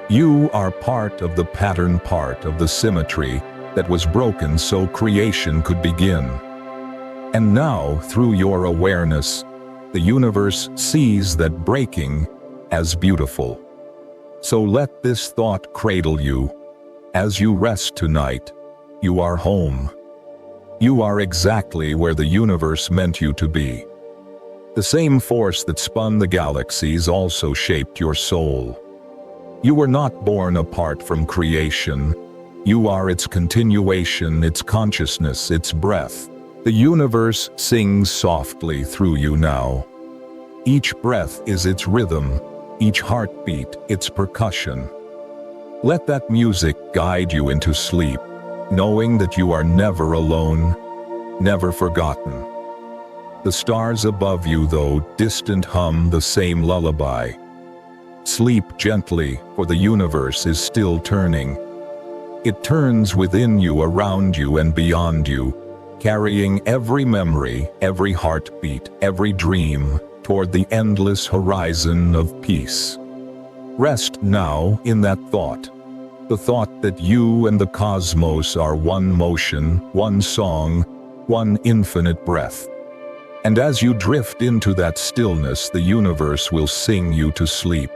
You are part of the pattern, part of the symmetry that was broken so creation could begin. And now, through your awareness, the universe sees that breaking as beautiful. So let this thought cradle you. As you rest tonight, you are home. You are exactly where the universe meant you to be. The same force that spun the galaxies also shaped your soul. You were not born apart from creation. You are its continuation, its consciousness, its breath. The universe sings softly through you now. Each breath is its rhythm, each heartbeat its percussion. Let that music guide you into sleep, knowing that you are never alone, never forgotten. The stars above you, though distant, hum the same lullaby. Sleep gently, for the universe is still turning. It turns within you, around you, and beyond you, carrying every memory, every heartbeat, every dream toward the endless horizon of peace. Rest now in that thought, the thought that you and the cosmos are one motion, one song, one infinite breath. And as you drift into that stillness, the universe will sing you to sleep.